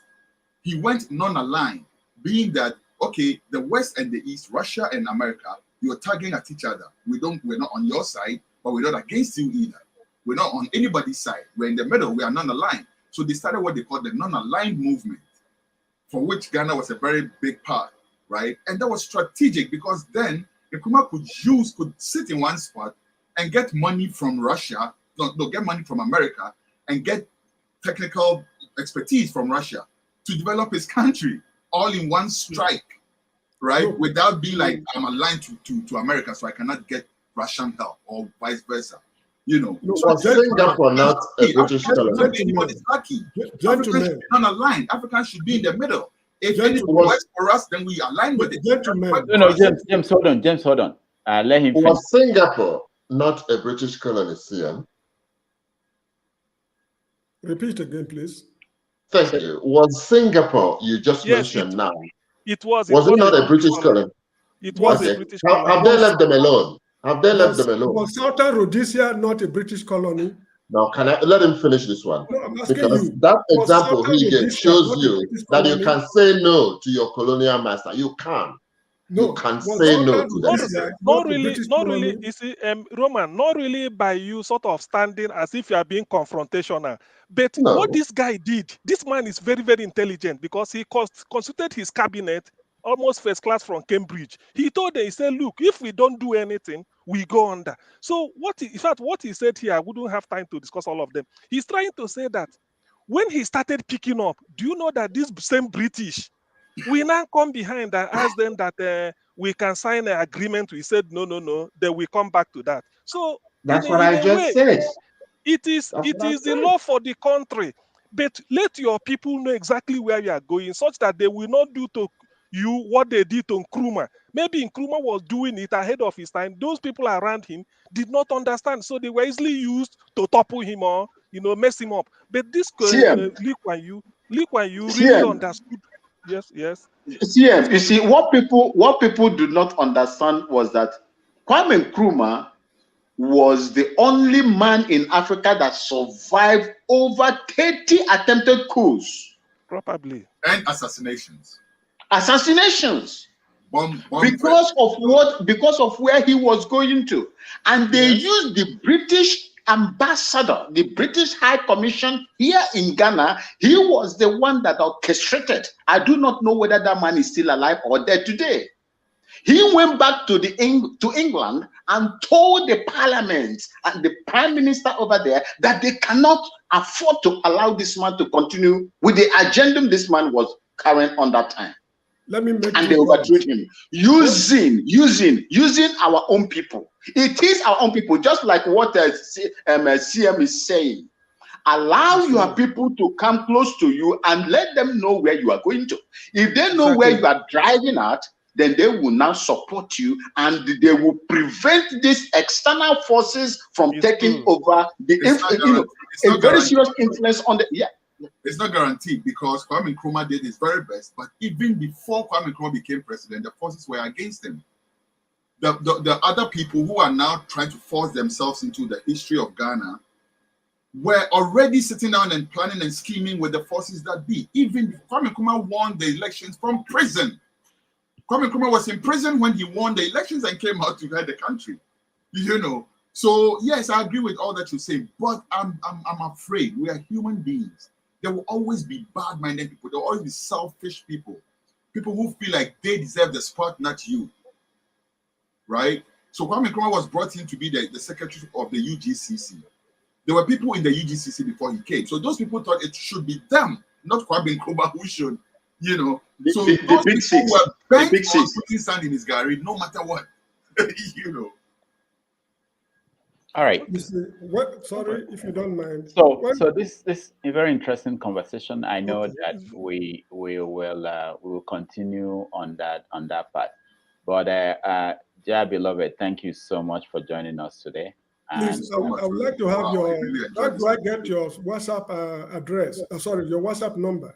He went non-aligned, being that, okay, the West and the East, Russia and America, you're tagging at each other. We're not on your side, but we're not against you either. We're not on anybody's side. We're in the middle. We are non-aligned. So they started what they called the non-aligned movement, for which Ghana was a very big part, right? And that was strategic because then Nkrumah could sit in one spot and get money from Russia, get money from America, and get technical expertise from Russia to develop his country all in one strike, right? Without being like, I'm aligned to America, so I cannot get Russian help or vice versa. You know, was Singapore not a British colony? Anybody's lucky. Africans should be non-aligned. Africans should be in the middle. If anything works for us, then we align with it. No, James, hold on. Let him finish. Was Singapore not a British colony, CM? Repeat again, please. Thank you. Was Singapore, you just mentioned now, it was it not a British colony? It was a British colony. Have they left them alone? Have they left them alone? Was Southern Rhodesia not a British colony? Now, can I let him finish this one? No, I'm asking because you. that example he gave shows not you that you can say no to your colonial master. You can. No, you can say no to them. Not really. You see, Roman, not really by you sort of standing as if you are being confrontational. But what this guy did, this man is very, very intelligent because he consulted his cabinet, almost first class from Cambridge. He told them, he said, look, if we don't do anything, we go under. So what he said here, I wouldn't have time to discuss all of them. He's trying to say that when he started picking up, do you know that this same British, we now come behind and ask them that we can sign an agreement. We said, no, then we come back to that. So that's what I just said. It is the law for the country. But let your people know exactly where you are going such that they will not do to you what they did to Nkrumah. Maybe Nkrumah was doing it ahead of his time. Those people around him did not understand. So they were easily used to topple him or, mess him up. But this Lee Kuan Yew really understood. Yes. CM, you see, what people do not understand was that Kwame Nkrumah was the only man in Africa that survived over 30 attempted coups. Probably. And assassinations. Because of where he was going to. And they used the British ambassador, the British High Commission here in Ghana. He was the one that orchestrated. I do not know whether that man is still alive or dead today. He went back to England and told the parliament and the prime minister over there that they cannot afford to allow this man to continue with the agenda this man was carrying on that time. And they overthrew him using our own people. It is our own people, just like what CM is saying. Allow your people to come close to you and let them know where you are going to. If they know where you are driving at, then they will now support you and they will prevent these external forces from taking over a very serious influence on the It's not guaranteed because Kwame Nkrumah did his very best, but even before Kwame Nkrumah became president, the forces were against him. The other people who are now trying to force themselves into the history of Ghana were already sitting down and planning and scheming with the forces that be. Even Kwame Nkrumah won the elections from prison. Kwame Nkrumah was in prison when he won the elections and came out to guide the country. So yes, I agree with all that you say, but I'm afraid we are human beings. There will always be bad-minded people. There will always be selfish people. People who feel like they deserve the spot, not you. Right? So Kwame Nkrumah was brought in to be the secretary of the UGCC. There were people in the UGCC before he came. So those people thought it should be them, not Kwame Nkrumah, who should, So the big six were bent on putting sand in his garage, no matter what. All right. Sorry, if you don't mind. So this is a very interesting conversation. I know that we will continue on that part. But dear beloved, thank you so much for joining us today. Please, I would like to have how do I get your WhatsApp address? Sorry, your WhatsApp number.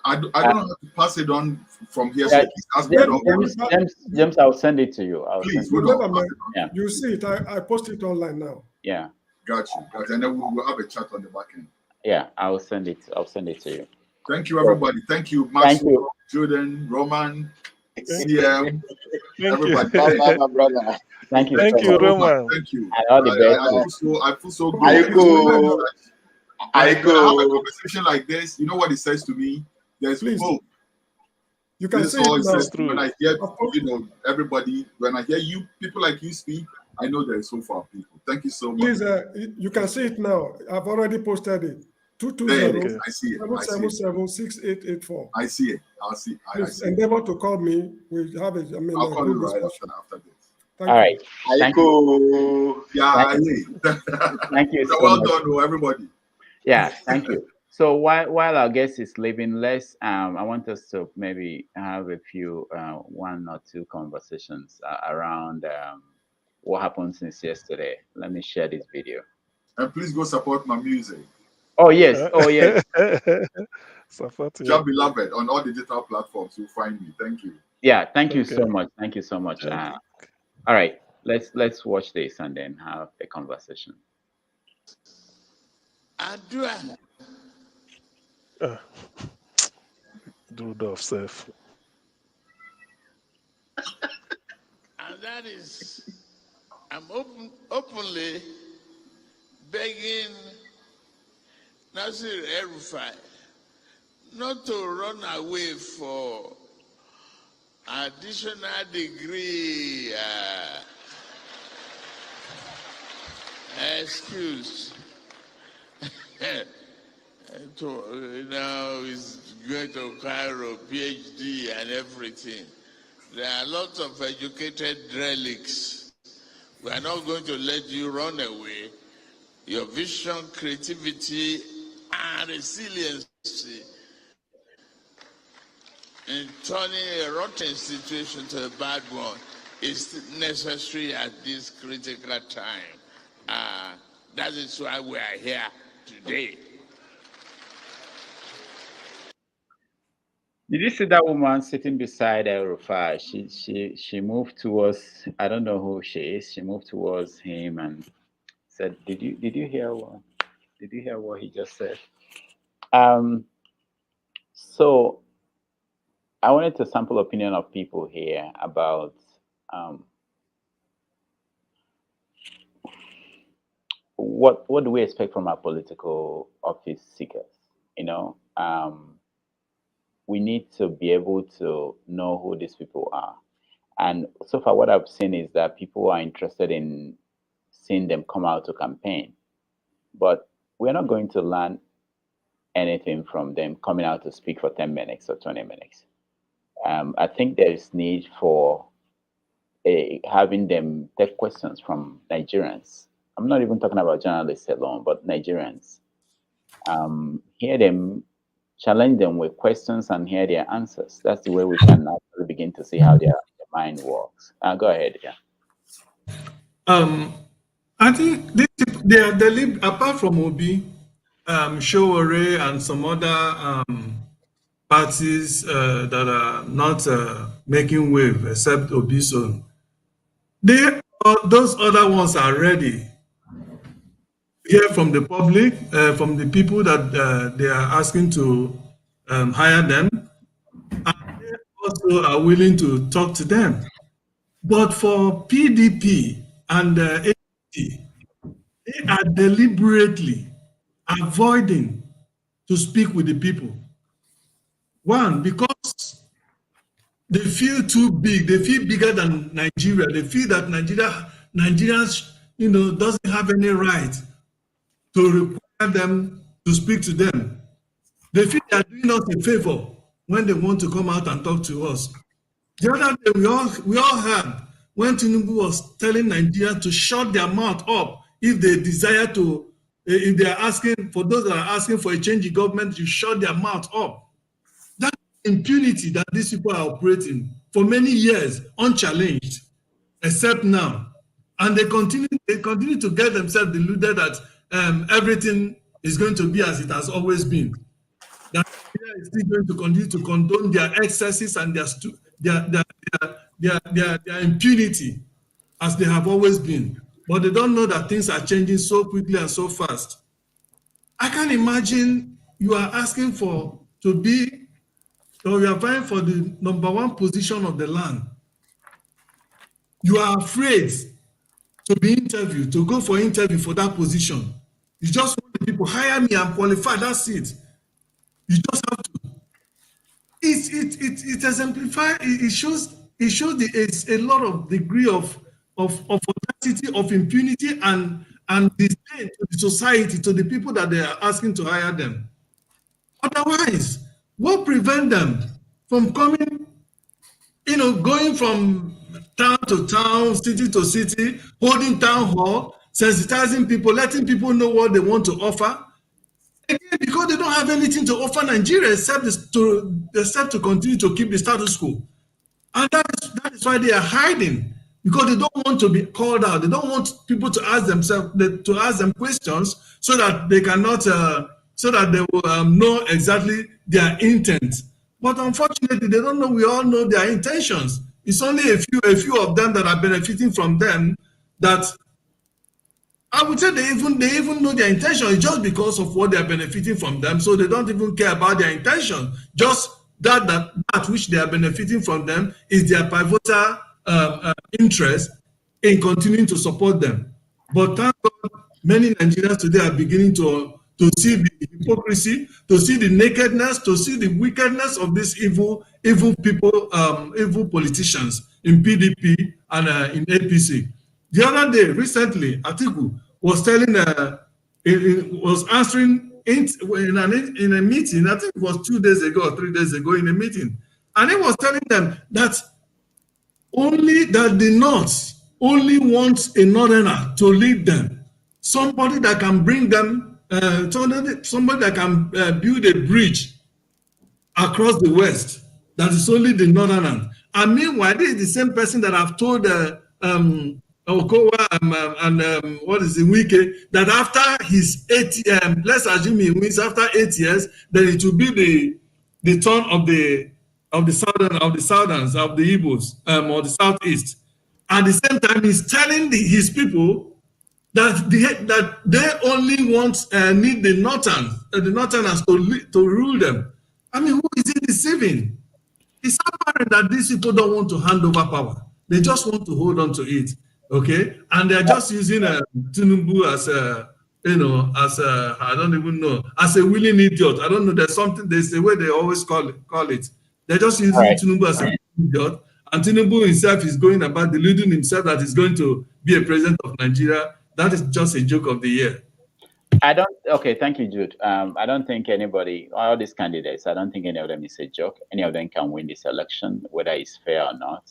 I don't know how to pass it on from here. Yeah, So please ask me a lot of James, I'll send it to you. Please, hold on. Yeah. You see it. I post it online now. Yeah. Got you. And then we'll have a chat on the back end. Yeah, I'll send it to you. Thank you, everybody. Thank you, Maxwell, Jordan, Roman, CM, everybody. Bye, my brother. Thank you. Thank you, Roman. Thank you. And all the best. I feel so good. I When I have a conversation like this, you know what it says to me? There's hope. You can this see all it now. says when I hear, everybody, when I hear you, people like you speak, I know there is hope for our people. Thank you so much. Please, you can see it now. I've already posted it. 220 I see it. 777-6884. I see it. I'll see. Please endeavor to call me. We have a I'll call you right after this. All right. Thank you. Yeah. Thank you. Well done, everybody. Yeah. Thank you. So while our guest is leaving, I want us to maybe have a few, one or two conversations around what happened since yesterday. Let me share this video. And please go support my music. Oh yes. Oh yes. Support Job Beloved on all digital platforms. You'll find me. Thank you. Yeah. Thank you so much. Thank you so much. All right. Let's watch this and then have a conversation. Do the self. And that is, I'm openly begging Nasir El-Rufai not to run away for additional degree excuse. Now he's going to Cairo, PhD and everything. There are lots of educated relics. We are not going to let you run away. Your vision, creativity, and resiliency in turning a rotten situation to a bad one is necessary at this critical time. That is why we are here today. Did you see that woman sitting beside El-Rufai? She moved towards, I don't know who she is. She moved towards him and said, "Did you hear what he just said?" So I wanted to sample opinion of people here about what do we expect from our political office seekers? We need to be able to know who these people are. And so far, what I've seen is that people are interested in seeing them come out to campaign. But we're not going to learn anything from them coming out to speak for 10 minutes or 20 minutes. I think there is need for having them take questions from Nigerians. I'm not even talking about journalists alone, but Nigerians. Hear them, challenge them with questions and hear their answers. That's the way we can actually begin to see how their mind works. Go ahead, yeah. I think they are apart from Obi, Showore and some other parties that are not making wave except Obi's own. Those other ones are ready. Hear from the public, from the people that they are asking to hire them, and they also are willing to talk to them. But for PDP and APC, they are deliberately avoiding to speak with the people. One, because they feel too big. They feel bigger than Nigeria. They feel that Nigerians, doesn't have any right to require them to speak to them. They feel they are doing us a favor when they want to come out and talk to us. The other day, we all heard when Tinubu was telling Nigeria to shut their mouth up if they desire to, if they are asking, for those that are asking for a change in government, to shut their mouth up. That impunity that these people are operating for many years, unchallenged, except now. And they continue to get themselves deluded that everything is going to be as it has always been. that Nigeria is still going to continue to condone their excesses and their impunity as they have always been. But they don't know that things are changing so quickly and so fast. I can imagine you are asking for to be, or you are vying for the #1 position of the land. You are afraid to be interviewed, to go for interview for that position. You just want the people hire me and qualify. That's it. You just have to. It exemplifies. It shows. It shows it's a lot of degree of audacity, of impunity, and disdain to the society, to the people that they are asking to hire them. Otherwise, what prevent them from coming? Going from town to town, city to city, holding town hall, sensitizing people, letting people know what they want to offer. Again, because they don't have anything to offer Nigeria except to continue to keep the status quo. And that is why they are hiding, because they don't want to be called out. They don't want people to ask them questions so that they cannot, so that they will know exactly their intent. But unfortunately, they don't know. We all know their intentions. It's only a few of them that are benefiting from them. That I would say they even know their intention. It's just because of what they are benefiting from them, so they don't even care about their intention. Just that which they are benefiting from them is their pivotal interest in continuing to support them. But thank God, many Nigerians today are beginning to see the hypocrisy, to see the nakedness, to see the wickedness of these evil people, evil politicians in PDP and in APC. The other day, recently, Atiku was telling, was answering in a meeting. I think it was 2 days ago or 3 days ago in a meeting, and he was telling them that the North only wants a northerner to lead them, somebody that can bring them, somebody that can build a bridge across the West. That is only the northerner. And meanwhile, this is the same person that I've told Okowa and what is the Wike, that after his 8, let's assume he wins after 8 years, then it will be the turn of the Southerns, of the Igbos, or the Southeast. At the same time, he's telling his people that they only need the Northerners to rule them. I mean, who is he deceiving? It's apparent that these people don't want to hand over power. They just want to hold on to it. Okay, and they're just using Tinubu as I don't even know, as a willing idiot. I don't know. There's a way they always call it. They're just using Tinubu as a willing idiot, and Tinubu himself is going about deluding himself that he's going to be a president of Nigeria. That is just a joke of the year. Okay, thank you, Jude. I don't think anybody, all these candidates, I don't think any of them is a joke. Any of them can win this election, whether it's fair or not.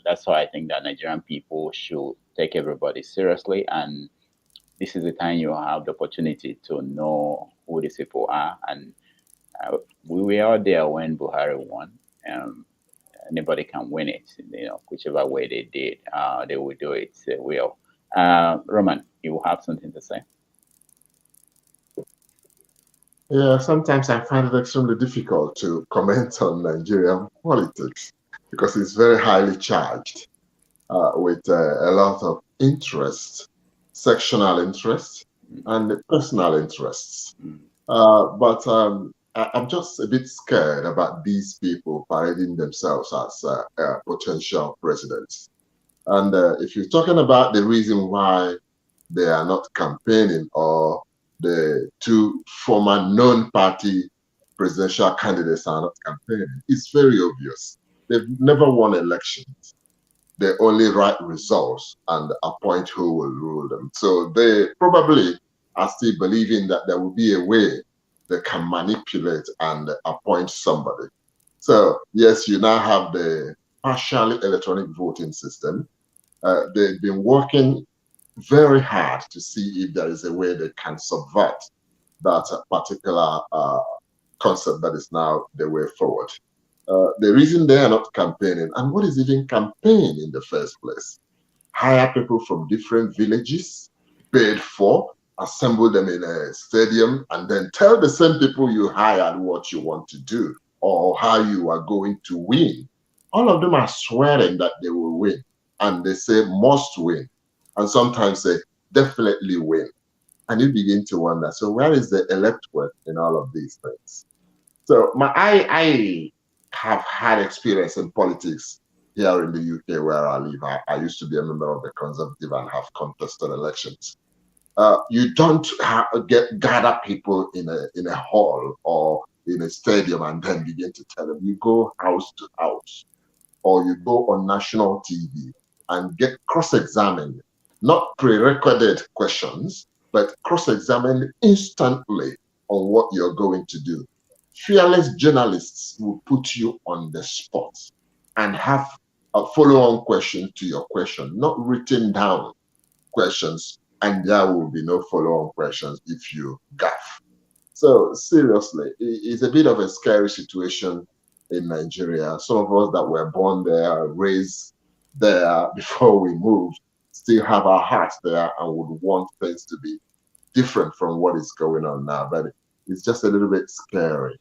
That's why I think that Nigerian people should take everybody seriously. And this is the time you have the opportunity to know who these people are. And we were all there when Buhari won. Anybody can win it, whichever way they did, they will do it. They will. Roman, you have something to say? Yeah, sometimes I find it extremely difficult to comment on Nigerian politics because it's very highly charged with a lot of interests, sectional interests, and personal interests. But I'm just a bit scared about these people parading themselves as potential presidents. And if you're talking about the reason why they are not campaigning, or the two former non-party presidential candidates are not campaigning, it's very obvious. They've never won elections. They only write results and appoint who will rule them. So they probably are still believing that there will be a way they can manipulate and appoint somebody. So yes, you now have the partially electronic voting system. They've been working very hard to see if there is a way they can subvert that particular concept that is now the way forward. The reason they are not campaigning, and what is even campaign in the first place? Hire people from different villages, paid for, assemble them in a stadium, and then tell the same people you hired what you want to do or how you are going to win. All of them are swearing that they will win, and they say must win, and sometimes they definitely win. And you begin to wonder, so where is the electorate in all of these things? So I have had experience in politics here in the UK where I live. I used to be a member of the Conservative and have contested elections. You don't gather people in a hall or in a stadium and then begin to tell them. You go house to house, or you go on national TV and get cross-examined, not pre-recorded questions, but cross-examined instantly on what you're going to do. Fearless journalists will put you on the spot and have a follow-on question to your question, not written down questions, and there will be no follow-on questions if you gaffe. So seriously, it's a bit of a scary situation in Nigeria. Some of us that were born there, raised there before we moved, still have our hearts there and would want things to be different from what is going on now. But it's just a little bit scary.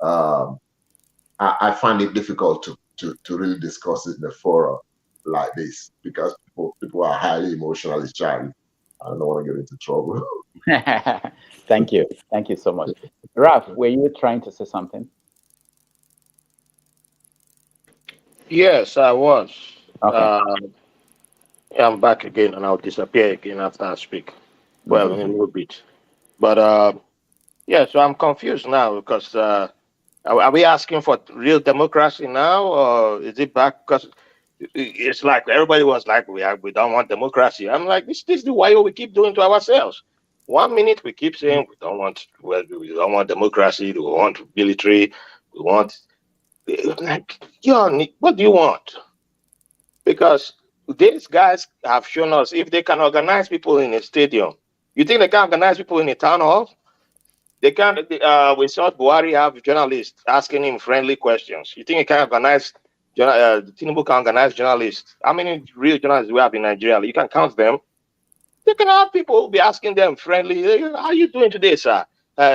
I find it difficult to really discuss it in a forum like this because people are highly emotionally charged. I don't want to get into trouble. Thank you. Thank you so much. Ralph, were you trying to say something? Yes, I was. Okay. I'm back again, and I'll disappear again after I speak. Well, in a little bit. But yeah, so I'm confused now because are we asking for real democracy now, or is it back? Because it's like everybody was like, we don't want democracy. I'm like, this is the way we keep doing to ourselves. 1 minute we keep saying we don't want democracy, we want military, we want like, what do you want? Because these guys have shown us if they can organize people in a stadium. You think they can organize people in a town hall? They can't. We saw Buhari have journalists asking him friendly questions. You think he can organize? Tinubu can organize journalists. How many real journalists do we have in Nigeria? You can count them. They can have people be asking them friendly. How are you doing today, sir?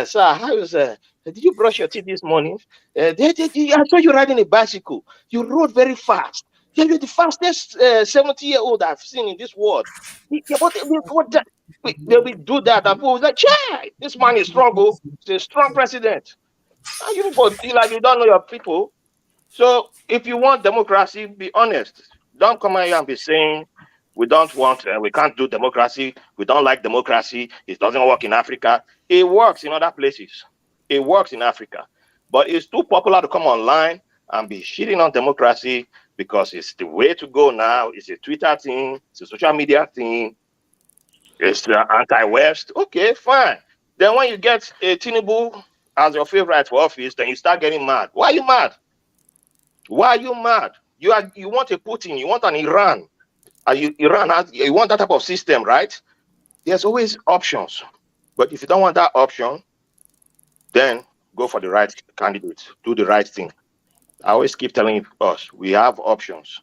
Sir, how is? Did you brush your teeth this morning? I saw you riding a bicycle. You rode very fast. You're the fastest 70-year-old I've seen in this world. They will do that, and people will like, "Chai, this man is strong. Oh, he's a strong president." And you people feel like you don't know your people. So if you want democracy, be honest. Don't come here and be saying we don't want, we can't do democracy. We don't like democracy. It doesn't work in Africa. It works in other places. It works in Africa, but it's too popular to come online and be shitting on democracy because it's the way to go now. It's a Twitter thing. It's a social media thing. It's anti-West. Okay, fine. Then when you get a Tinubu as your favorite for office, then you start getting mad. Why are you mad? Why are you mad? You want a Putin, you want an Iran. You want that type of system, right? There's always options. But if you don't want that option, then go for the right candidate. Do the right thing. I always keep telling us, we have options.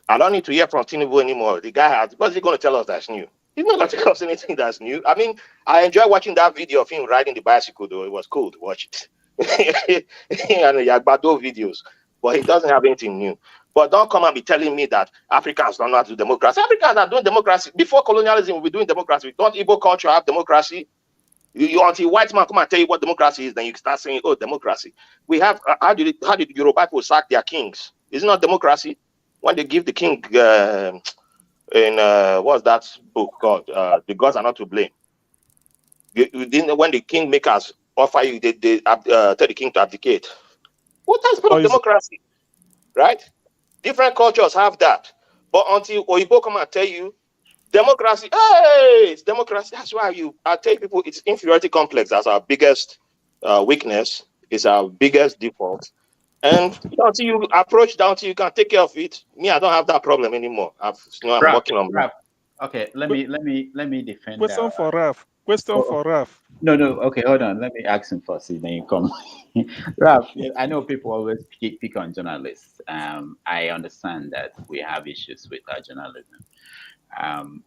I don't need to hear from Tinubu anymore. The guy has, what's he going to tell us that's new? He's not going to tell us anything that's new. I mean, I enjoy watching that video of him riding the bicycle, though. It was cool to watch it. And the Yagbado videos. But he doesn't have anything new. But don't come and be telling me that Africans don't know how to do democracy. Africans are doing democracy. Before colonialism, we were doing democracy. Don't Igbo culture have democracy? Until white man come and tell you what democracy is, then you start saying, oh, democracy. We have, how did Yoruba people sack their kings? Isn't it democracy? When they give the king what's that book called? The gods are not to blame. When the kingmakers offer you, they tell the king to abdicate. Well, that's part of democracy, right? Different cultures have that. But until Oyibo come and tell you, democracy, hey, it's democracy. That's why I tell people it's inferiority complex. That's our biggest weakness. It's our biggest default. And until you approach down till you can take care of it, me, I don't have that problem anymore. I'm working on Ralph. Okay, let me defend. Question for Ralph. For Ralph. No. Okay, hold on. Let me ask him first. Then you come. Ralph, I know people always pick on journalists. I understand that we have issues with our journalism.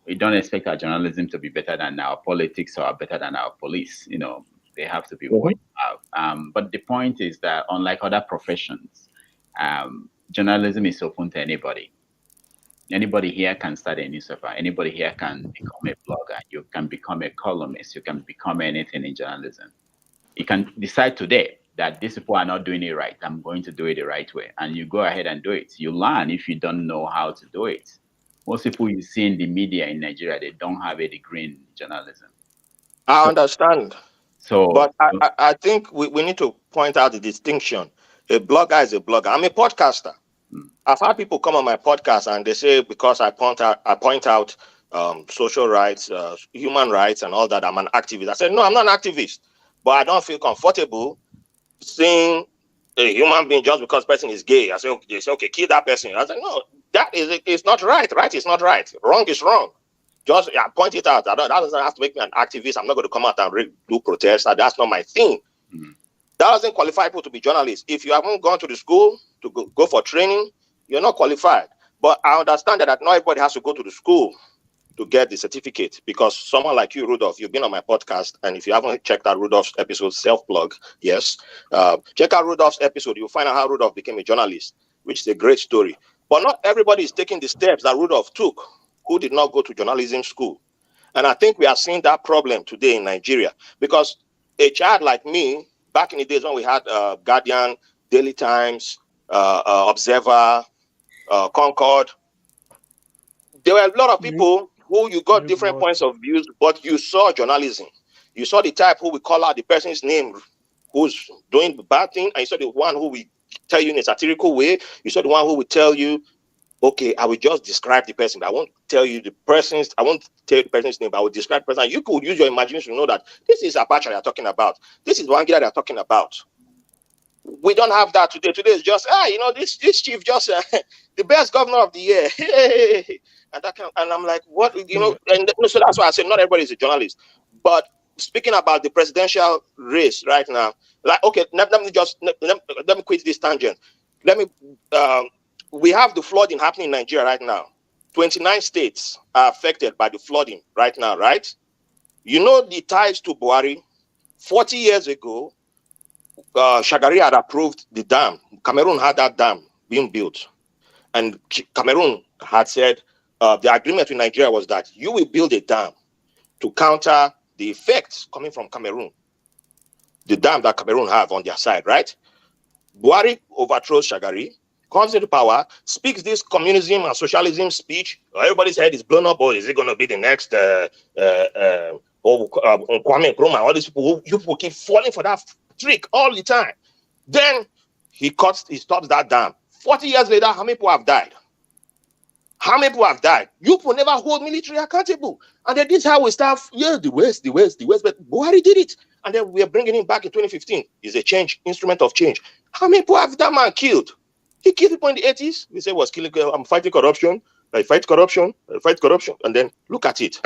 We don't expect our journalism to be better than our politics or better than our police. You know, they have to be what you have. But the point is that unlike other professions, journalism is open to anybody. Anybody here can start a newspaper. Anybody here can become a blogger. You can become a columnist. You can become anything in journalism. You can decide today that these people are not doing it right. I'm going to do it the right way. And you go ahead and do it. You learn if you don't know how to do it. Most people you see in the media in Nigeria, they don't have a degree in journalism. I understand. So, But I think we need to point out the distinction. A blogger is a blogger. I'm a podcaster. I've had people come on my podcast and they say because I point out social rights, human rights, and all that, I'm an activist. I said, no, I'm not an activist, but I don't feel comfortable seeing a human being just because person is gay. I say, okay, they say, okay, kill that person. I said, no, that is it's not right. Right is not right. Wrong is wrong. Just point it out. That doesn't have to make me an activist. I'm not going to come out and do protests. That's not my thing. That doesn't qualify people to be journalists. If you haven't gone to the school to go for training, you're not qualified. But I understand that not everybody has to go to the school to get the certificate, because someone like you, Rudolph, you've been on my podcast, and if you haven't checked out Rudolph's episode, self-plug, yes, check out Rudolph's episode. You'll find out how Rudolph became a journalist, which is a great story. But not everybody is taking the steps that Rudolph took, who did not go to journalism school. And I think we are seeing that problem today in Nigeria, because a child like me, back in the days when we had Guardian, Daily Times, Observer, Concord, there were a lot of people who you got different points of views, but you saw journalism. You saw the type who will call out the person's name who's doing the bad thing, and you saw the one who will tell you in a satirical way. You saw the one who will tell you, okay, I will just describe the person, but I won't tell you the person's, I won't tell you the person's name, but I will describe the person. You could use your imagination to know that this is Abacha they're talking about. This is Wangida they're talking about. We don't have that today. Today is just, this chief just the best governor of the year. And I'm like, what, and so that's why I said not everybody is a journalist. But speaking about the presidential race right now, like, okay, let me quit this tangent. We have the flooding happening in Nigeria right now. 29 states are affected by the flooding right now, right? You know the ties to Buhari. 40 years ago, Shagari had approved the dam. Cameroon had that dam being built. And Cameroon had said the agreement with Nigeria was that you will build a dam to counter the effects coming from Cameroon. The dam that Cameroon have on their side, right? Buhari overthrows Shagari, comes into power, speaks this communism and socialism speech. Everybody's head is blown up. Or is it going to be the next Kwame Nkrumah? All these people, you people keep falling for that trick all the time. Then he stops that dam. 40 years later, how many people have died? How many people have died? You people never hold military accountable. And then this is how we start, the West. But Buhari did it. And then we are bringing him back in 2015. He's a change, instrument of change. How many people have that man killed? He killed people in the 80s. We say was killing, I'm fighting corruption. I fight corruption. I fight corruption. And then look at it.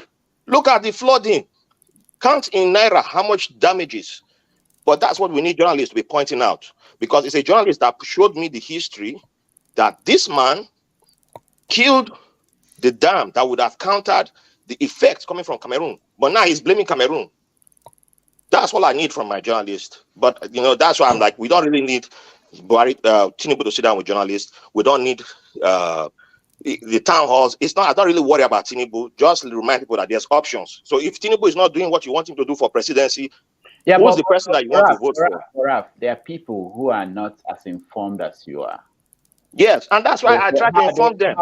Look at the flooding. Count in Naira how much damages. But that's what we need journalists to be pointing out. Because it's a journalist that showed me the history that this man killed the dam that would have countered the effects coming from Cameroon. But now he's blaming Cameroon. That's all I need from my journalist. But, that's why I'm like, we don't really need Tinubu to sit down with journalists. We don't need the town halls. I don't really worry about Tinubu. Just remind people that there's options. So if Tinubu is not doing what you want him to do for presidency, who's the person that you want to vote for? There are people who are not as informed as you are. Yes, and that's why I try to inform them.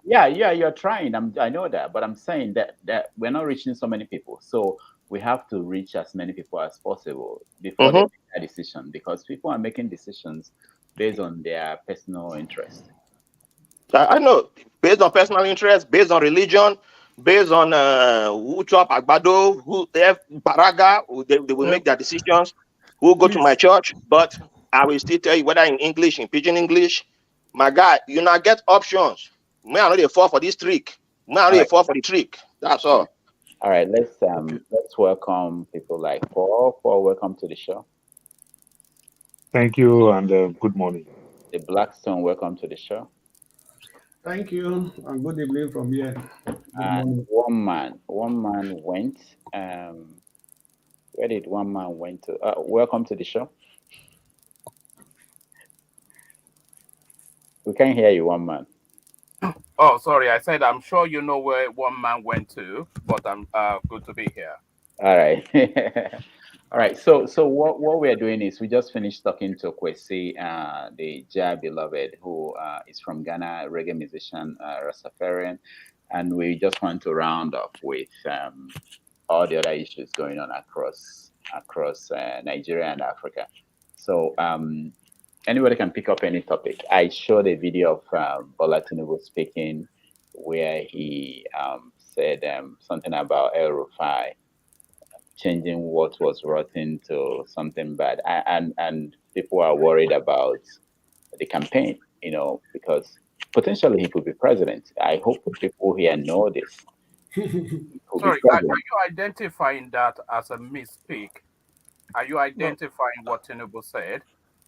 You're trying. I know that, but I'm saying that we're not reaching so many people. So we have to reach as many people as possible before they make a decision, because people are making decisions based on their personal interest. I know, based on personal interest, based on religion, based on who chop agbado, who have paraga, they will make their decisions. Who go to my church, but I will still tell you whether in English, in pidgin English. My guy, you not get options. Me, I know they fall for this trick. Me, I know they fall for the trick. That's all. All right, let's welcome people like Paul. Paul, welcome to the show. Thank you and good morning. The Blackstone, welcome to the show. Thank you, and good evening from here. Good And morning. one man went. Where did one man went to? Welcome to the show. We can't hear you, one man. Oh, sorry. I said I'm sure you know where one man went to, but I'm good to be here. All right. All right. So what we are doing is we just finished talking to Kwesi, the Jah beloved, who is from Ghana, reggae musician, Rastafarian, and we just want to round up with all the other issues going on across Nigeria and Africa. So anybody can pick up any topic. I showed a video of Bola Tinubu speaking, where he said something about El Rufai changing what was rotten to something bad, and people are worried about the campaign, because potentially he could be president. I hope people here know this. He could be Sorry, are president. you identifying that as a misspeak? Are you No, identifying what Tinubu said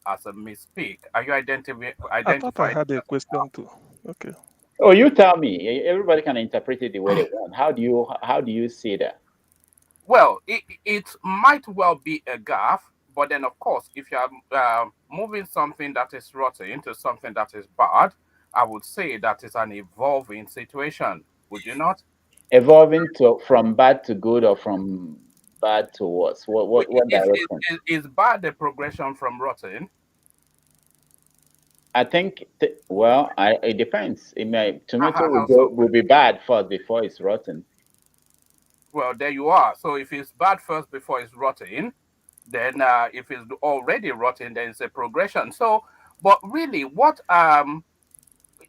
as a misspeak? Are you I thought I identifying had it a as a question too. Okay. Oh, you tell me. Everybody can interpret it the way they want. How do you see that? well, it might well be a gaffe, but then of course, if you are moving something that is rotten into something that is bad, I would say that is an evolving situation. Would you not? Evolving from bad to good, or from bad to worse? What Well, what what direction? is bad the progression from rotten? I think, well, it depends. Tomato will How so? will be bad first before it's rotten. Well, there you are. So if it's bad first before it's rotten, then if it's already rotten, then it's a progression. So, but really, what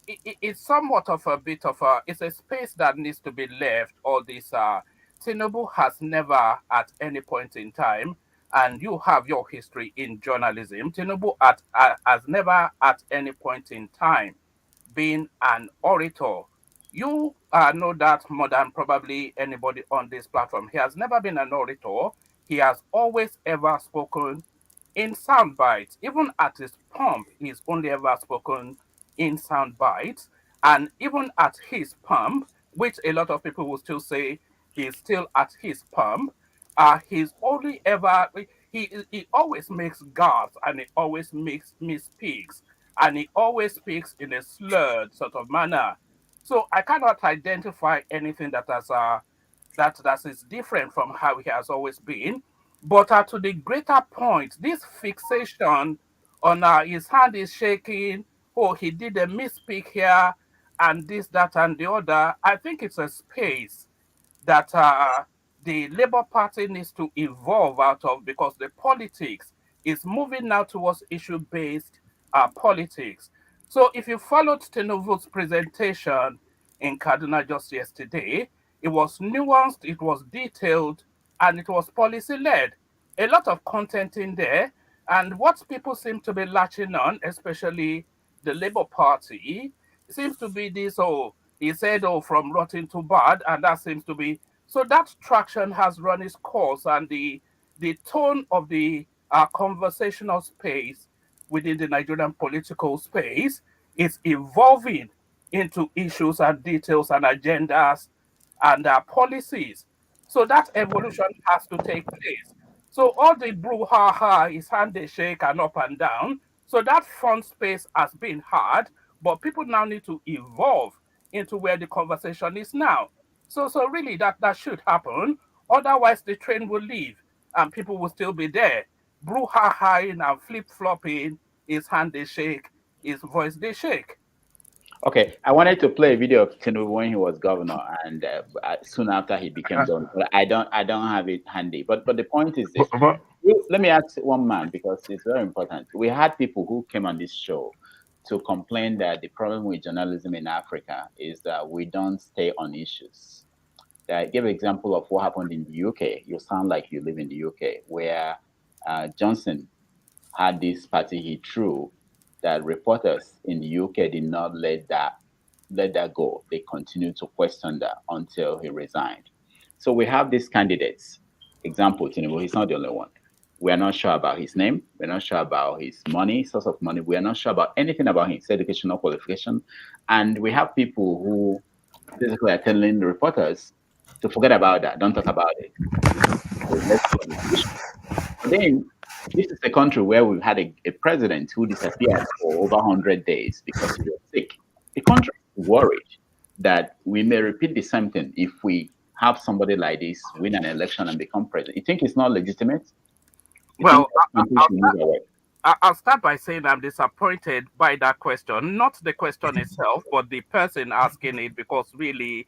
it's somewhat of a bit of a it's a space that needs to be left. All this Tinubu has never at any point in time, and you have your history in journalism. Tinubu has never at any point in time been an orator. You know that more than probably anybody on this platform. He has never been an orator. He has always ever spoken in sound bites. Even at his pump, he's only ever spoken in sound bites. And even at his pump, which a lot of people will still say he's still at his pump, he's only ever he always makes gaffes, and he always makes misspeaks, and he always speaks in a slurred sort of manner. So I cannot identify anything that has that is different from how he has always been. But to the greater point, this fixation on his hand is shaking, oh, he did a misspeak here, and this, that, and the other, I think it's a space that the Labour Party needs to evolve out of, because the politics is moving now towards issue-based politics. So if you followed Tinubu's presentation in Kaduna just yesterday, it was nuanced, it was detailed, and it was policy-led. A lot of content in there, and what people seem to be latching on, especially the Labour Party, seems to be this, oh, he said, oh, from rotten to bad, and that seems to be so that traction has run its course, and the tone of the conversational space within the Nigerian political space is evolving into issues and details and agendas and policies. So that evolution has to take place. So all the brouhaha is handshake and up and down. So that front space has been hard, but people now need to evolve into where the conversation is now. So really that should happen. Otherwise, the train will leave and people will still be there. Brouhaha and flip flopping, his hand they shake, his voice they shake. Okay, I wanted to play a video of Tinubu when he was governor, and soon after he became governor. But I don't have it handy. But the point is this: let me ask one man, because it's very important. We had people who came on this show to complain that the problem with journalism in Africa is that we don't stay on issues. I give an example of what happened in the UK. You sound like you live in the UK, where Johnson had this party he threw, that reporters in the UK did not let that go. They continued to question that until he resigned. So we have these candidates. Example, Tinubu, he's not the only one. We are not sure about his name. We're not sure about his money, source of money. We are not sure about anything about his educational qualification. And we have people who basically are telling the reporters to forget about that. Don't talk about it. Let's talk about the issue. But then, this is a country where we've had a president who disappeared for over 100 days because he was sick. The country is worried that we may repeat the same thing if we have somebody like this win an election and become president. You think it's not legitimate? You think Well, that country should move away? I'll start by saying I'm disappointed by that question. Not the question itself, but the person asking it, because really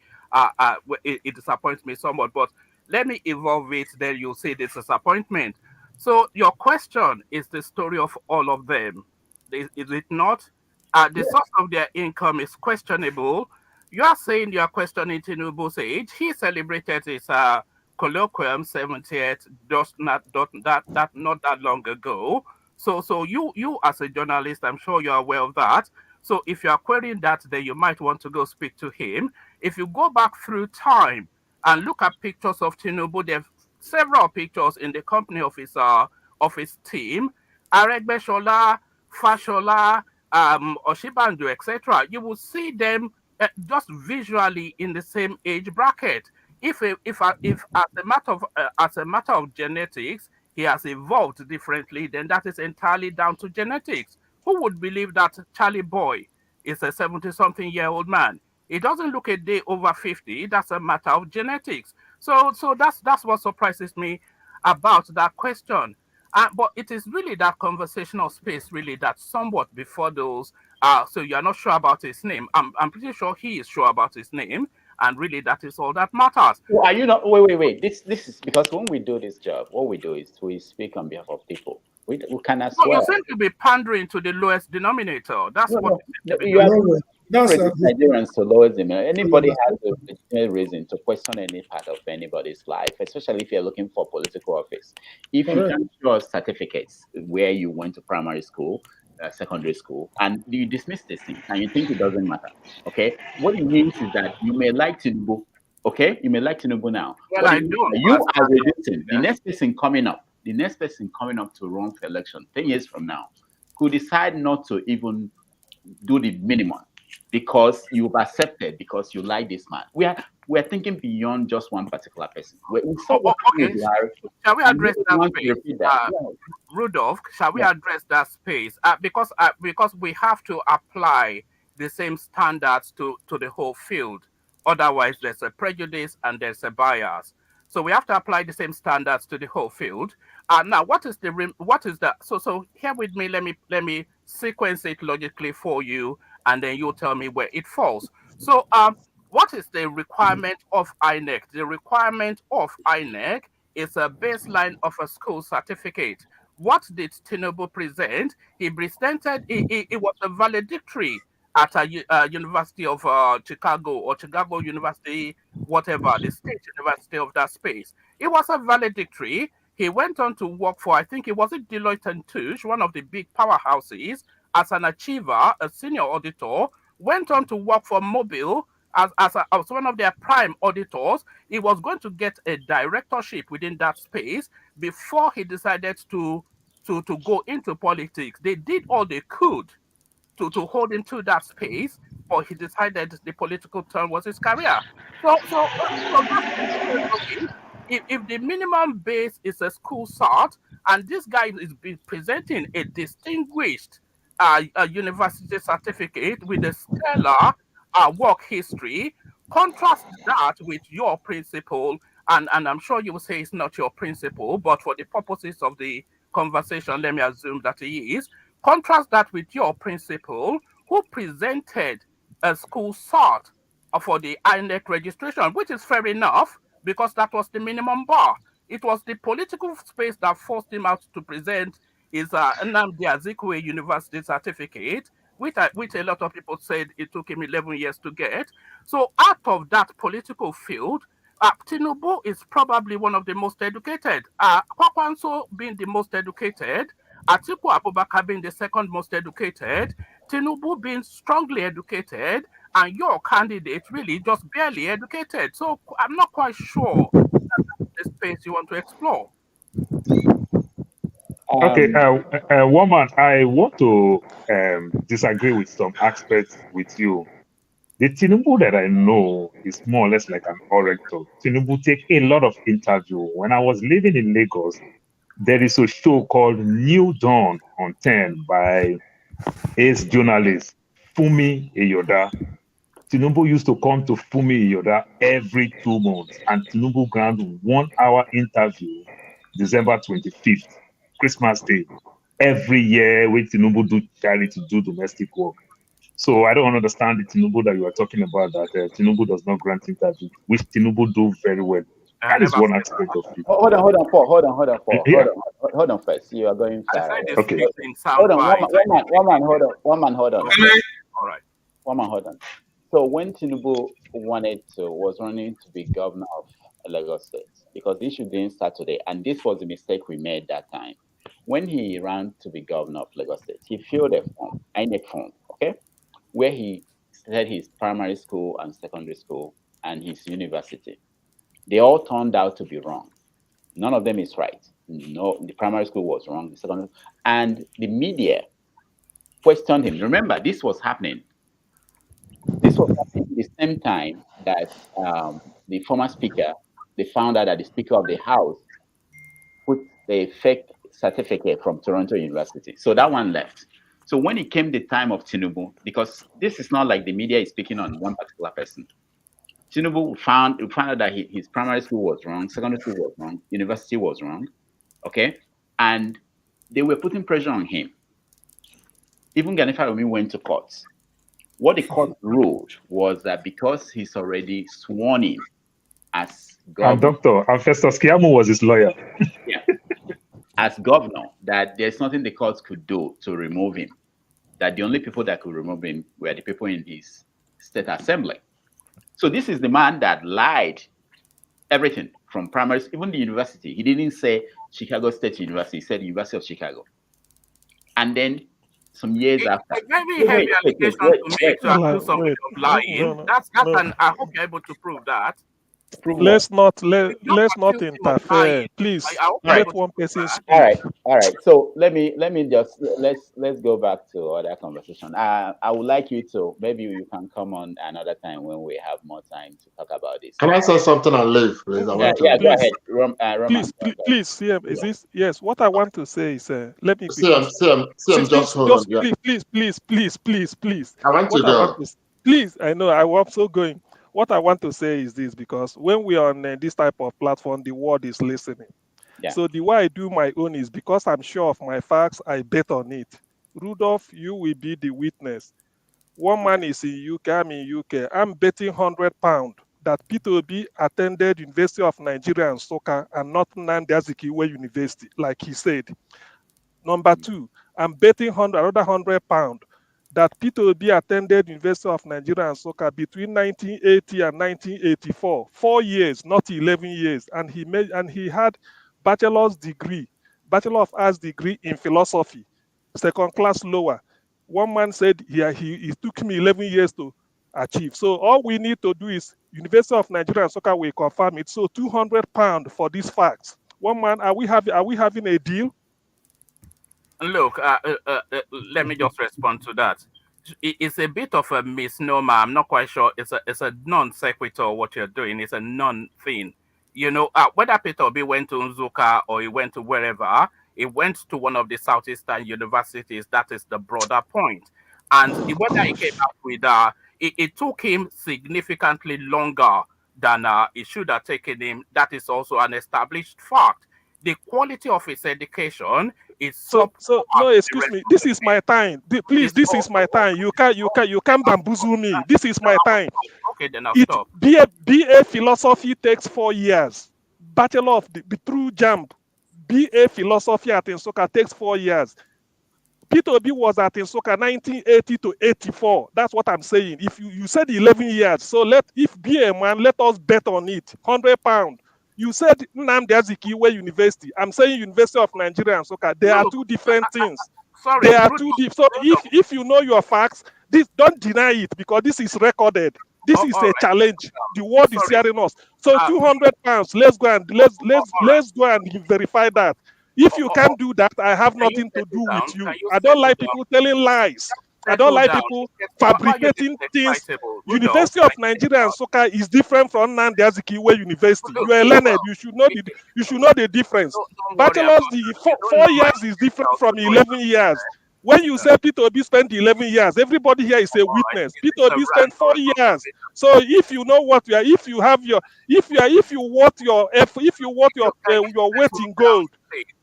it disappoints me somewhat. But let me evolve it, then you'll see this disappointment. So, your question is the story of all of them. Is it not? The source of their income is questionable. You are saying you are questioning Tinubu's age. He celebrated his colloquium 70th not that long ago. So you as a journalist, I'm sure you're aware of that. So if you are querying that, then you might want to go speak to him. If you go back through time and look at pictures of Tinubu, there are several pictures in the company of his team, Aregbeshola, Fashola, Oshibanjo, etc. You will see them just visually in the same age bracket. If as a matter of genetics, he has evolved differently, then that is entirely down to genetics. Who would believe that Charlie Boy is a 70-something-year-old man? He doesn't look a day over 50. That's a matter of genetics. So that's what surprises me about that question. But it is really that conversational space, really, that somewhat before those. So you are not sure about his name. I'm pretty sure he is sure about his name, and really that is all that matters. Well, are you not? Wait. This is because when we do this job, what we do is we speak on behalf of people. We cannot No, you swear. seem to be pandering to the lowest denominator. That's No, what no, you seem no, to be you doing. are No way. That's reducing a Nigerians to lowest demand. Anybody that's has a legitimate reason to question any part of anybody's life, especially if you're looking for political office. If you correct. can show us certificates where you went to primary school, secondary school, and you dismiss these things and you think it doesn't matter, okay? What it means is that you may like Tinubu, okay? You may like Tinubu now. Well, What it I means is don't. that As you a are matter of reducing the fact. next person coming up to run for election 10 years from now could decide not to even do the minimum because you've accepted because you like this man. We're thinking beyond just one particular person. We saw what happened Okay. with Buhari, Shall we and we address don't that want to space? repeat that. Yeah, Rudolph, shall we yeah. address that space? Because we have to apply the same standards to the whole field. Otherwise, there's a prejudice and there's a bias. So we have to apply the same standards to the whole field. Now, what is the so here with me? Let me sequence it logically for you, and then you tell me where it falls. So, what is the requirement of INEC? The requirement of INEC is a baseline of a school certificate. What did Tinubu present? He presented it was a valedictory at University of Chicago or Chicago University, whatever, the state university of that space. It was a valedictory. He went on to work for, I think it was it Deloitte and Touche, one of the big powerhouses, as an achiever, a senior auditor. Went on to work for Mobile as one of their prime auditors. He was going to get a directorship within that space before he decided to go into politics. They did all they could to hold him to that space, but he decided the political turn was his career. So that's the essence of it. If the minimum base is a school sort, and this guy is presenting a distinguished a university certificate with a stellar work history, contrast that with your principal, and I'm sure you will say it's not your principal, but for the purposes of the conversation, let me assume that he is. Contrast that with your principal who presented a school sort for the INEC registration, which is fair enough because that was the minimum bar. It was the political space that forced him out to present his Nnamdi Azikiwe University certificate, which a lot of people said it took him 11 years to get. So out of that political field, Tinubu is probably one of the most educated. Kwakwanso being the most educated, Atiku Abubakar being the second most educated, Tinubu being strongly educated, and your candidate really just barely educated. So I'm not quite sure that that's the space you want to explore. Okay, woman, I want to disagree with some aspects with you. The Tinubu that I know is more or less like an orator. Tinubu take a lot of interview. When I was living in Lagos, there is a show called New Dawn on 10 by ace journalist Fumi Eyoda. Tinubu used to come to Fumi Eyoda every 2 months, and Tinubu grant 1 hour interview December 25th, Christmas Day. Every year, when Tinubu do charity, do domestic work. So I don't understand the Tinubu that you are talking about, that Tinubu does not grant interview, which Tinubu do very well. I That is never one said aspect of it. Hold on, Paul. Hold Yeah. on first. You are going I far said away. it Okay. speaks in Hold on, soundbite. hold on. Okay. All right. Hold on. So when Tinubu was running to be governor of Lagos State, because the issue didn't start today, and this was a mistake we made that time. When he ran to be governor of Lagos State, he filled a form, INEC form, okay, where he said his primary school and secondary school and his university. They all turned out to be wrong. None of them is right. No, the primary school was wrong, the secondary, and the media questioned him. Remember, this was happening the same time that the former speaker, they found out that the speaker of the house put a fake certificate from Toronto University. So that one left. So when it came the time of Tinubu, because this is not like the media is speaking on one particular person. Tinubu found out that his primary school was wrong, secondary school was wrong, university was wrong, okay? And they were putting pressure on him. Even Ghanaian Faromi went to court. What the court ruled was that because he's already sworn in as governor. And Festus Kiamu was his lawyer. Yeah. As governor, that there's nothing the court could do to remove him. That the only people that could remove him were the people in his state assembly. So this is the man that lied everything from primary, even the university. He didn't say Chicago State University, he said University of Chicago. And then some years after. It's a very heavy allegation to make to accuse somebody of lying. I hope you're able to prove that. Let's not interfere, please. Let one person speak. All right. So let me just let's go back to other conversation. I would like you to, maybe you can come on another time when we have more time to talk about this. Can I say something and leave, please? Go ahead, Roman. Please, CM, is this? Yes. What I want to say is, let me. CM, just hold on. Please. I want to go. Please, I know I was so going. What I want to say is this, because when we are on this type of platform, the world is listening. Yeah. So the way I do my own is because I'm sure of my facts, I bet on it. Rudolph, you will be the witness. One man is in UK, I'm in UK. I'm betting £100 that Peter Obi attended University of Nigeria and Soka and not Nnamdi Azikiwe University, like he said. Number two, I'm betting another £100 that Peter Obi attended University of Nigeria and Soka between 1980 and 1984, 4 years, not 11 years, and he had Bachelor of Arts degree in philosophy, second class lower. One man said he took me 11 years to achieve. So all we need to do is University of Nigeria and Soka will confirm it. So £200 for these facts. One man, are we having a deal? Look, let me just respond to that. It's a bit of a misnomer. I'm not quite sure. It's a non sequitur. What you're doing is a non thing. You know, whether Peter Obi went to Nzuka or he went to wherever, he went to one of the southeastern universities. That is the broader point. And whether he came out with it took him significantly longer than it should have taken him. That is also an established fact. The quality of his education is so no, excuse me. This is my time. Please, this is my time. You can't bamboozle me. This is my time. Okay, then I'll stop. BA philosophy takes 4 years. Bachelor of the through JAMB. BA philosophy at Nsoka takes 4 years. Peter Obi was at Nsoka 1980 to 84. That's what I'm saying. If you said 11 years, so if be a man, let us bet on it. £100. You said Nnamdi Azikiwe University. I'm saying University of Nigeria and Soka. They are two different things. Sorry, they are two different. So if you know your facts, don't deny it, because this is recorded. This is a challenge. The world is hearing us. So £200. Let's go and let's go and verify that. If you can't do that, I have nothing to do with you. I don't like people telling lies. I don't like people fabricating things. University of Nigeria and Soka is different from Nnamdi Azikiwe University. You are learned. You should know the difference. Bachelor's degree, 4 years is different from 11 years. When you say Peter Obi spent 11 years, everybody here is a witness. Peter Obi spent 4 years. So if you know what you are, if you want your weight in gold,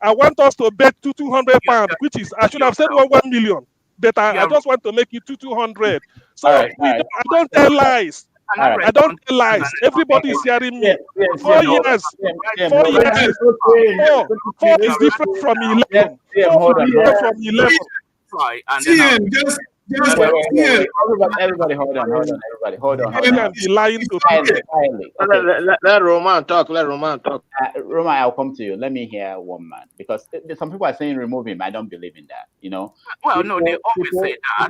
I want us to bet 200 pounds, which is, I should have said 1 million, but I just want to make it 200. So I don't tell lies. I don't tell lies. Everybody is hearing me. 4 years. 4 years. 4 is different from 11. 4 is different from 11. Everybody, hold on. Be lying to Let Roman talk. Roman, I'll come to you. Let me hear one man, because some people are saying remove him. I don't believe in that. Well, no, they always say that.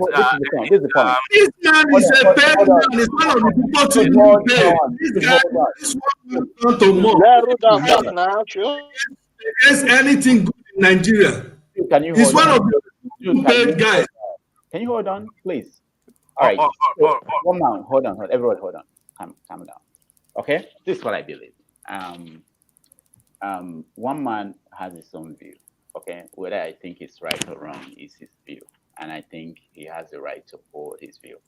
This is the point. This man is a bad man. He's one of the people to pay. This guy is one to more. There's anything good in Nigeria. He's one of the paid guys. Can you hold on, please? All right. Hold on. Everybody, hold on. Calm down. Okay. This is what I believe. One man has his own view. Okay. Whether I think it's right or wrong is his view, and I think he has the right to hold his view.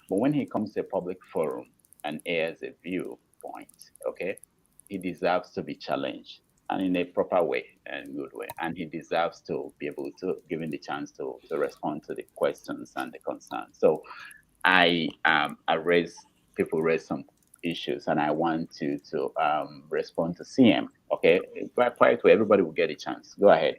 But when he comes to a public forum and airs a viewpoint, okay, he deserves to be challenged, and in a proper way and good way. And he deserves to be able to give him the chance to respond to the questions and the concerns. So people raise some issues, and I want to respond to CM. Okay, quiet way, everybody will get a chance. Go ahead.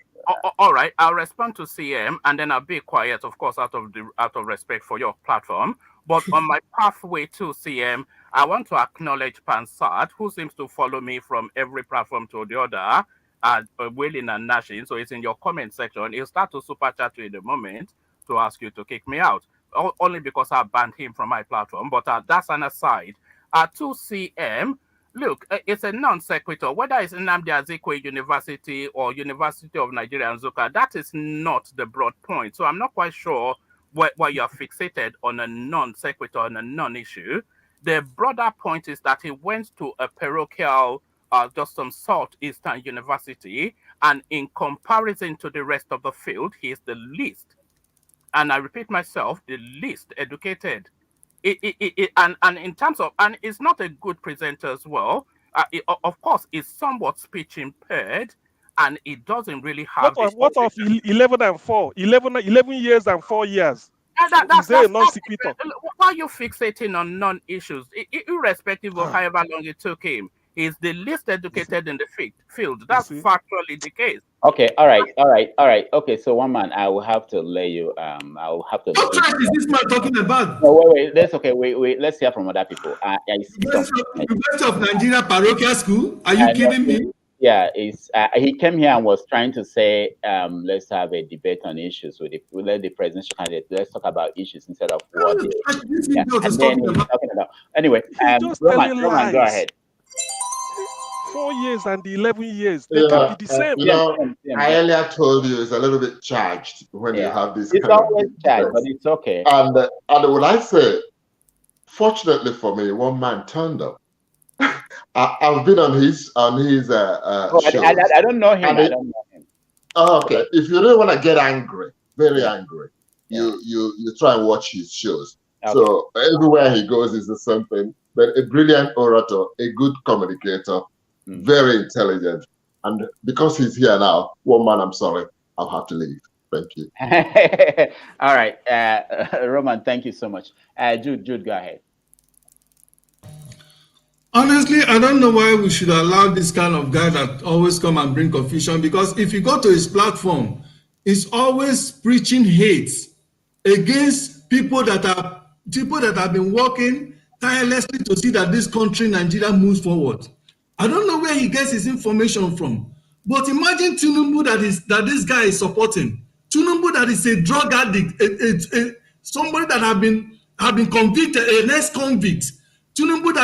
All right, I'll respond to CM, and then I'll be quiet, of course, out of respect for your platform. But on my pathway to CM, I want to acknowledge Pansat, who seems to follow me from every platform to the other, willing and gnashing. So it's in your comment section. He'll start to super chat you in a moment to ask you to kick me out, only because I banned him from my platform. But that's an aside. To CM, look, it's a non sequitur. Whether it's Nnamdi Azikiwe University or University of Nigeria and Nsukka, that is not the broad point. So I'm not quite sure why you're fixated on a non sequitur, on a non-issue. The broader point is that he went to a parochial, just some Southeastern university, and in comparison to the rest of the field, he is the least, and I repeat myself, the least educated. And in terms of, and it's not a good presenter as well. Of course, it's somewhat speech impaired, and it doesn't really have. What of 11 and 4? 11 years and 4 years. That's non sequitur. Why are you fixating on non-issues, irrespective of however long it took him? He's the least educated in the field. That's factually the case. Okay, all right. Okay, so one man, I will have to lay you. I will have to. What tribe is this man talking about? No, wait. That's okay. Wait. Let's hear from other people. University of Nigeria Parochial School. Are you kidding me? Yeah, he came here and was trying to say, let's have a debate on issues with let the presidential candidate. Let's talk about issues instead of what. Talking about. Anyway, Roman, go ahead. 4 years and 11 years, they can be the same. I earlier told you it's a little bit charged when you have this. It's always charged, but it's okay. And what I say, fortunately for me, one man turned up. I've been on his shows. I don't know him. Oh, okay. If you really want to get angry, very angry, you try and watch his shows. Okay. So everywhere he goes is the same thing. But a brilliant orator, a good communicator, very intelligent. And because he's here now, one man, I'm sorry, I'll have to leave. Thank you. All right. Roman, thank you so much. Jude, go ahead. Honestly, I don't know why we should allow this kind of guy that always come and bring confusion, because if you go to his platform, he's always preaching hate against people that have been working tirelessly to see that this country, Nigeria, moves forward. I don't know where he gets his information from, but imagine Tinubu that this guy is supporting. Tinubu that is a drug addict, somebody that have been convicted, an ex-convict. Tinubu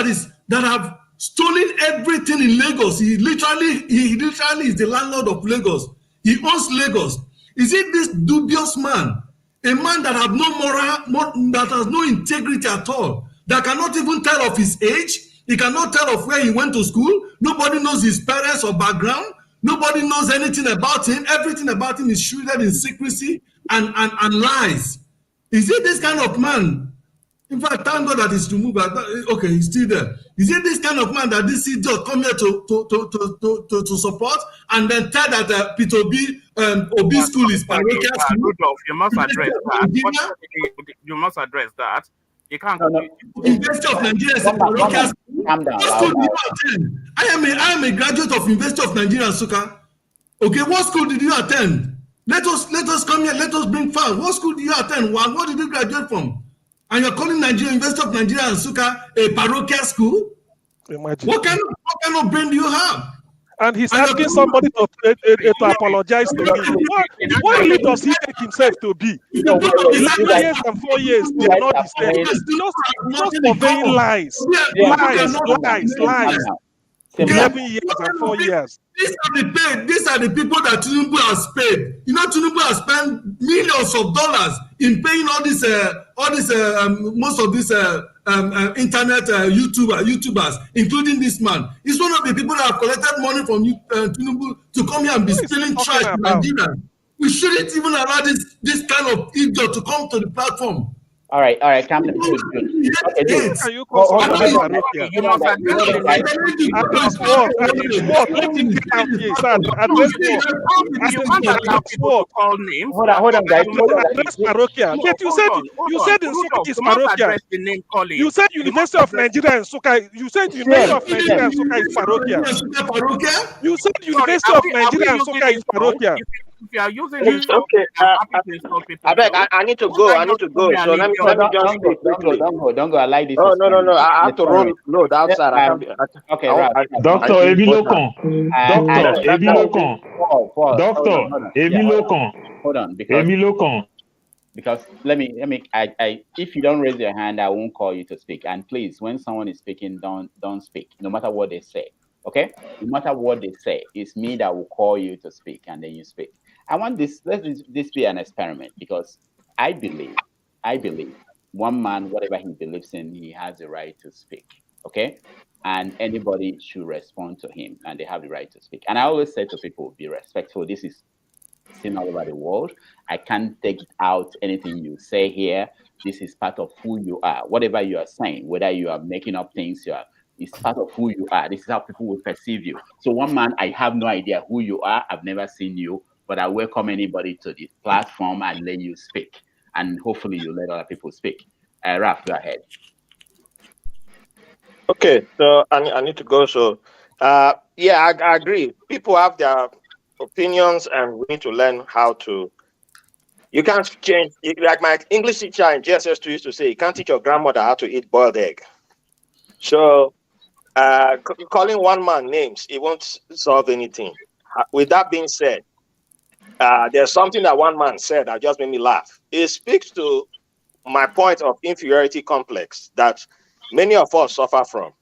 that have stolen everything in Lagos. He literally is the landlord of Lagos. He owns Lagos. Is it this dubious man, a man that have no moral, that has no integrity at all, that cannot even tell of his age? He cannot tell of where he went to school. Nobody knows his parents or background. Nobody knows anything about him. Everything about him is shrouded in secrecy and lies. Is it this kind of man? In fact, thank God that he's removed. Okay, he's still there. Is it this kind of man that this idiot come here to support and then tell that Peter Obi school is parochial school? Rudolph, you must address that. You must address that. You can't. University of Nigeria is a parochial school. What school did you attend? I am a graduate of University of Nigeria, Nsukka. Okay, what school did you attend? Let us come here. Let us bring facts. What school did you attend? What did you graduate from? And you're calling Nigeria, University of Nigeria, Nsukka a parochial school? Imagine. What kind of brain do you have? And he's asking somebody to apologize to me. What does he take himself to be? 11 years and 4 years, they are not the same. Just conveying lies. Lies. 11 years and 4 years. These are the people that Tinubu has paid. You know, Tinubu has spent millions of dollars in paying all these most of these internet YouTubers, including this man. He's one of the people that have collected money from Tinubu to come here and be spilling trash in Nigeria. We shouldn't even allow this kind of idiot to come to the platform. All right, calm down. Good. Okay, dude. Can you call somebody Parokia? Address what? Let him get out here, sir. Address what? Hold on, guys. Address Parokia. Yet you said Nsukka is Parokia. You said University of Nigeria and Nsukka. You said University of Nigeria and Nsukka is Parokia. You said University of Nigeria and Nsukka is Parokia. If you are using it, I need to go. So let me just don't go. I like this. Oh no. I have to load outside. Okay, right. Dr. Ebilokon. Dr. Ebilokon. Hold on, because let me. I if you don't raise your hand, I won't call you to speak. And please, when someone is speaking, don't speak, no matter what they say. Okay, no matter what they say, it's me that will call you to speak, and then you speak. I want this. Let this be an experiment, because I believe one man, whatever he believes in, he has the right to speak. Okay, and anybody should respond to him, and they have the right to speak. And I always say to people, be respectful. This is seen all over the world. I can't take out anything you say here. This is part of who you are. Whatever you are saying, whether you are making up things, it's part of who you are. This is how people will perceive you. So one man, I have no idea who you are. I've never seen you, but I welcome anybody to the platform and let you speak. And hopefully you let other people speak. Raf, go ahead. Okay, so I need to go. So, yeah, I agree. People have their opinions, and we need to learn how to. You can't change. Like my English teacher in GSS2 used to say, you can't teach your grandmother how to eat boiled egg. So, calling one man names, it won't solve anything. With that being said, there's something that one man said that just made me laugh. It speaks to my point of inferiority complex that many of us suffer from.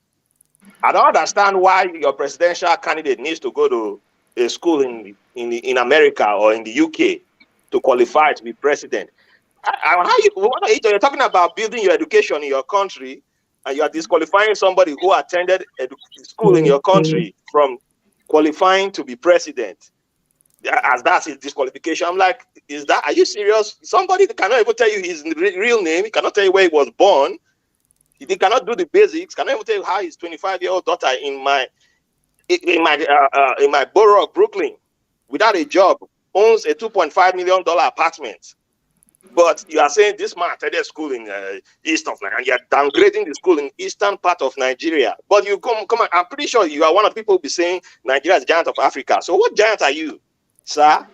I don't understand why your presidential candidate needs to go to a school in America or in the UK to qualify to be president. You're talking about building your education in your country, and you are disqualifying somebody who attended school in your country from qualifying to be president, as that's his disqualification. I'm like, are you serious? Somebody cannot even tell you his real name. He cannot tell you where he was born. He cannot do the basics. Cannot even tell you how his 25-year-old daughter in my borough of Brooklyn, without a job, owns a $2.5 million apartment. But you are saying this man attended school in east of Nigeria, and you're downgrading the school in eastern part of Nigeria. But you come on, I'm pretty sure you are one of the people who be saying Nigeria is the giant of Africa. So what giant are you, sir?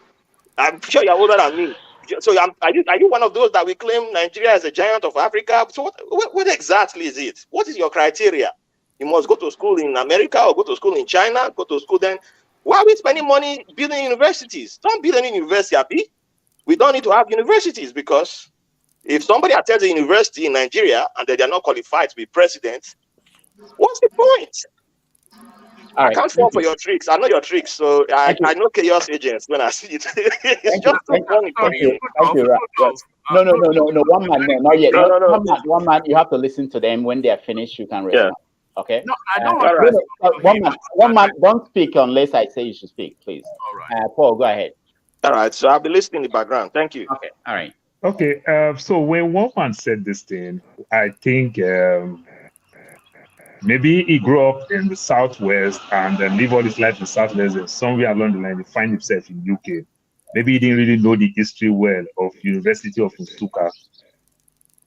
I'm sure you're older than me. So are you one of those that we claim Nigeria is a giant of Africa? So what exactly is it? What is your criteria? You must go to school in America or go to school in China, go to school then. Why are we spending money building universities? Don't build any university, Abi. We don't need to have universities, because if somebody attends a university in Nigeria and they are not qualified to be president, what's the point? All I right. can't fall for your tricks. I know your tricks, so I know chaos agents when I see it. It's just too funny for you. Thank you, Ross. No. One man, no, not yet. No, no, no. One man. You have to listen to them. When they are finished, you can respond. Okay. No, I don't All right. One man. Don't speak unless I say you should speak, please. All right. Paul, go ahead. All right. So I'll be listening in the background. Thank you. Okay. All right. Okay. So when one man said this thing, I think maybe he grew up in the Southwest and then live all his life in the Southwest, and somewhere along the line he find himself in UK. Maybe he didn't really know the history well of University of Nsukka.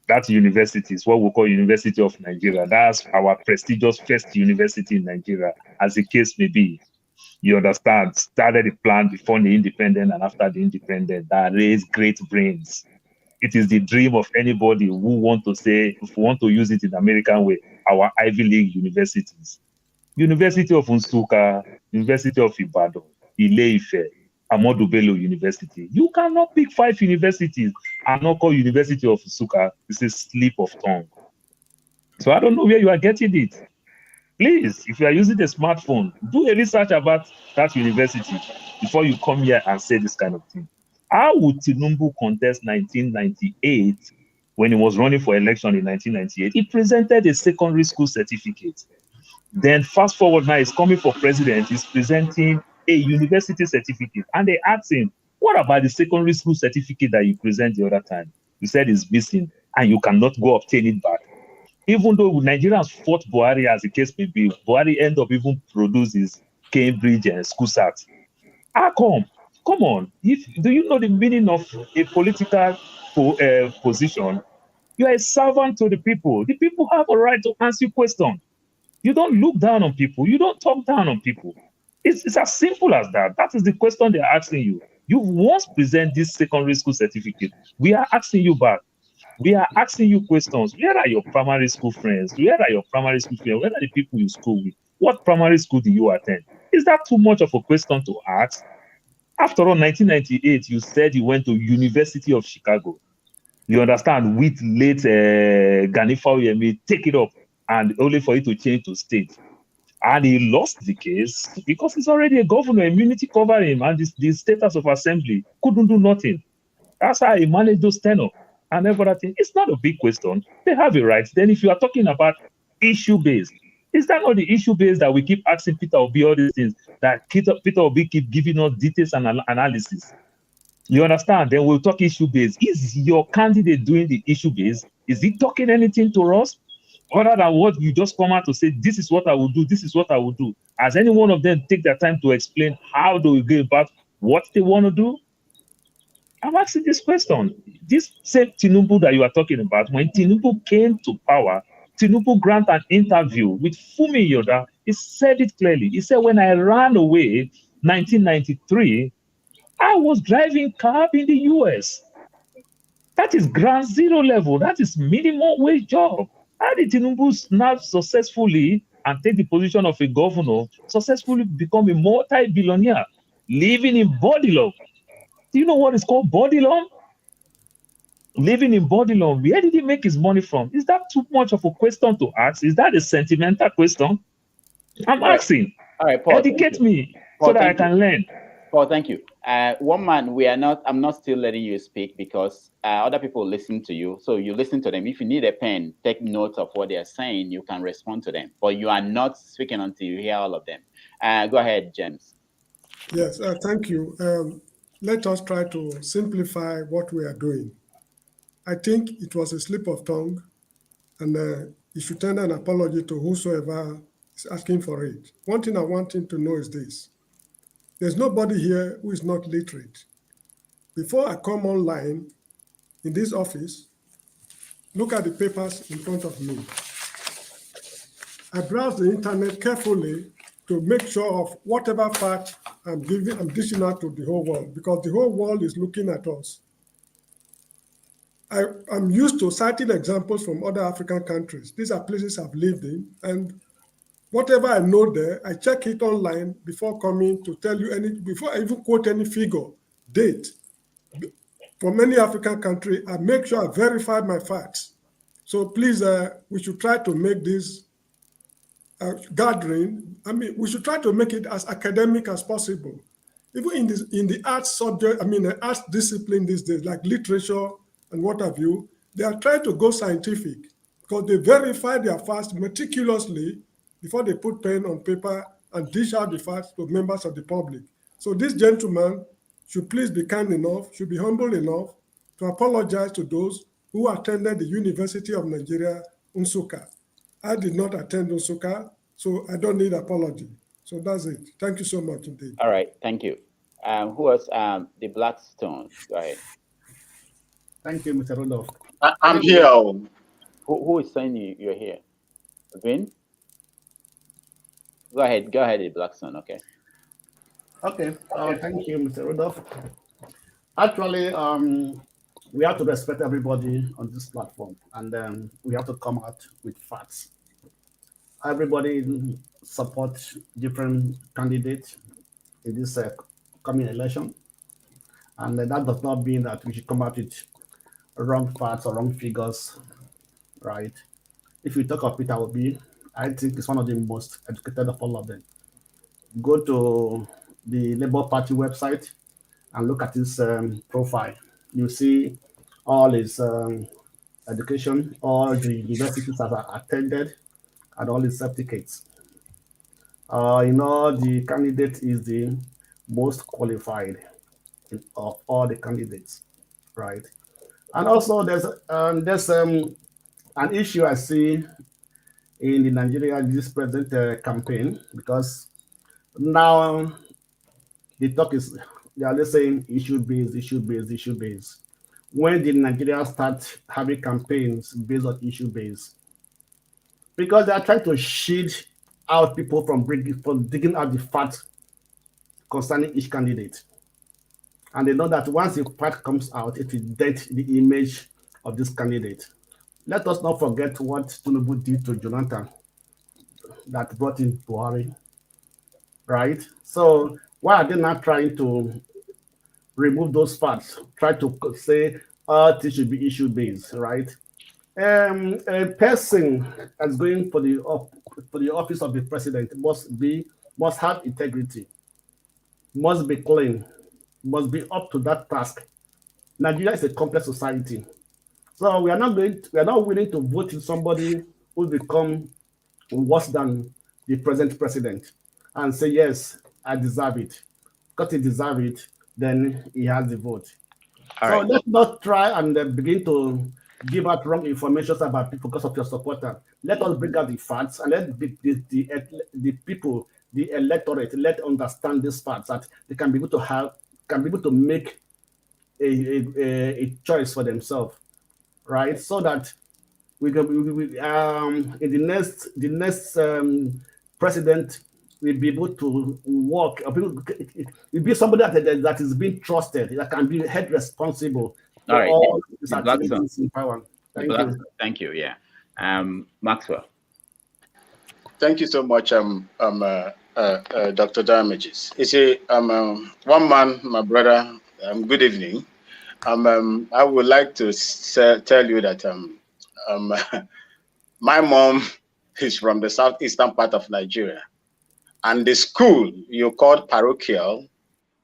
That university is what we call University of Nigeria. That's our prestigious first university in Nigeria, as the case may be. You understand? Started the plan before the independence and after the independence that raised great brains. It is the dream of anybody who want to say, if we want to use it in the American way, our Ivy League universities. University of Nsukka, University of Ibadan, Ile-Ife, Ahmadu Bello University. You cannot pick 5 universities and not call University of Nsukka. It's a slip of tongue. So I don't know where you are getting it. Please, if you are using a smartphone, do a research about that university before you come here and say this kind of thing. How would Tinubu contest 1998 when he was running for election in 1998? He presented a secondary school certificate. Then fast forward now, he's coming for president, he's presenting a university certificate. And they asked him, what about the secondary school certificate that you presented the other time? You said it's missing and you cannot go obtain it back. Even though Nigerians fought Buhari as the case may be, Buhari ended up even produces Cambridge and school cert. How come? Come on. Do you know the meaning of a political position? You are a servant to the people. The people have a right to answer questions. You don't look down on people. You don't talk down on people. It's as simple as that. That is the question they're asking you. You've once presented this secondary school certificate. We are asking you back. We are asking you questions. Where are your primary school friends? Where are your primary school friends? Where are the people you school with? What primary school do you attend? Is that too much of a question to ask? After all, 1998, you said you went to University of Chicago. You understand? With late Ghanaian, take it up, and only for it to change to state. And he lost the case because he's already a governor, immunity covered him, and the status of assembly couldn't do nothing. That's how he managed those tenure and everything. It's not a big question. They have a right. Then if you are talking about issue-based, is that not the issue-based that we keep asking Peter Obi all these things, that Peter Obi keep giving us details and analysis? You understand? Then we'll talk issue-based. Is your candidate doing the issue-based? Is he talking anything to us? Other than what you just come out to say, this is what I will do, this is what I will do. Has any one of them take their time to explain how they will go about what they want to do? I'm asking this question. This same Tinubu that you are talking about, when Tinubu came to power, Tinubu granted an interview with Fumi Yoda. He said it clearly. He said, when I ran away 1993, I was driving cab in the US. That is ground zero level. That is minimum wage job. How did Tinubu now successfully and take the position of a governor, successfully become a multi-billionaire, living in Bodilon? Do you know what is called Bodilon? Living in Bodilon. Where did he make his money from? Is that too much of a question to ask? Is that a sentimental question? I'm asking. All right, Paul, educate me so that I can learn. Paul, thank you. One man, I'm not still letting you speak because other people listen to you. So you listen to them. If you need a pen, take notes of what they are saying. You can respond to them. But you are not speaking until you hear all of them. Go ahead, James. Yes, thank you. Let us try to simplify what we are doing. I think it was a slip of tongue, and you should tender an apology to whosoever is asking for it. One thing I want him to know is this. There's nobody here who is not literate. Before I come online in this office, look at the papers in front of me. I browse the internet carefully to make sure of whatever fact I'm dishing out to the whole world, because the whole world is looking at us. I'm used to citing examples from other African countries. These are places I've lived in, and whatever I know there, I check it online before coming to tell you before I even quote any figure, date. For many African countries, I make sure I verify my facts. So please, we should try to make this gathering, I mean, we should try to make it as academic as possible. Even in the arts subject, I mean, the arts discipline these days, like literature and what have you, they are trying to go scientific because they verify their facts meticulously before they put pen on paper and dish out the facts to members of the public. So this gentleman should please be kind enough, should be humble enough to apologize to those who attended the University of Nigeria, Nsukka. I did not attend Nsukka, so I don't need apology. So that's it. Thank you so much indeed. All right, thank you. Who was the Blackstone? Go ahead. Thank you, Mr. Rudolph. I'm here. Who is saying you're here? Vin? Go ahead, the Blackstone, okay. Okay, thank you, Mr. Rudolph. Actually, we have to respect everybody on this platform, and we have to come out with facts. Everybody support different candidates in this coming election, and that does not mean that we should come out with wrong facts or wrong figures, right? If we talk of Peter Obi, I think he's one of the most educated of all of them. Go to the Labour Party website and look at his profile. You see all his education, all the universities that are attended, and all his certificates. The candidate is the most qualified of all the candidates, right? And also there's an issue I see in the Nigeria this present campaign, because now the talk is, they are saying issue based. When did Nigeria start having campaigns based on issue based? Because they are trying to shield out people from digging out the facts concerning each candidate. And they know that once the fact comes out, it will dent the image of this candidate. Let us not forget what Tinubu did to Jonathan that brought in Buhari, right? So why are they not trying to remove those facts? Try to say, this should be issue-based, right? A person that's going for the office of the president must have integrity, must be clean, must be up to that task. Nigeria is a complex society, so we are not willing to vote in somebody who become worse than the present president and say, yes, I deserve it. Because he deserves it, then he has the vote. Let's not try and begin to give out wrong information about people because of your supporter. Let us bring out the facts and let the people, the electorate, let understand these facts, that they can be able to make a choice for themselves, right? So that we in the next president will be able to work. Will be somebody that is being trusted, that can be held responsible for all these activities in power. Thank you. Thank you. Yeah, Maxwell. Thank you so much, Dr. Damages. You see, one man, my brother. Good evening. I would like to tell you that my mom is from the southeastern part of Nigeria, and the school you called parochial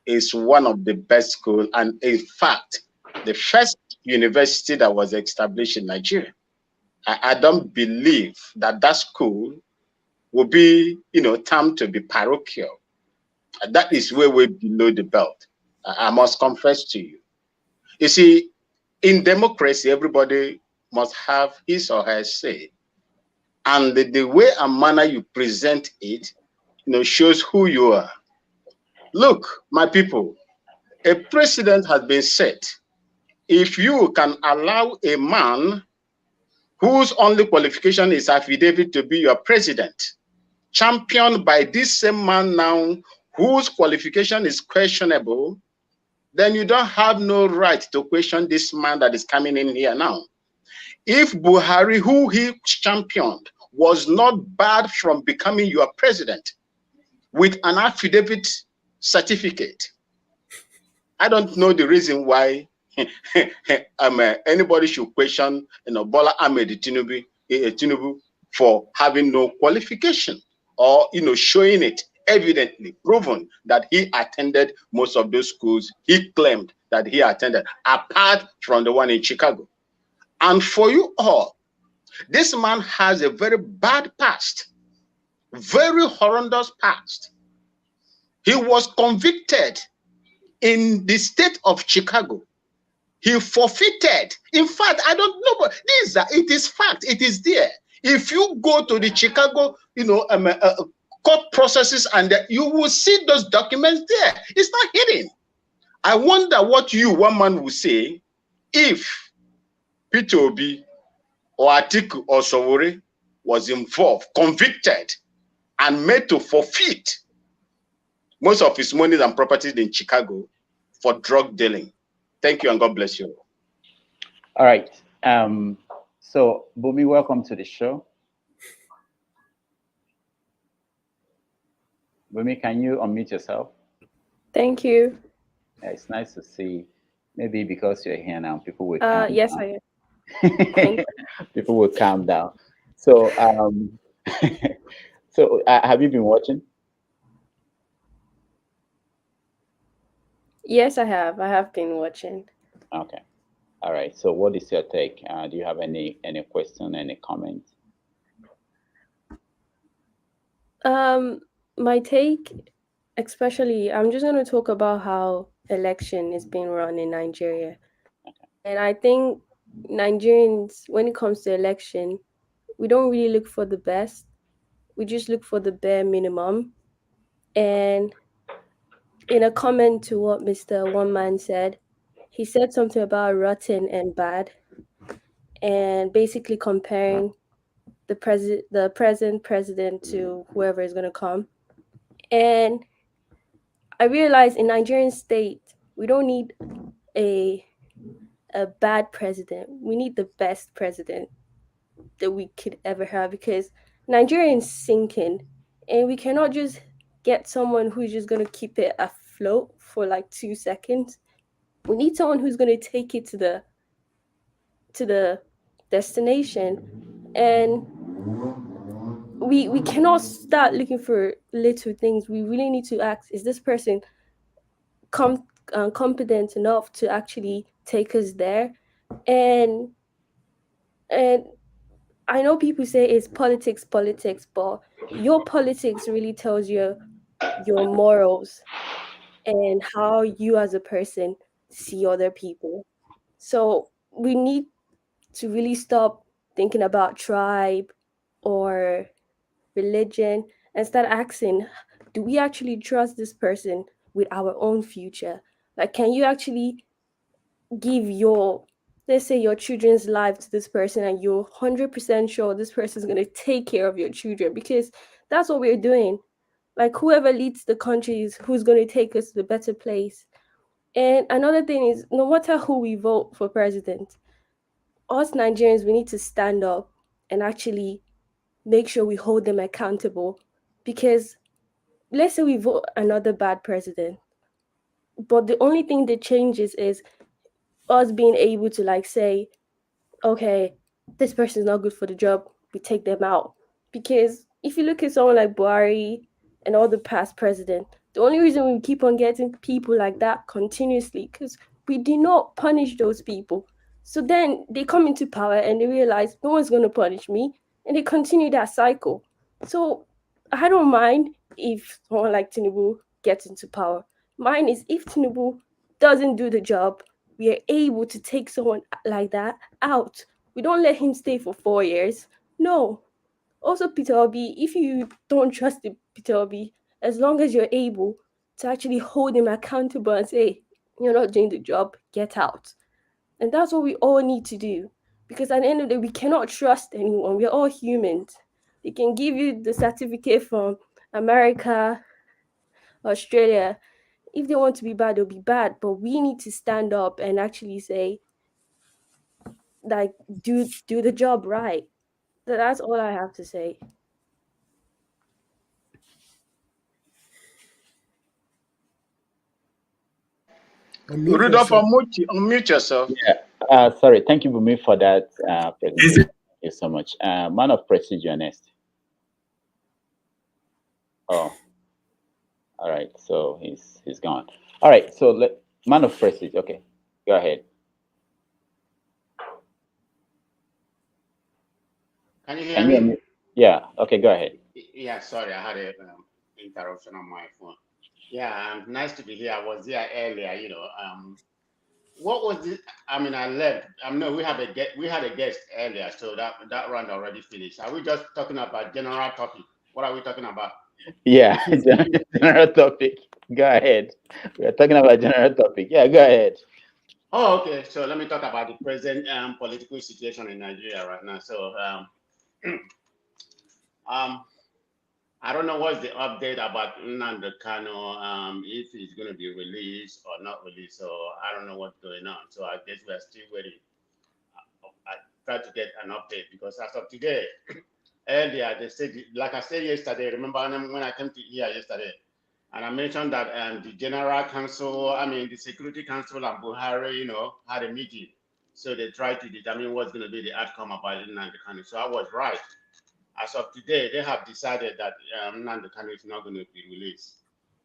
is one of the best schools, and in fact, the first university that was established in Nigeria. I don't believe that school will be, termed to be parochial. That is way below the belt. I must confess to you. You see, in democracy, everybody must have his or her say. And the way and manner you present it, shows who you are. Look, my people, a precedent has been set. If you can allow a man whose only qualification is affidavit to be your president, championed by this same man now, whose qualification is questionable, then you don't have no right to question this man that is coming in here now. If Buhari, who he championed, was not barred from becoming your president with an affidavit certificate, I don't know the reason why anybody should question Bola Ahmed Tinubu for having no qualification. or showing it evidently proven that he attended most of those schools he claimed that he attended, apart from the one in Chicago. And for you all, this man has a very bad past, very horrendous past. He was convicted in the state of Chicago. He forfeited. In fact, I don't know, but it is fact. It is there. If you go to the Chicago, court processes, and you will see those documents there. It's not hidden. I wonder what one man will say if Peter Obi or Atiku or Sowore was involved, convicted, and made to forfeit most of his money and properties in Chicago for drug dealing. Thank you, and God bless you. All right. So, Bumi, welcome to the show. Bumi, can you unmute yourself? Thank you. Yeah, it's nice to see. Maybe because you're here now, people will calm yes, down. I am. People will calm down. So, have you been watching? Yes, I have. I have been watching. Okay. All right. So, what is your take? Do you have any question, any comment? My take, especially, I'm just going to talk about how election is being run in Nigeria. Okay. And I think Nigerians, when it comes to election, we don't really look for the best. We just look for the bare minimum. And in a comment to what Mr. One Man said, he said something about rotten and bad, and basically comparing the present president to whoever is going to come. And I realized in Nigerian state, we don't need a bad president. We need the best president that we could ever have, because Nigeria is sinking, and we cannot just get someone who's just going to keep it afloat for like 2 seconds. We need someone who's going to take it to the destination. And we cannot start looking for little things. We really need to ask, is this person competent enough to actually take us there? And I know people say it's politics, but your politics really tells you your morals and how you as a person see other people. So we need to really stop thinking about tribe or religion and start asking, do we actually trust this person with our own future? Like, can you actually give let's say your children's life to this person, and you're 100% sure this person is going to take care of your children? Because that's what we're doing. Like, whoever leads the country is who's going to take us to the better place. And another thing is, no matter who we vote for president, us Nigerians, we need to stand up and actually make sure we hold them accountable. Because let's say we vote another bad president, but the only thing that changes is us being able to like say, okay, this person is not good for the job, we take them out. Because if you look at someone like Buhari and all the past presidents, the only reason we keep on getting people like that continuously because we did not punish those people. So then they come into power and they realize no one's going to punish me, and they continue that cycle. So I don't mind if someone like Tinubu gets into power. Mine is if Tinubu doesn't do the job, we are able to take someone like that out. We don't let him stay for 4 years. No. Also, Peter Obi, if you don't trust Peter Obi, as long as you're able to actually hold him accountable and say, you're not doing the job, get out. And that's what we all need to do. Because at the end of the day, we cannot trust anyone. We're all humans. They can give you the certificate from America, Australia. If they want to be bad, they'll be bad. But we need to stand up and actually say, like, do the job right. That's all I have to say. Rudolph, unmute yourself. Yeah. Sorry. Thank you, Bumi, for that presentation. Thank you so much. Man of Prestige, you're next. Oh, all right. So he's gone. All right. So man of prestige. Okay, go ahead. Can you hear Can you? me? Yeah. Okay. Go ahead. Yeah, sorry, I had a interruption on my phone. Yeah, nice to be here. I was here earlier. What was it? I mean, I left. No, we had a guest earlier, so that round already finished. Are we just talking about general topic? What are we talking about? Yeah, general topic. Go ahead. We are talking about general topic. Yeah, go ahead. Oh, okay. So let me talk about the present political situation in Nigeria right now. So um, I don't know what's the update about Nnamdi Kanu, if he's going to be released or not released. So I don't know what's going on. So I guess we're still waiting. I try to get an update because as of today, earlier they said, like I said yesterday, remember when I came to here yesterday, and I mentioned that the General Council, the Security Council and Buhari, had a meeting. So they tried to determine what's going to be the outcome about Nnamdi Kanu. So I was right. As of today, they have decided that Nnamdi Kanu is not going to be released.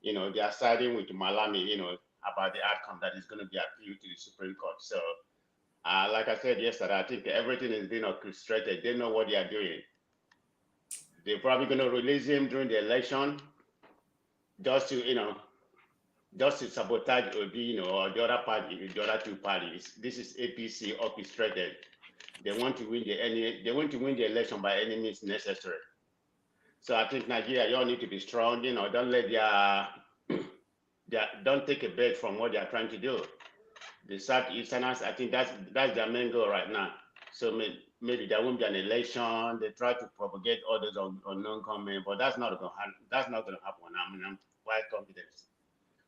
They are siding with Malami, about the outcome that is going to be appealed to the Supreme Court. So, like I said yesterday, I think everything is being orchestrated. They know what they are doing. They're probably going to release him during the election, just to sabotage Obi, or the other party, the other two parties. This is APC orchestrated. They want to win the election by any means necessary. So I think Nigeria, you all need to be strong. Don't let don't take a bet from what they are trying to do. The Southeasterners, I think that's their main goal right now. So maybe there won't be an election. They try to propagate others on non-comment, but that's not going to happen. I'm quite confident.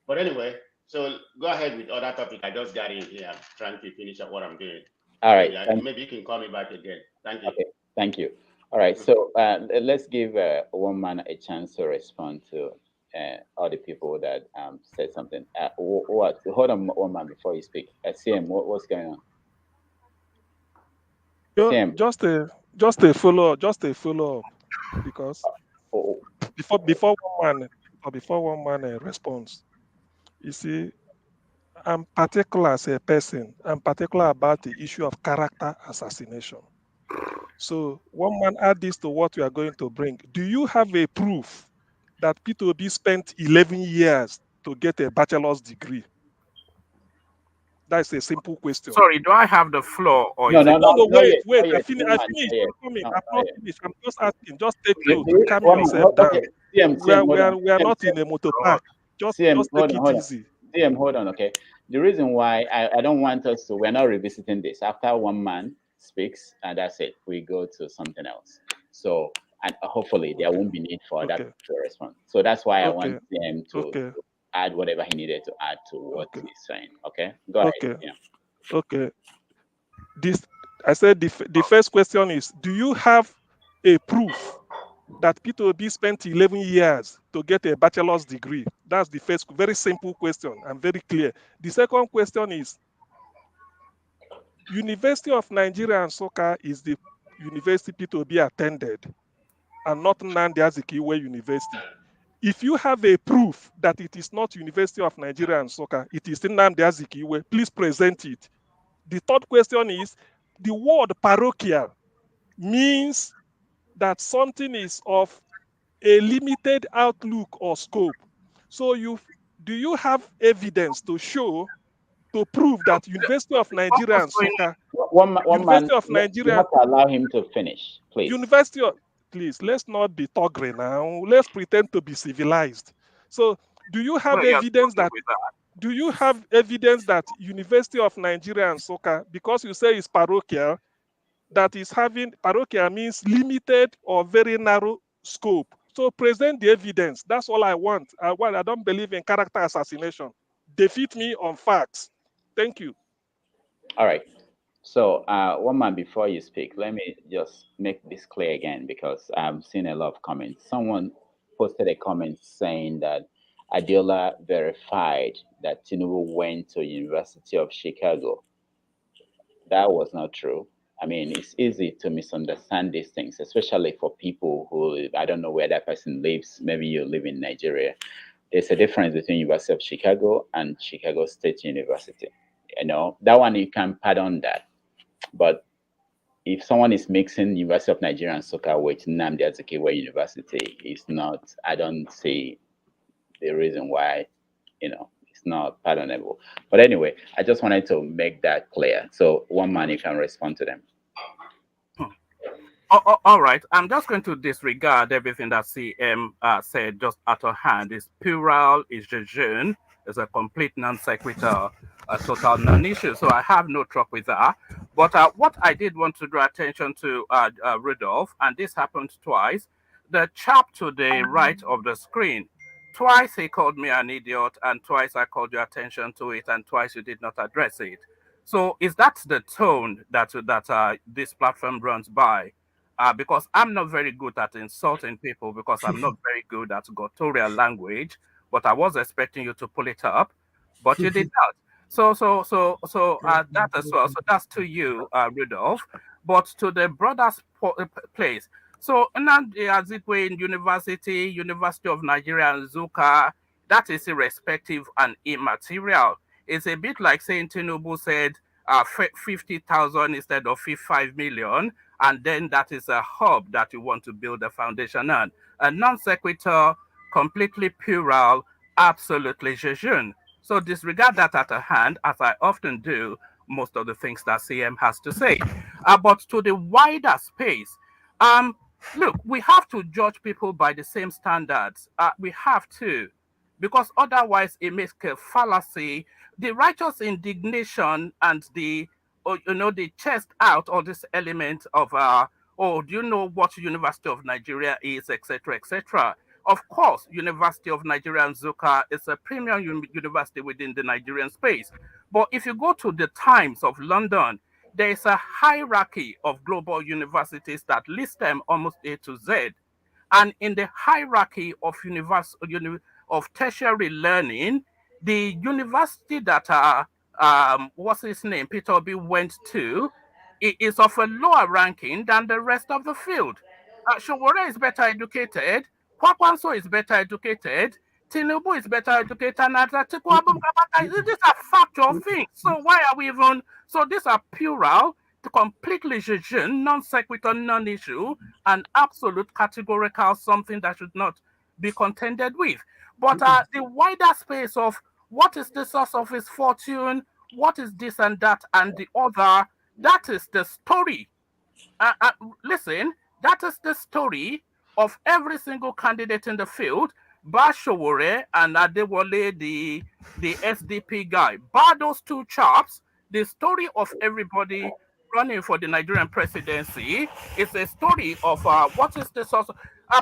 But anyway, so go ahead with other topic. I just got in here. I'm trying to finish up what I'm doing. All right. Maybe you can call me back again. Thank you. Okay. Thank you. All right. So let's give one man a chance to respond to all the people that said something. What? Hold on, one man, before you speak. CM, what's going on? CM. Just a follow up, because Oh. before one man responds. You see, I'm particular as a person. I'm particular about the issue of character assassination. So one man add this to what we are going to bring. Do you have a proof that Peter Obi spent 11 years to get a bachelor's degree? That's a simple question. Sorry, do I have the floor or No, is it? wait. I finished. I'm coming. I'm not finished. I'm just asking. Just take note. Calm yourself down. We are not in a motor park. Just take it easy. CM, hold on, okay? The reason why I don't want us to, we're not revisiting this. After one man speaks, and that's it. We go to something else. So, and hopefully there won't be need for that to respond. So that's why I want CM to add whatever he needed to add to what he's saying. Okay? Go ahead. Yeah. Okay. I said the first question is, do you have a proof that Peter Obi spent 11 years to get a bachelor's degree? That's the first, very simple question and very clear. The second question is, University of Nigeria and Nsukka is the university Peter Obi attended, and not Nnamdi Azikiwe University. If you have a proof that it is not University of Nigeria and Nsukka, it is Nnamdi Azikiwe, please present it. The third question is, the word parochial means that something is of a limited outlook or scope. So do you have evidence to show, to prove that University of Nigeria and Nsukka, University of Nigeria, you have to allow him to finish, please. Please, let's not be toggery now. Let's pretend to be civilized. So, do you have evidence that? Do you have evidence that University of Nigeria and Nsukka, because you say it's parochial, that is having, parochial means limited or very narrow scope. So present the evidence. That's all I want. I don't believe in character assassination. Defeat me on facts. Thank you. All right. So one man, before you speak, let me just make this clear again, because I've seen a lot of comments. Someone posted a comment saying that Adiola verified that Tinubu went to University of Chicago. That was not true. I mean, it's easy to misunderstand these things, especially for people who, I don't know where that person lives. Maybe you live in Nigeria. There's a difference between University of Chicago and Chicago State University. You know, that one you can pardon that. But if someone is mixing University of Nigeria and Soka with Nnamdi Azikiwe University, it's not, I don't see the reason why, you know, it's not pardonable. But anyway, I just wanted to make that clear. So one man, you can respond to them. All right, I'm just going to disregard everything that CM said just out of hand. It's plural, it's jeune, it's a complete non sequitur, a total non-issue. So I have no truck with that. But what I did want to draw attention to, Rudolph, and this happened twice, the chap to the right of the screen, twice he called me an idiot, and twice I called your attention to it, and twice you did not address it. So is that the tone that this platform runs by? Because I'm not very good at insulting people because I'm not very good at guttural language, but I was expecting you to pull it up, but you did not. So that as well. So that's to you, Rudolph, but to the brothers' place. So Nnamdi Azikiwe in University of Nigeria and Zuka, that is irrespective and immaterial. It's a bit like saying Tinubu said 50,000 instead of 5 million, and then that is a hub that you want to build a foundation on. A non sequitur, completely plural, absolutely jeune. So disregard that at a hand, as I often do most of the things that CM has to say. But to the wider space, look, we have to judge people by the same standards. We have to, because otherwise it makes a fallacy. The righteous indignation and the the chest out or this element of oh, do you know what University of Nigeria is, etc., etc. Of course, University of Nigeria and Zuka is a premium university within the Nigerian space. But if you go to the Times of London, there is a hierarchy of global universities that list them almost A to Z. And in the hierarchy of of tertiary learning, the university that what's his name, Peter Obi went to, is of a lower ranking than the rest of the field. Showore is better educated, Kwakwanso is better educated, Tinubu is better educated, and Atiku Abubakar. These are factual things. So why are we even? So these are plural, completely jeune, non sequitur, non-issue, and absolute categorical, something that should not be contended with. But the wider space of what is the source of his fortune, what is this and that and the other, that is the story. Listen, that is the story of every single candidate in the field. Bashowore and Adewale, the SDP guy. Bar those two chaps, the story of everybody running for the Nigerian presidency is a story of what is the source.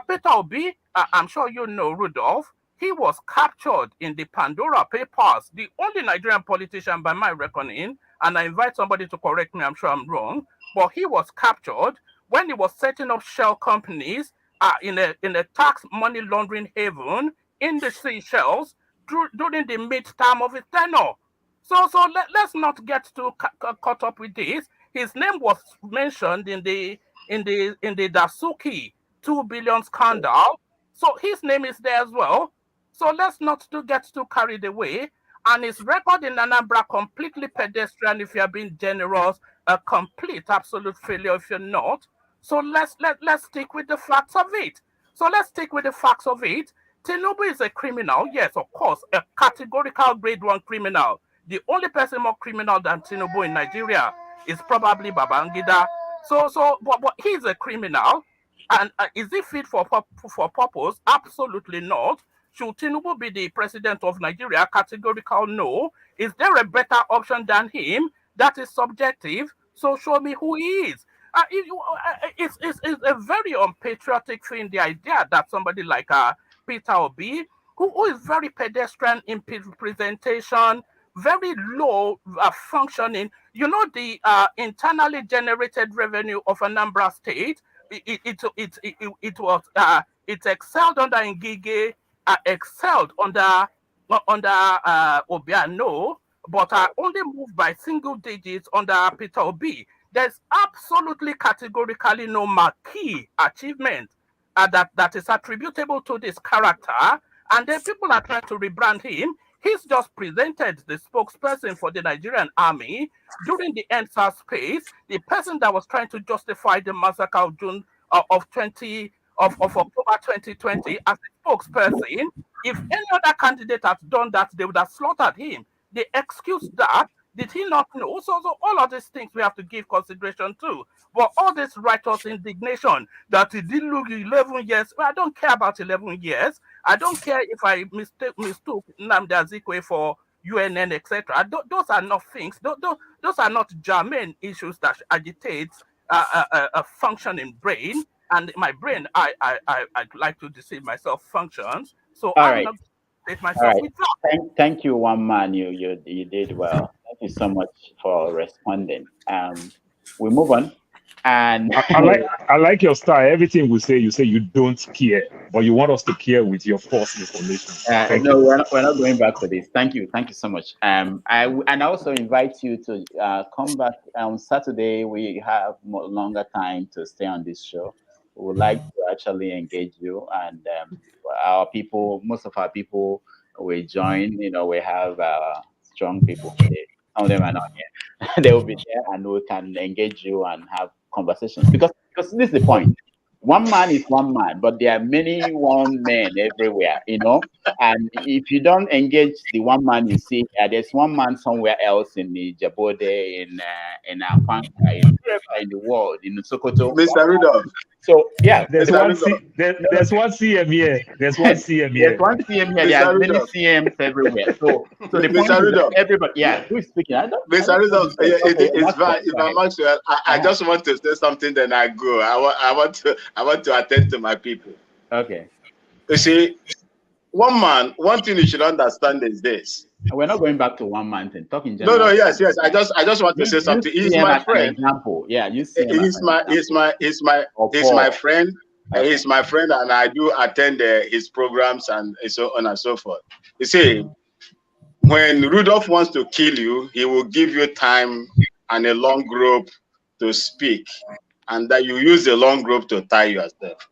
Peter Obi, I'm sure you know, Rudolph, he was captured in the Pandora Papers, the only Nigerian politician by my reckoning, and I invite somebody to correct me, I'm sure I'm wrong, but he was captured when he was setting up shell companies in a tax money laundering haven in the Seychelles during the mid-term of his tenure. So let's not get too caught up with this. His name was mentioned in the Dasuki 2 billion scandal. So his name is there as well. So let's not get too carried away. And his record in Anambra completely pedestrian if you're being generous, a complete absolute failure if you're not. So let's stick with the facts of it. So let's stick with the facts of it. Tinubu is a criminal, yes, of course, a categorical grade 1 criminal. The only person more criminal than Tinubu in Nigeria is probably Babangida. But he's a criminal. And is he fit for purpose? Absolutely not. Should Tinubu be the president of Nigeria? Categorical no. Is there a better option than him? That is subjective. So show me who he is. It's a very unpatriotic thing, the idea that somebody like Peter Obi, who is very pedestrian in presentation, very low functioning. You know, the internally generated revenue of Anambra State, it excelled under Ngige, excelled under Obiano, but only moved by single digits under Peter Obi. There's absolutely categorically no marquee achievement that is attributable to this character, and then people are trying to rebrand him. He's just presented the spokesperson for the Nigerian army during the NSAS space, the person that was trying to justify the massacre of June of October 2020 as a spokesperson. If any other candidate had done that, they would have slaughtered him. They excused that. Did he not know? So all of these things we have to give consideration to. But all this righteous indignation that he did look 11 years, well, I don't care about 11 years. I don't care if I mistook Nnamdi Azikiwe for UNN, etc. Those are not things. Those are not germane issues that agitate a functioning brain. And my brain, I like to deceive myself, functions. So All I'm right. not state All myself right. with that. Thank you, one man. You did well. Thank you so much for responding. We move on. And I like your style. Everything we say, you say you don't care, but you want us to care with your false information. Thank no, you. we're not going back to this. Thank you so much. I also invite you to come back on Saturday. We have longer time to stay on this show. We would like to actually engage you, and our people, most of our people, will join. You know, we have strong people today. Some of them are not here. They will be there, and we can engage you and have conversations because this is the point. One man is one man, but there are many one men everywhere, you know. And if you don't engage the one man you see, there's one man somewhere else in the Jabode, in Akwanka, wherever in the world, in Sokoto. Mr. Rudolph. So yeah, there's Mr. one Rudolph. there's one CM here. There's one CM here. There's one CM here. There are many CMs everywhere. So the point Mr. is Rudolph. that everybody, yeah, who is speaking? Mr. Rudolph, it's fine. If I I'm Maxwell, I just want to say something, then I go. I want to attend to my people. Okay. You see, one thing you should understand is this. We're not going back to one man thing. Talking general. No, yes. I just want to say something. He's my friend. Example. Yeah, you see. He's my friend. He's my friend, and I do attend his programs and so on and so forth. You see, when Rudolph wants to kill you, he will give you time and a long rope to speak, and that you use the long rope to tie yourself.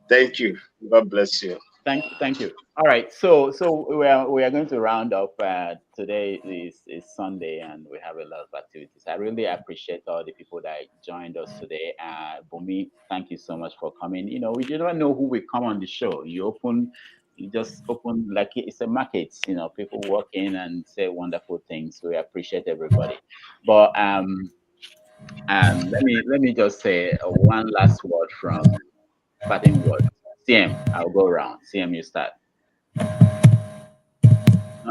Thank you. God bless you. Thank you. All right, so we are going to round up. Today is Sunday, and we have a lot of activities. I really appreciate all the people that joined us today. Bumi, thank you so much for coming. You know, we never know who will come on the show. You just open like it's a market. You know, people walk in and say wonderful things. We appreciate everybody. But let me just say one last word from parting words. CM, I'll go around. CM, you start.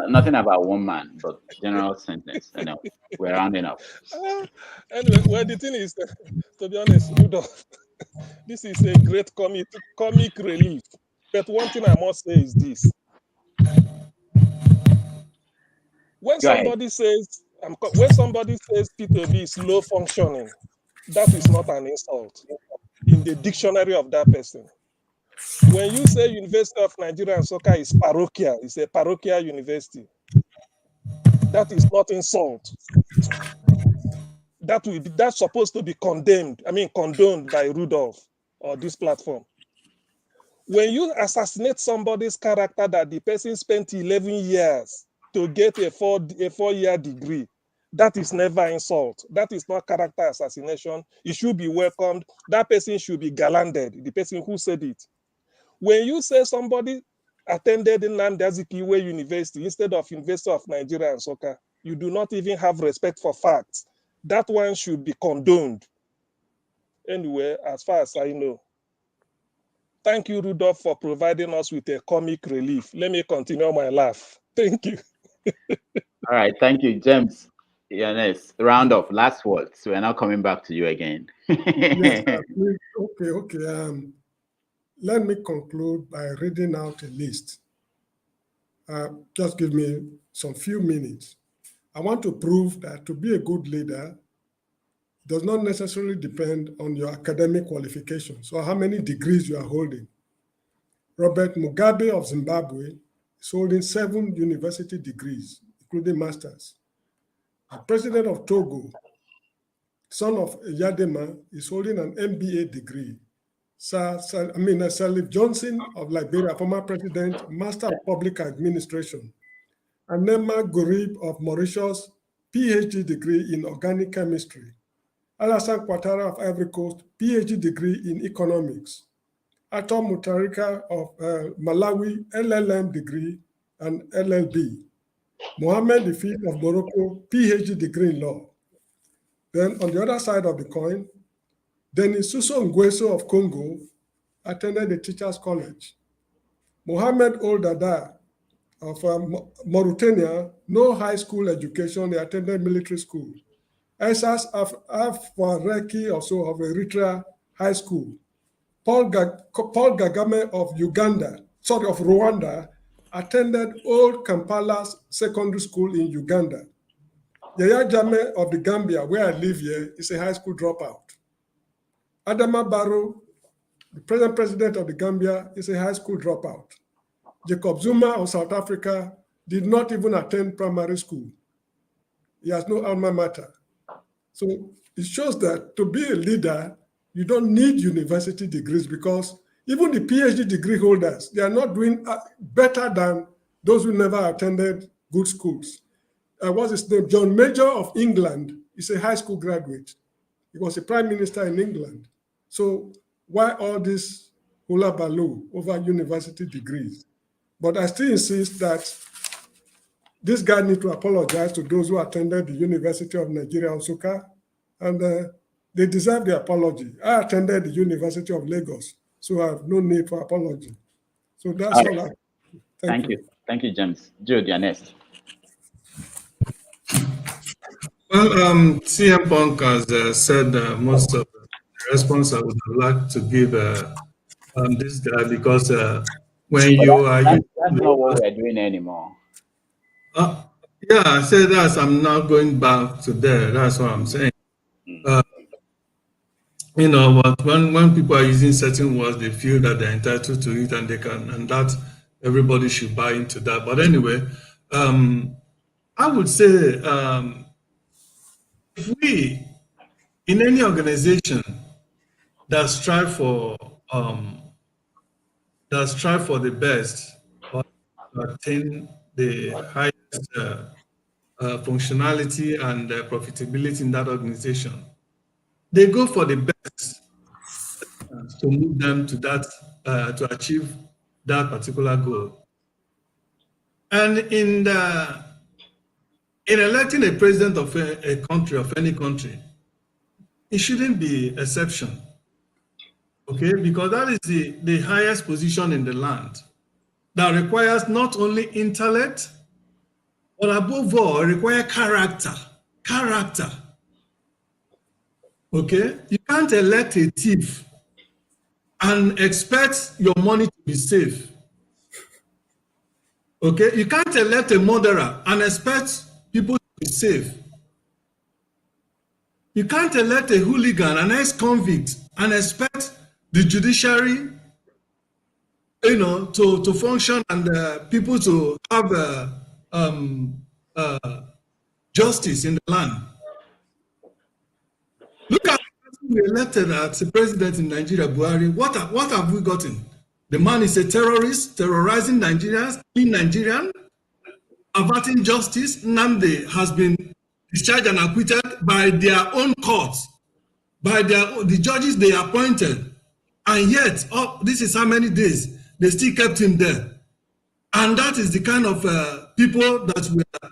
Nothing about one man, but general sentence. You know, we're rounding up. Anyway, well, the thing is, to be honest, Rudolph, this is a great comic relief. But one thing I must say is this: when somebody says Peter Obi is low functioning, that is not an insult in the dictionary of that person. When you say University of Nigeria and Soccer is parochial, it's a parochial university. That is not insult. That's supposed to be condoned by Rudolph or this platform. When you assassinate somebody's character that the person spent 11 years to get a 4-year degree, that is never insult. That is not character assassination. It should be welcomed. That person should be gallanded, the person who said it. When you say somebody attended Nnamdi Azikiwe University instead of University of Nigeria and Soccer, you do not even have respect for facts. That one should be condoned. Anyway, as far as I know. Thank you, Rudolph, for providing us with a comic relief. Let me continue my laugh. Thank you. All right, thank you, James. Yes, round up, last words. We're now coming back to you again. Yes, okay. Let me conclude by reading out a list. Just give me some few minutes. I want to prove that to be a good leader does not necessarily depend on your academic qualifications or how many degrees you are holding. Robert Mugabe of Zimbabwe is holding 7 university degrees, including masters. The president of Togo son of Yadema, is holding an MBA degree. Salif Johnson of Liberia, former president, Master of Public Administration. Anema Gorib of Mauritius, PhD degree in organic chemistry. Alassane Ouattara of Ivory Coast, PhD degree in economics. Atom Mutharika of Malawi, LLM degree and LLB. Mohamed V of Morocco, PhD degree in law. Then on the other side of the coin, Denis Suso Nguesso of Congo attended the Teachers College. Mohamed Ould Dada of Mauritania, no high school education, they attended military school. Esas Afareki also of Eritrea High School. Paul Kagame of Rwanda, attended Old Kampala Secondary School in Uganda. Yaya Jammeh of the Gambia, where I live here, is a high school dropout. Adama Barrow, the present president of the Gambia, is a high school dropout. Jacob Zuma of South Africa did not even attend primary school. He has no alma mater. So it shows that to be a leader, you don't need university degrees, because even the PhD degree holders, they are not doing better than those who never attended good schools. What's his name? John Major of England is a high school graduate. He was a prime minister in England. So why all this hula baloo over university degrees? But I still insist that this guy needs to apologize to those who attended the University of Nigeria, Nsukka, and they deserve the apology. I attended the University of Lagos, so I have no need for apology. So that's all. Thank you. Thank you, James. Jude, you're next. Well, CM Punk has said most of the response I would like to give this guy, because when you are... That's not what we're doing anymore. Yeah, I said that I'm not going back to there. That's what I'm saying. You know, but when people are using certain words, they feel that they're entitled to it, and they can, and that everybody should buy into that. But anyway, I would say if we, in any organization that strive for the best, or to attain the highest functionality and profitability in that organization, they go for the best to move them to that, to achieve that particular goal. And in electing a president of a country, of any country, it shouldn't be exception. Okay, because that is the highest position in the land that requires not only intellect, but above all, require character. Character. Okay, you can't elect a thief and expect your money to be safe. Okay, you can't elect a murderer and expect people to be safe. You can't elect a hooligan, an ex-convict, and expect the judiciary, you know, to function and people to have justice in the land. Look at the person we elected as the president in Nigeria, Buhari. What have we gotten? The man is a terrorist, terrorizing Nigerians, killing Nigerians, averting justice. Nnamdi has been discharged and acquitted by their own courts, by the judges they appointed. And yet, this is how many days they still kept him there. And that is the kind of people that we are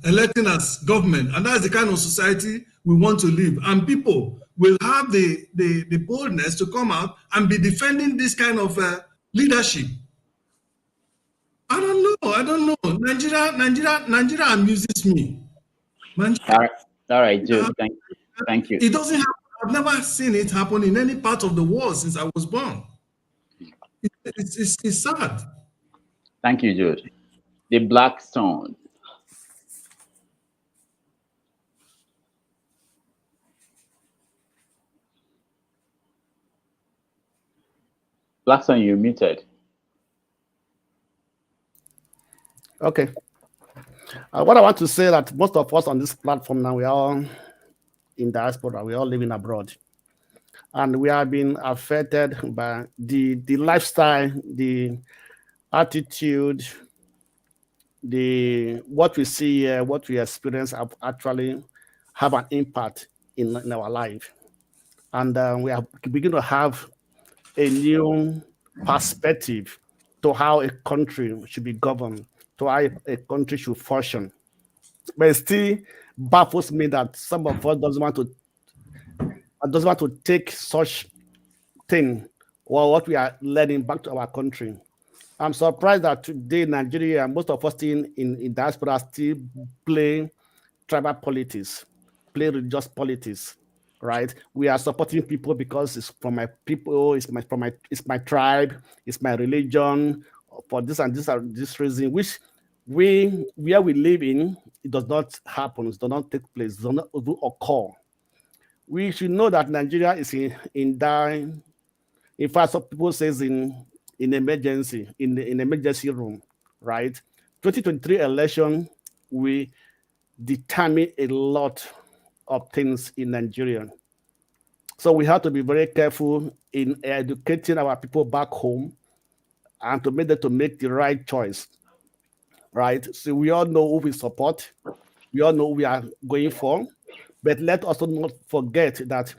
electing as government. And that's the kind of society we want to live. And people will have the boldness to come out and be defending this kind of leadership. I don't know. Nigeria amuses me. All right, Jude. Thank you. It doesn't happen. I've never seen it happen in any part of the world since I was born. It's sad. Thank you, Jude. The Black Stone. Blackstone, you're muted. Okay. What I want to say that most of us on this platform now, we are in diaspora. We're all living abroad. And we have been affected by the lifestyle, the attitude, what we see here, what we experience actually have an impact in our life. And we are beginning to have a new perspective to how a country should be governed, to how a country should function. But it still baffles me that some of us doesn't want to take such thing or what we are learning back to our country. I'm surprised that today Nigeria, most of us still in diaspora still play tribal politics, play religious politics, right? We are supporting people because it's from my people, it's my tribe, it's my religion, for this and this reason, which where we live in, it does not happen, it does not take place, it does not occur. We should know that Nigeria is in dying. In fact, some people says in emergency, in emergency room, right? 2023 election, we determine a lot of things in Nigeria. So we have to be very careful in educating our people back home and to make them to make the right choice, right? So we all know who we support. We all know who we are going for. But let us not forget that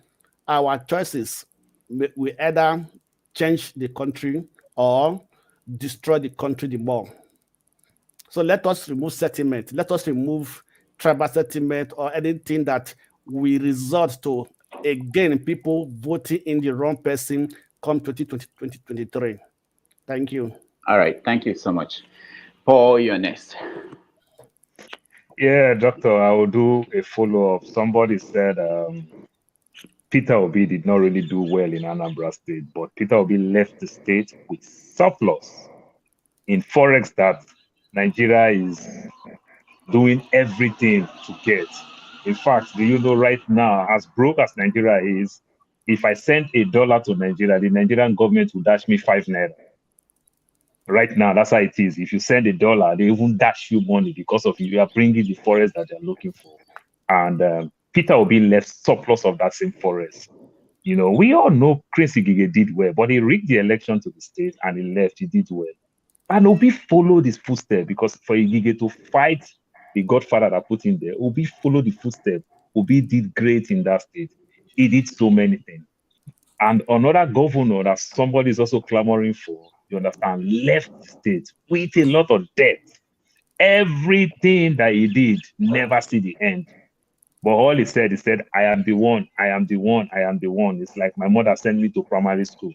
our choices will either change the country or destroy the country the more. So let us remove sentiment. Let us remove tribal sentiment or anything that we resort to, again, people voting in the wrong person come 2023. Thank you. All right. Thank you so much. Paul, you're next. Yeah, doctor, I will do a follow-up. Somebody said Peter Obi did not really do well in Anambra State, but Peter Obi left the state with surplus in forex that Nigeria is doing everything to get. In fact, do you know right now, as broke as Nigeria is, if I send $1 to Nigeria, the Nigerian government will dash me 5 naira. Right now, that's how it is. If you send $1, they even dash you money because of you are bringing the forest that they're looking for. And Peter Obi left surplus of that same forest. You know, we all know Chris Igige did well, but he rigged the election to the state and he left. He did well. And Obi followed his footsteps because for Igige to fight the godfather that put him there, Obi followed the footsteps. Obi did great in that state. He did so many things. And another governor that somebody is also clamoring for, you understand, left the state with a lot of debt. Everything that he did, never see the end. But all he said, I am the one, I am the one, I am the one. It's like my mother sent me to primary school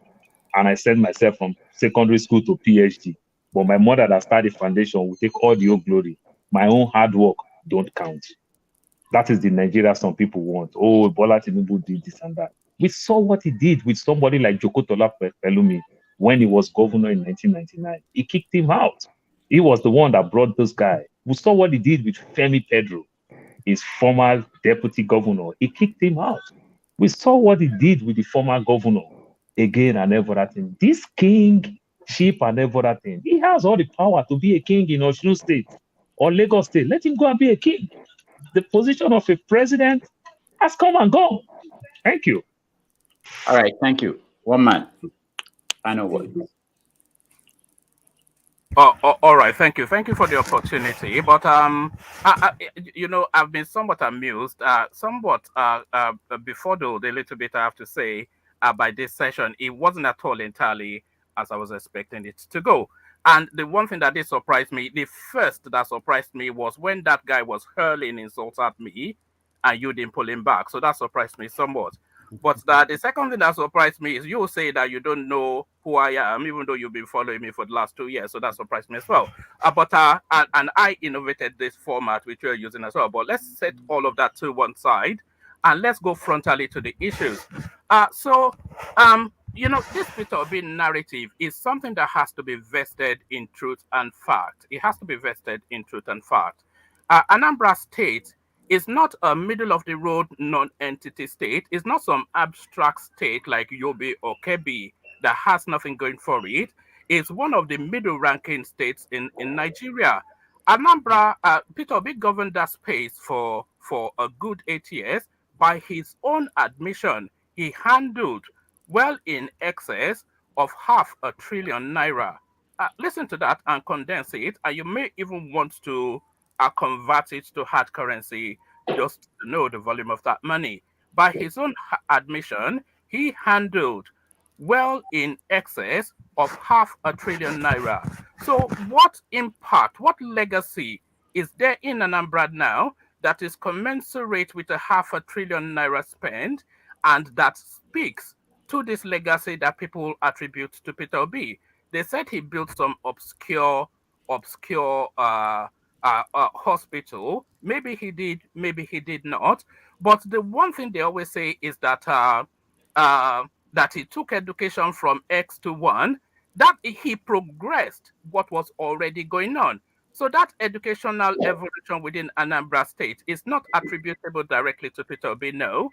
and I sent myself from secondary school to PhD. But my mother that started the foundation will take all the old glory. My own hard work don't count. That is the Nigeria some people want. Oh, Bola Tinubu did this and that. We saw what he did with somebody like Jokotola Pelumi when he was governor in 1999. He kicked him out. He was the one that brought this guy. We saw what he did with Femi Pedro, his former deputy governor. He kicked him out. We saw what he did with the former governor again and everything. This kingship and everything, he has all the power to be a king in Osun State or Lagos State. Let him go and be a king. The position of a president has come and gone. Thank you. All right, thank you. One man. Final word. All right, thank you for the opportunity. But I've been somewhat amused, before the little bit I have to say by this session. It wasn't at all entirely as I was expecting it to go. And the one thing that did surprise me, the first that surprised me was when that guy was hurling insults at me, and you didn't pull him back. So that surprised me somewhat. But the second thing that surprised me is you say that you don't know who I am, even though you've been following me for the last 2 years. So that surprised me as well. And I innovated this format which you're using as well. But let's set all of that to one side and let's go frontally to the issues. This Peter Obi narrative is something that has to be vested in truth and fact. It has to be vested in truth and fact. Anambra State is not a middle-of-the-road non-entity state. It's not some abstract state like Yobe or Kebbi that has nothing going for it. It's one of the middle-ranking states in Nigeria. Anambra, Peter Obi governed that space for a good 8 years, By his own admission, he handled well in excess of ½ trillion naira. Listen to that and condense it, and you may even want to convert it to hard currency just to know the volume of that money. By his own admission, he handled well in excess of ½ trillion naira. So, what impact, what legacy is there in Anambra now that is commensurate with a ½ trillion naira spent and that speaks to this legacy that people attribute to Peter Obi? They said he built some obscure hospital. Maybe he did, maybe he did not. But the one thing they always say is uh, that he took education from X to 1, that he progressed what was already going on. So that educational evolution within Anambra State is not attributable directly to Peter Obi, no.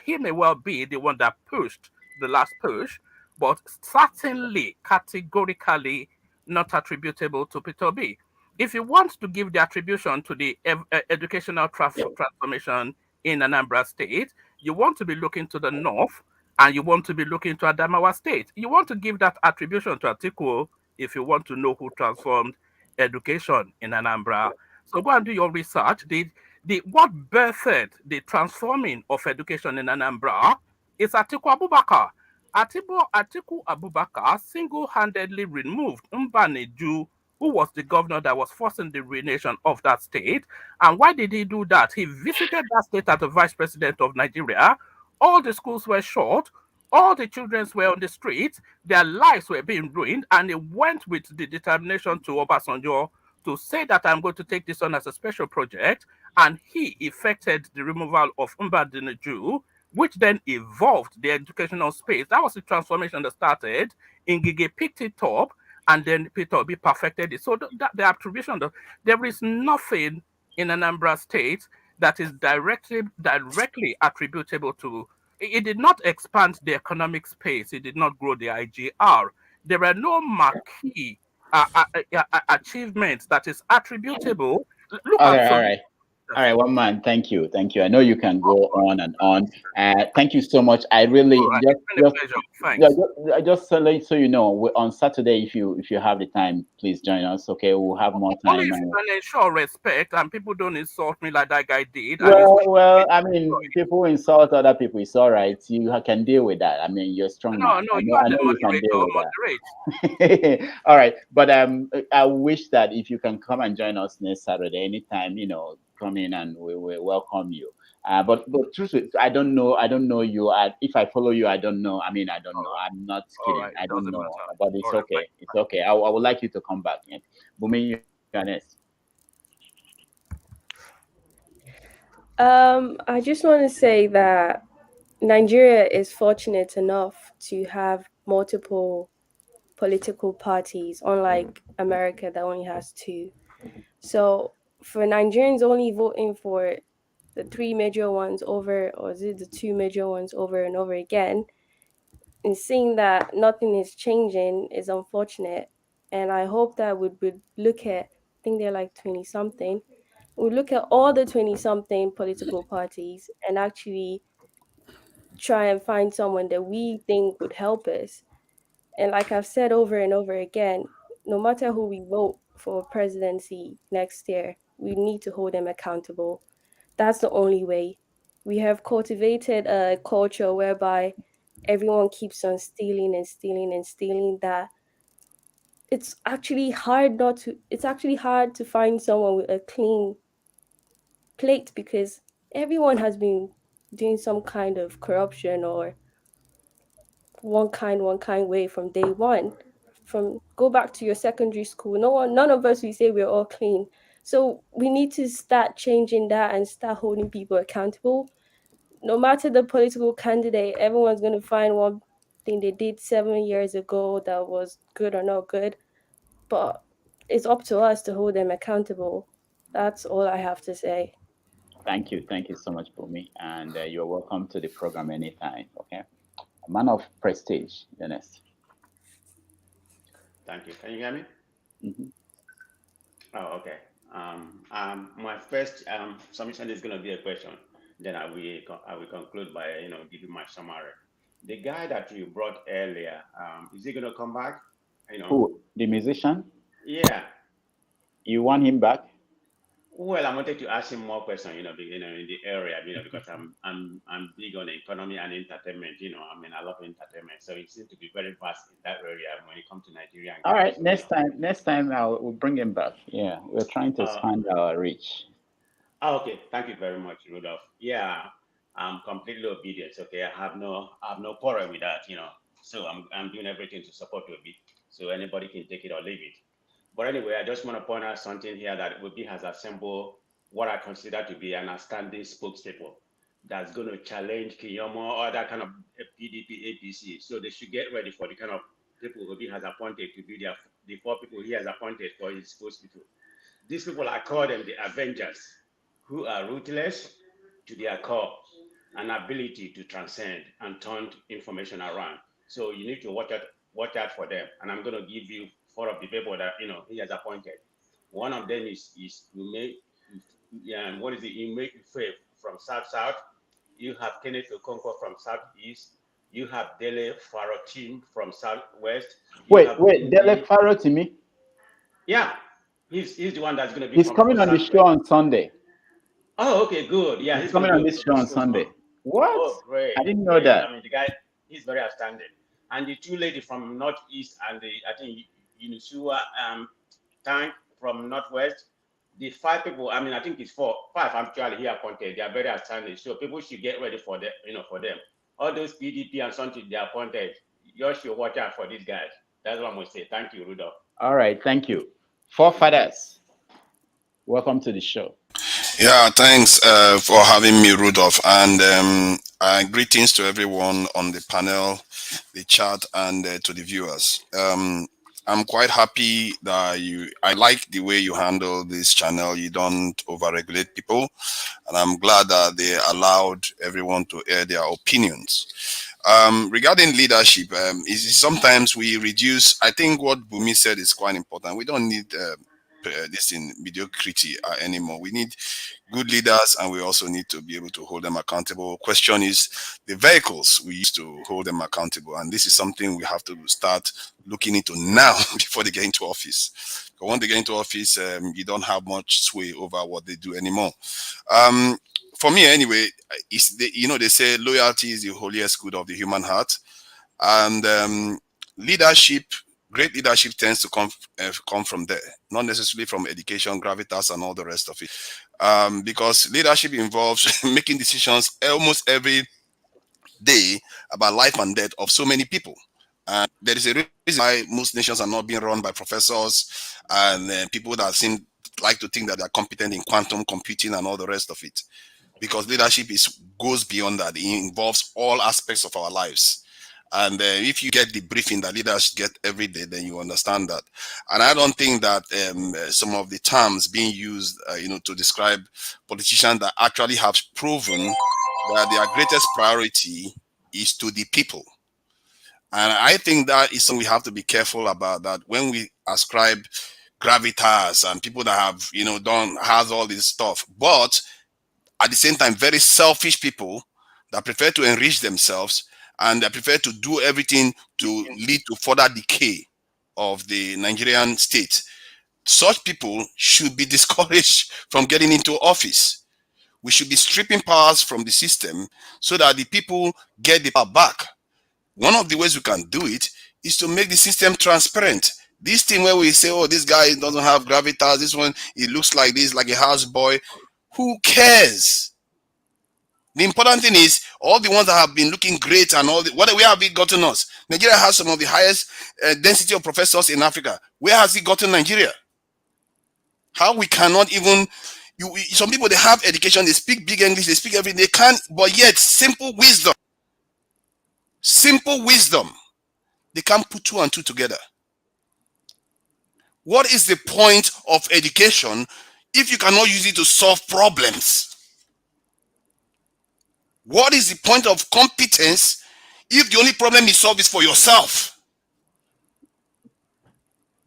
He may well be the one that pushed the last push, but certainly categorically not attributable to Peter Obi. If you want to give the attribution to the educational transformation in Anambra State, you want to be looking to the north and you want to be looking to Adamawa State. You want to give that attribution to Atiku if you want to know who transformed education in Anambra. So go and do your research. What birthed the transforming of education in Anambra is Atiku Abubakar. Atiku Abubakar single-handedly removed Mbaneju, who was the governor that was forcing the renation of that state. And why did he do that? He visited that state as the vice president of Nigeria. All the schools were shut. All the children were on the streets. Their lives were being ruined. And he went with the determination to Obasanjo to say that I'm going to take this on as a special project. And he effected the removal of Mbaneju, which then evolved the educational space. That was the transformation that started. Ngige picked it up, and then Peter Obi perfected it. So the attribution, there is nothing in Anambra State that is directly attributable to. It did not expand the economic space. It did not grow the IGR. There are no marquee achievements that is attributable. Look All at right, all some. right. All right, one man, thank you, thank you. I know you can go on and on. Thank you so much. I really All right, it's been a pleasure. yeah, Thanks. just so you know, on Saturday, if you have the time, please join us. Okay, we'll have more Only time. if you can ensure respect and people don't insult me like that guy did. And he's Well, I mean, people insult other people. It's all right. You can deal with that. I mean, you're a strong no, man. no, you are I the know you can deal moderator. with Moderate. that. All right, but I wish that if you can come and join us next Saturday, anytime, come in and we will welcome you. But truthfully, I don't know you. If I follow you, I don't know. I mean, I don't know. I'm not All kidding. right, I it don't doesn't know. matter. But it's All right, okay. It's okay. I would like you to come back. Yeah. Bumi, you're next. I just want to say that Nigeria is fortunate enough to have multiple political parties, unlike America that only has two. So for Nigerians only voting for the three major ones over, or is it the two major ones over and over again, and seeing that nothing is changing is unfortunate. And I hope that we would look at, I think they're like 20 something, we look at all the 20 something political parties and actually try and find someone that we think would help us. And like I've said over and over again, no matter who we vote for presidency next year, we need to hold them accountable. That's the only way. We have cultivated a culture whereby everyone keeps on stealing and stealing and stealing, that it's actually hard to find someone with a clean plate, because everyone has been doing some kind of corruption or one kind way from day one. From go back to your secondary school, none of us, we say we're all clean. So we need to start changing that and start holding people accountable. No matter the political candidate, everyone's going to find one thing they did 7 years ago that was good or not good, but it's up to us to hold them accountable. That's all I have to say. Thank you. Thank you so much, Bumi. And you're welcome to the program anytime. Okay. A man of prestige, Ernest. Thank you. Can you hear me? Mm-hmm. Oh, okay. My first submission is going to be a question. Then I will conclude by giving my summary. The guy that you brought earlier, is he gonna come back? Who? The musician? Yeah. You want him back? Well, I wanted to ask him more questions, in the area, because I'm big on economy and entertainment. I mean, I love entertainment, so it seems to be very vast in that area when it comes to Nigeria and All Ghana. right, So, next time we'll bring him back. Yeah, we're trying to expand our reach. Okay, thank you very much, Rudolph. Yeah, I'm completely obedient. Okay, I have no quarrel with that. So I'm doing everything to support Obi. So anybody can take it or leave it. But anyway, I just want to point out something here that Obi has assembled what I consider to be an outstanding spokespeople that's going to challenge Kiyomo or that kind of PDP, APC. So they should get ready for the kind of people Obi has appointed to be the 4 people he has appointed for his spokespeople. These people, I call them the Avengers, who are ruthless to their core, an ability to transcend and turn information around. So you need to watch out for them. And I'm going to give you 4 of the people that he has appointed. One of them is what is it? You make Faith from South. You have Kenneth Okonkwo from Southeast. You have Dele Farochim from Southwest. Wait, Dele Farotimi? Yeah, he's the one that's going to be. He's coming on the show on Sunday. Oh, okay, good. Yeah, he's coming on this show on Sunday. What? Oh, great. I didn't know that. I mean, the guy, he's very outstanding. And the 2 ladies from Northeast and I think Yunusua Tank from Northwest, the 5 people, I mean, I think it's 5 actually he appointed. They are very outstanding. So people should get ready for them, for them. All those PDP and something they appointed, you should watch out for these guys. That's what I'm going to say. Thank you, Rudolph. All right, thank you. Forefathers, welcome to the show. Yeah, thanks for having me, Rudolph. And greetings to everyone on the panel, the chat, and to the viewers. I'm quite happy that I like the way you handle this channel. You don't overregulate people. And I'm glad that they allowed everyone to air their opinions. Regarding leadership, sometimes we reduce, I think what Bumi said is quite important. We don't need this in mediocrity anymore. We need good leaders, and we also need to be able to hold them accountable. Question is the vehicles we use to hold them accountable, and this is something we have to start looking into now before they get into office. But when they get into office, you don't have much sway over what they do anymore. For me, anyway, they say loyalty is the holiest good of the human heart, and leadership. Great leadership tends to come from there, not necessarily from education, gravitas, and all the rest of it. Because leadership involves making decisions almost every day about life and death of so many people. And there is a reason why most nations are not being run by professors and people that like to think that they're competent in quantum computing and all the rest of it. Because leadership goes beyond that. It involves all aspects of our lives. And if you get the briefing that leaders get every day, then you understand that. And I don't think that some of the terms being used, to describe politicians that actually have proven that their greatest priority is to the people. And I think that is something we have to be careful about, that when we ascribe gravitas and people that have, has all this stuff, but at the same time, very selfish people that prefer to enrich themselves and they prefer to do everything to lead to further decay of the Nigerian state. Such people should be discouraged from getting into office. We should be stripping powers from the system so that the people get the power back. One of the ways we can do it is to make the system transparent. This thing where we say, oh, this guy doesn't have gravitas, this one, it looks like this, like a houseboy. Who cares? The important thing is all the ones that have been looking great and what where have it gotten us? Nigeria has some of the highest density of professors in Africa. Where has it gotten Nigeria? How we cannot even, some people, they have education, they speak big English, they speak everything, they can't, but yet simple wisdom, they can't put 2 and 2 together. What is the point of education if you cannot use it to solve problems? What is the point of competence if the only problem you solve is for yourself?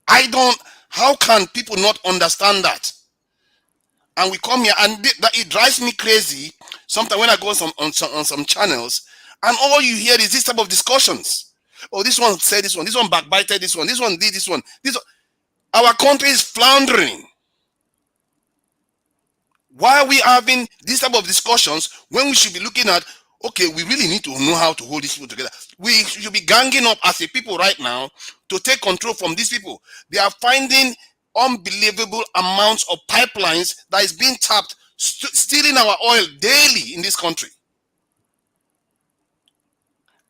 How can people not understand that? And we come here and it drives me crazy. Sometimes when I go on some channels, and all you hear is this type of discussions. Oh, this one said this one backbited this one did this one. Our country is floundering. Why are we having this type of discussions when we should be looking at, okay, we really need to know how to hold these people together. We should be ganging up as a people right now to take control from these people. They are finding unbelievable amounts of pipelines that is being tapped, stealing our oil daily in this country.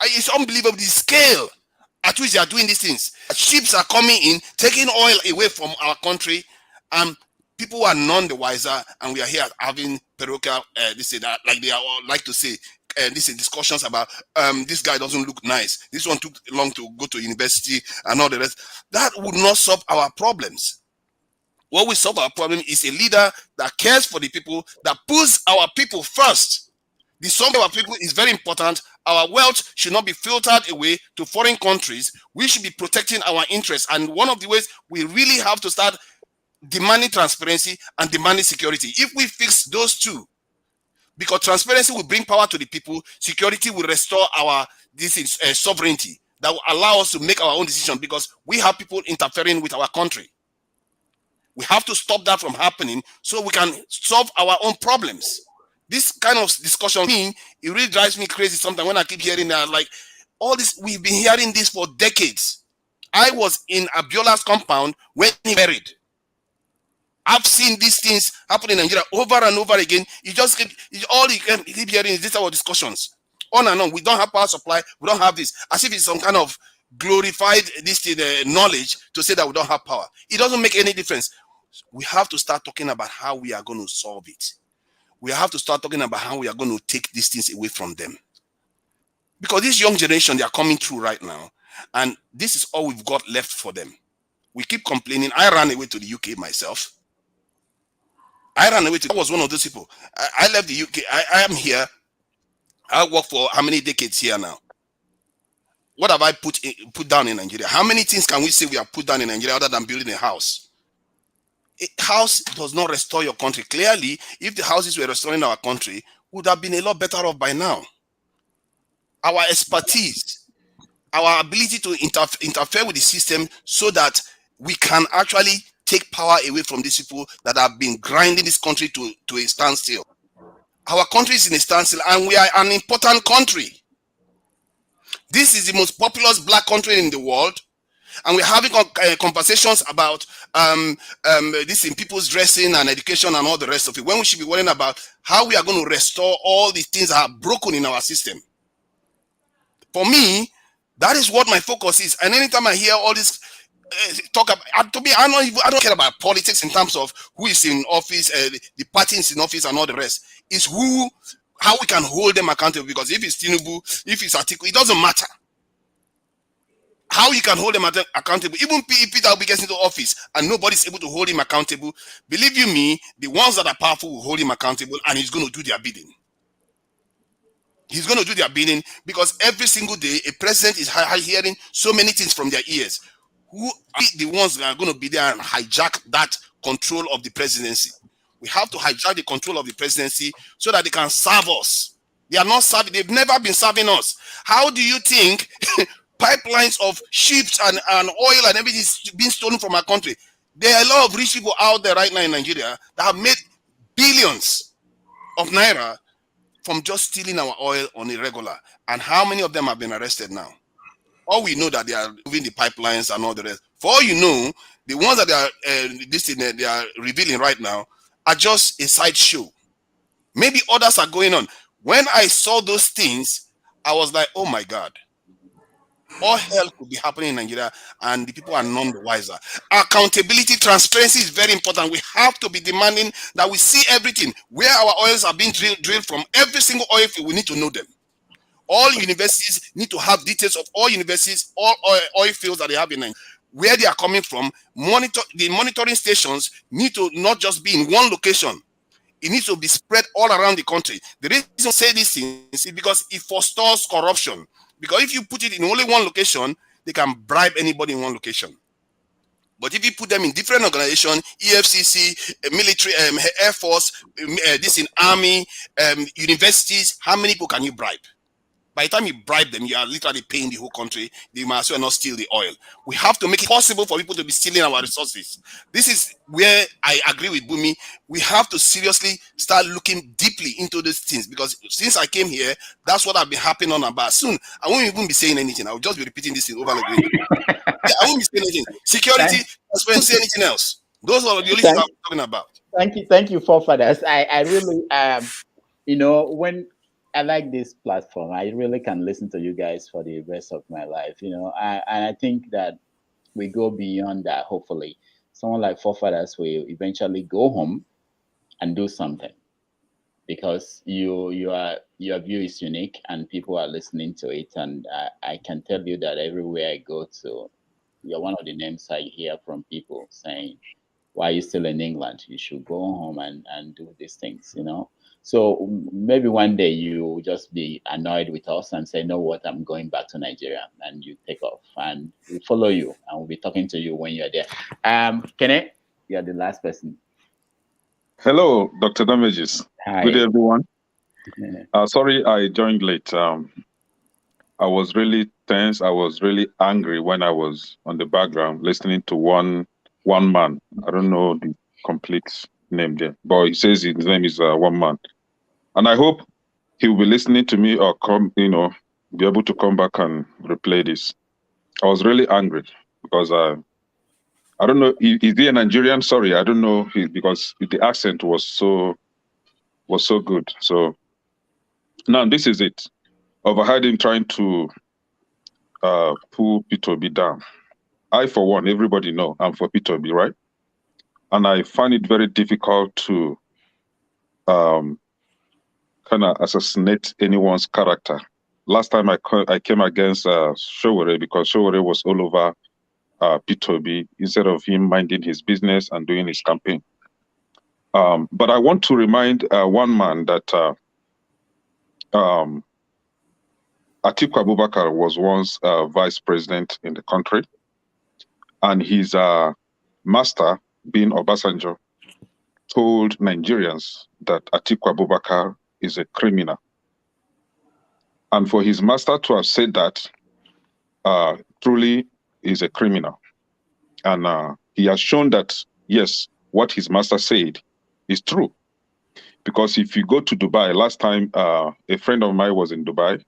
It's unbelievable the scale at which they are doing these things. Ships are coming in, taking oil away from our country, and people are none the wiser. And we are here having parochial, like they are all like to say, discussions about this guy doesn't look nice. This one took long to go to university and all the rest. That would not solve our problems. What will solve our problem is a leader that cares for the people, that puts our people first. The sum of our people is very important. Our wealth should not be filtered away to foreign countries. We should be protecting our interests. And one of the ways we really have to start demanding transparency and demanding security. If we fix those two, because transparency will bring power to the people, security will restore our sovereignty that will allow us to make our own decision, because we have people interfering with our country. We have to stop that from happening so we can solve our own problems. This kind of discussion, it really drives me crazy sometimes when I keep hearing that, like, all this, we've been hearing this for decades. I was in Abiola's compound when he married. I've seen these things happen in Nigeria over and over again. You just keep hearing is this our discussions. On and on. We don't have power supply. We don't have this. As if it's some kind of glorified knowledge to say that we don't have power. It doesn't make any difference. We have to start talking about how we are going to solve it. We have to start talking about how we are going to take these things away from them. Because this young generation, they are coming through right now. And this is all we've got left for them. We keep complaining. I ran away to the UK myself. I was one of those people. I left the UK. I am here. I work for how many decades here now? What have I put down in Nigeria? How many things can we say we have put down in Nigeria other than building a house? A house does not restore your country. Clearly, if the houses were restoring our country, we would have been a lot better off by now. Our expertise, our ability to interfere with the system so that we can actually take power away from these people that have been grinding this country to a standstill. Our country is in a standstill, and we are an important country. This is the most populous black country in the world, and we're having conversations about this in people's dressing and education and all the rest of it, when we should be worrying about how we are going to restore all the things that are broken in our system. For me, that is what my focus is. And anytime I hear all this talk about, to me, I don't care about politics in terms of who is in office, the parties in office and all the rest. It's how we can hold them accountable. Because if it's Tinubu, if it's Atiku, it doesn't matter. How you can hold them accountable. Even if Peter Obi gets into office and nobody's able to hold him accountable, believe you me, the ones that are powerful will hold him accountable, and he's going to do their bidding. He's going to do their bidding, because every single day a president is hearing so many things from their ears. Who are the ones that are going to be there and hijack that control of the presidency? We have to hijack the control of the presidency so that they can serve us. They are not serving. They've never been serving us. How do you think pipelines of ships and oil and everything is being stolen from our country? There are a lot of rich people out there right now in Nigeria that have made billions of naira from just stealing our oil on a regular. And how many of them have been arrested now? All we know that they are moving the pipelines and all the rest. For all you know, the ones that they are revealing right now are just a sideshow. Maybe others are going on. When I saw those things, I was like, oh my God. All hell could be happening in Nigeria, and the people are none the wiser. Accountability, transparency is very important. We have to be demanding that we see everything. Where our oils are being drilled from, every single oil field, we need to know them. All universities need to have details of all universities, all oil fields that they have in Nigeria, where they are coming from. The monitoring stations need to not just be in one location. It needs to be spread all around the country. The reason I say these things is because it forestals corruption. Because if you put it in only one location, they can bribe anybody in one location. But if you put them in different organizations, EFCC, military, Air Force, this in army, universities, how many people can you bribe? By the time you bribe them, you are literally paying the whole country. They might as well not steal the oil. We have to make it possible for people to be stealing our resources. This is where I agree with Bumi. We have to seriously start looking deeply into these things, because since I came here, that's what I've been harping on about. Soon, I won't even be saying anything. I will just be repeating this thing over and over again. Yeah, I won't be saying anything. Security, I won't say anything else. Those are the only things I'm talking about. Thank you, forefathers. I really, you know, when I like this platform, I really can listen to you guys for the rest of my life. You know, and I think that we go beyond that. Hopefully, someone like forefathers will eventually go home and do something, because your view is unique and people are listening to it. And I can tell you that everywhere I go to, you're one of the names I hear from people saying, why are you still in England? You should go home and do these things, you know? So maybe one day you just be annoyed with us and say, know what, I'm going back to Nigeria, and you take off, and we'll follow you and we'll be talking to you when you're there. Kenneth, you're the last person. Hello, Dr. Damages. Hi. Good day, everyone. Sorry I joined late. I was really tense. I was really angry when I was on the background listening to one man. I don't know the complete name there, but he says his name is one man. And I hope he will be listening to me, or be able to come back and replay this. I was really angry because I don't know, is he a Nigerian? Sorry, I don't know, because the accent was so good. So now this is it. Overheard him trying to pull Peter Obi down. I, for one, everybody know I'm for Peter Obi, right? And I find it very difficult to kind of assassinate anyone's character. Last time I came against Showore, because Showore was all over Peter Obi instead of him minding his business and doing his campaign. But I want to remind one man that Atiku Abubakar was once vice president in the country, and his master, being Obasanjo, told Nigerians that Atiku Abubakar is a criminal. And for his master to have said that, truly is a criminal. And he has shown that, yes, what his master said is true. Because if you go to Dubai, last time a friend of mine was in Dubai,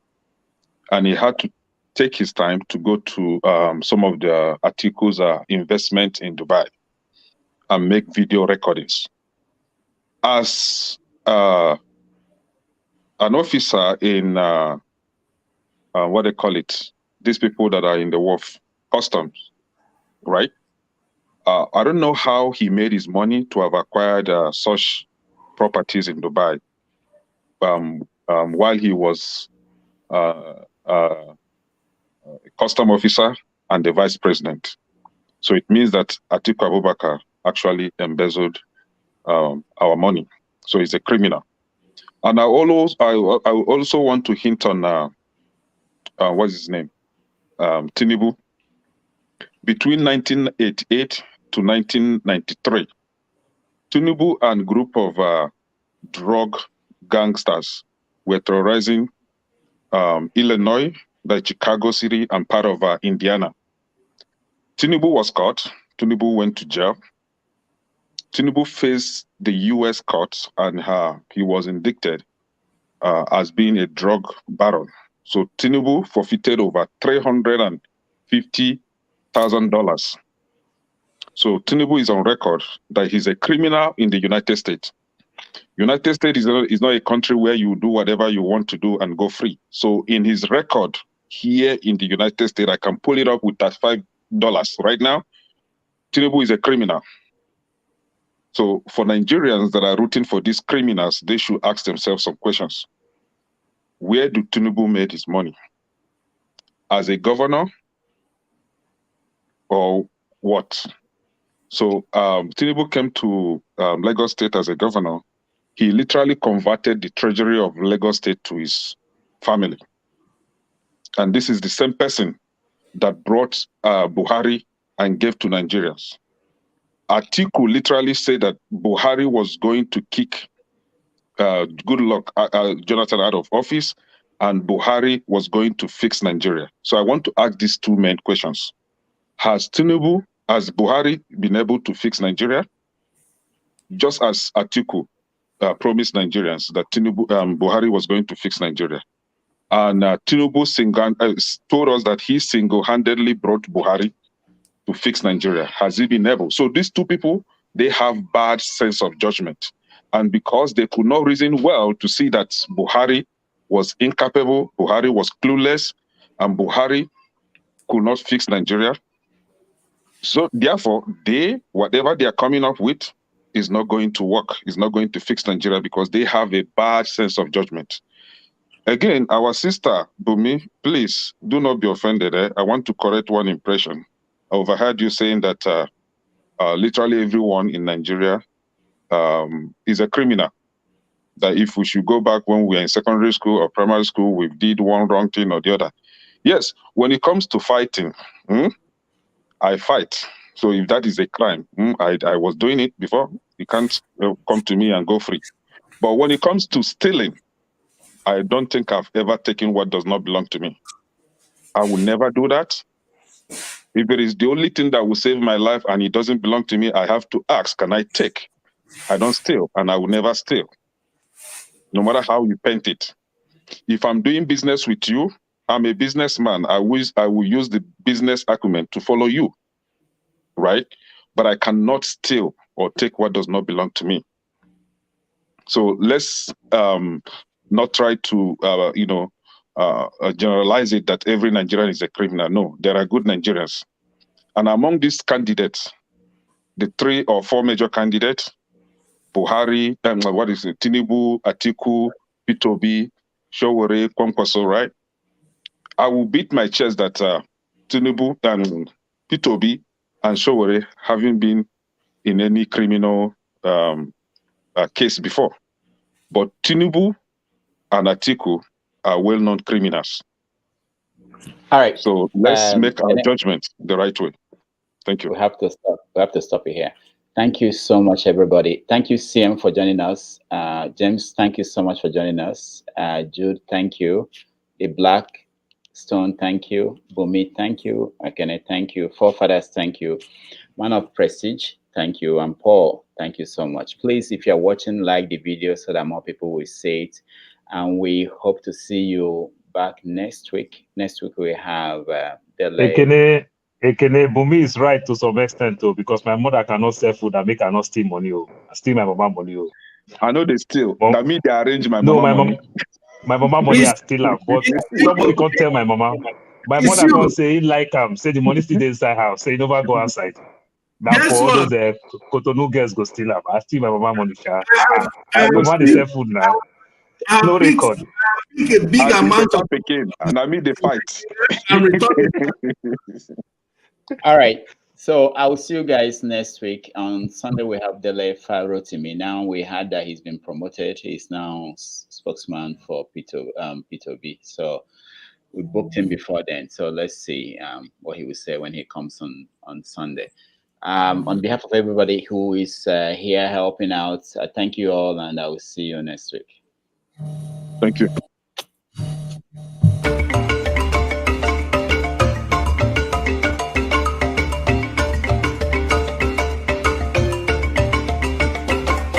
and he had to take his time to go to some of the Atiku's investment in Dubai and make video recordings. As an officer in what they call it, these people that are in the wharf, customs, right? I don't know how he made his money to have acquired such properties in Dubai while he was a custom officer and the vice president. So it means that Atiku Abubakar actually embezzled our money. So he's a criminal. And I also want to hint on what's his name? Tinubu. Between 1988 to 1993, Tinubu and group of drug gangsters were terrorizing Illinois, the Chicago City, and part of Indiana. Tinubu was caught. Tinubu went to jail. Tinubu faced the U.S. courts, and he was indicted as being a drug baron. So Tinubu forfeited over $350,000. So Tinubu is on record that he's a criminal in the United States. United States is not a country where you do whatever you want to do and go free. So in his record here in the United States, I can pull it up with that $5 right now. Tinubu is a criminal. So for Nigerians that are rooting for these criminals, they should ask themselves some questions. Where do Tinubu make his money? As a governor or what? So Tinubu came to Lagos State as a governor. He literally converted the treasury of Lagos State to his family. And this is the same person that brought Buhari and gave to Nigerians. Atiku literally said that Buhari was going to kick Jonathan out of office, and Buhari was going to fix Nigeria. So I want to ask these two main questions. Has Buhari been able to fix Nigeria? Just as Atiku promised Nigerians that Buhari was going to fix Nigeria. And Tinubu told us that he single-handedly brought Buhari to fix Nigeria. Has he been able? So these two people, they have bad sense of judgment. And because they could not reason well to see that Buhari was incapable, Buhari was clueless, and Buhari could not fix Nigeria. So therefore, whatever they are coming up with is not going to work, is not going to fix Nigeria because they have a bad sense of judgment. Again, our sister, Bumi, please do not be offended. I want to correct one impression. I overheard you saying that literally everyone in Nigeria is a criminal. That if we should go back when we were in secondary school or primary school, we did one wrong thing or the other. Yes, when it comes to fighting, I fight. So if that is a crime, I was doing it before. You can't come to me and go free. But when it comes to stealing, I don't think I've ever taken what does not belong to me. I will never do that. If it is the only thing that will save my life and it doesn't belong to me, I have to ask, can I take? I don't steal, and I will never steal, no matter how you paint it. If I'm doing business with you, I'm a businessman. I will use the business acumen to follow you, right? But I cannot steal or take what does not belong to me. So let's not try to, generalize it that every Nigerian is a criminal. No, there are good Nigerians. And among these candidates, the 3 or 4 major candidates, Buhari, Tinubu, Atiku, Peter Obi, Sowore, Kwankwaso, right? I will beat my chest that Tinubu and Peter Obi and Sowore haven't been in any criminal case before. But Tinubu and Atiku are well-known criminals. All right. So let's make our judgment the right way. Thank you. We have to stop. We have to stop it here. Thank you so much, everybody. Thank you, CM, for joining us. James, thank you so much for joining us. Jude, thank you. The Black Stone, thank you. Bumi, thank you. Akene, thank you. Forefathers, thank you. Man of Prestige, thank you. And Paul, thank you so much. Please, if you're watching, like the video so that more people will see it. And we hope to see you back next week. Next week we have Ekene, Bumi is right to some extent too, because my mother cannot sell food and make her not steal money. I steal my mama money. I know they steal. That means they arrange my money. My mama money I steal her, but somebody can't tell my mama. My mother can't say like say the money still inside house, say never go outside. Now for all those Cotonou girls go steal her. I steal my mama money. My mama they sell food now. No record. A big amount of and I mean the fight. All right. So I will see you guys next week. On Sunday we have Dele Farotimi. Now we heard that he's been promoted. He's now spokesman for Peter Obi. So we booked him before then. So let's see what he will say when he comes on Sunday. On behalf of everybody who is here helping out, thank you all, and I will see you next week. Thank you.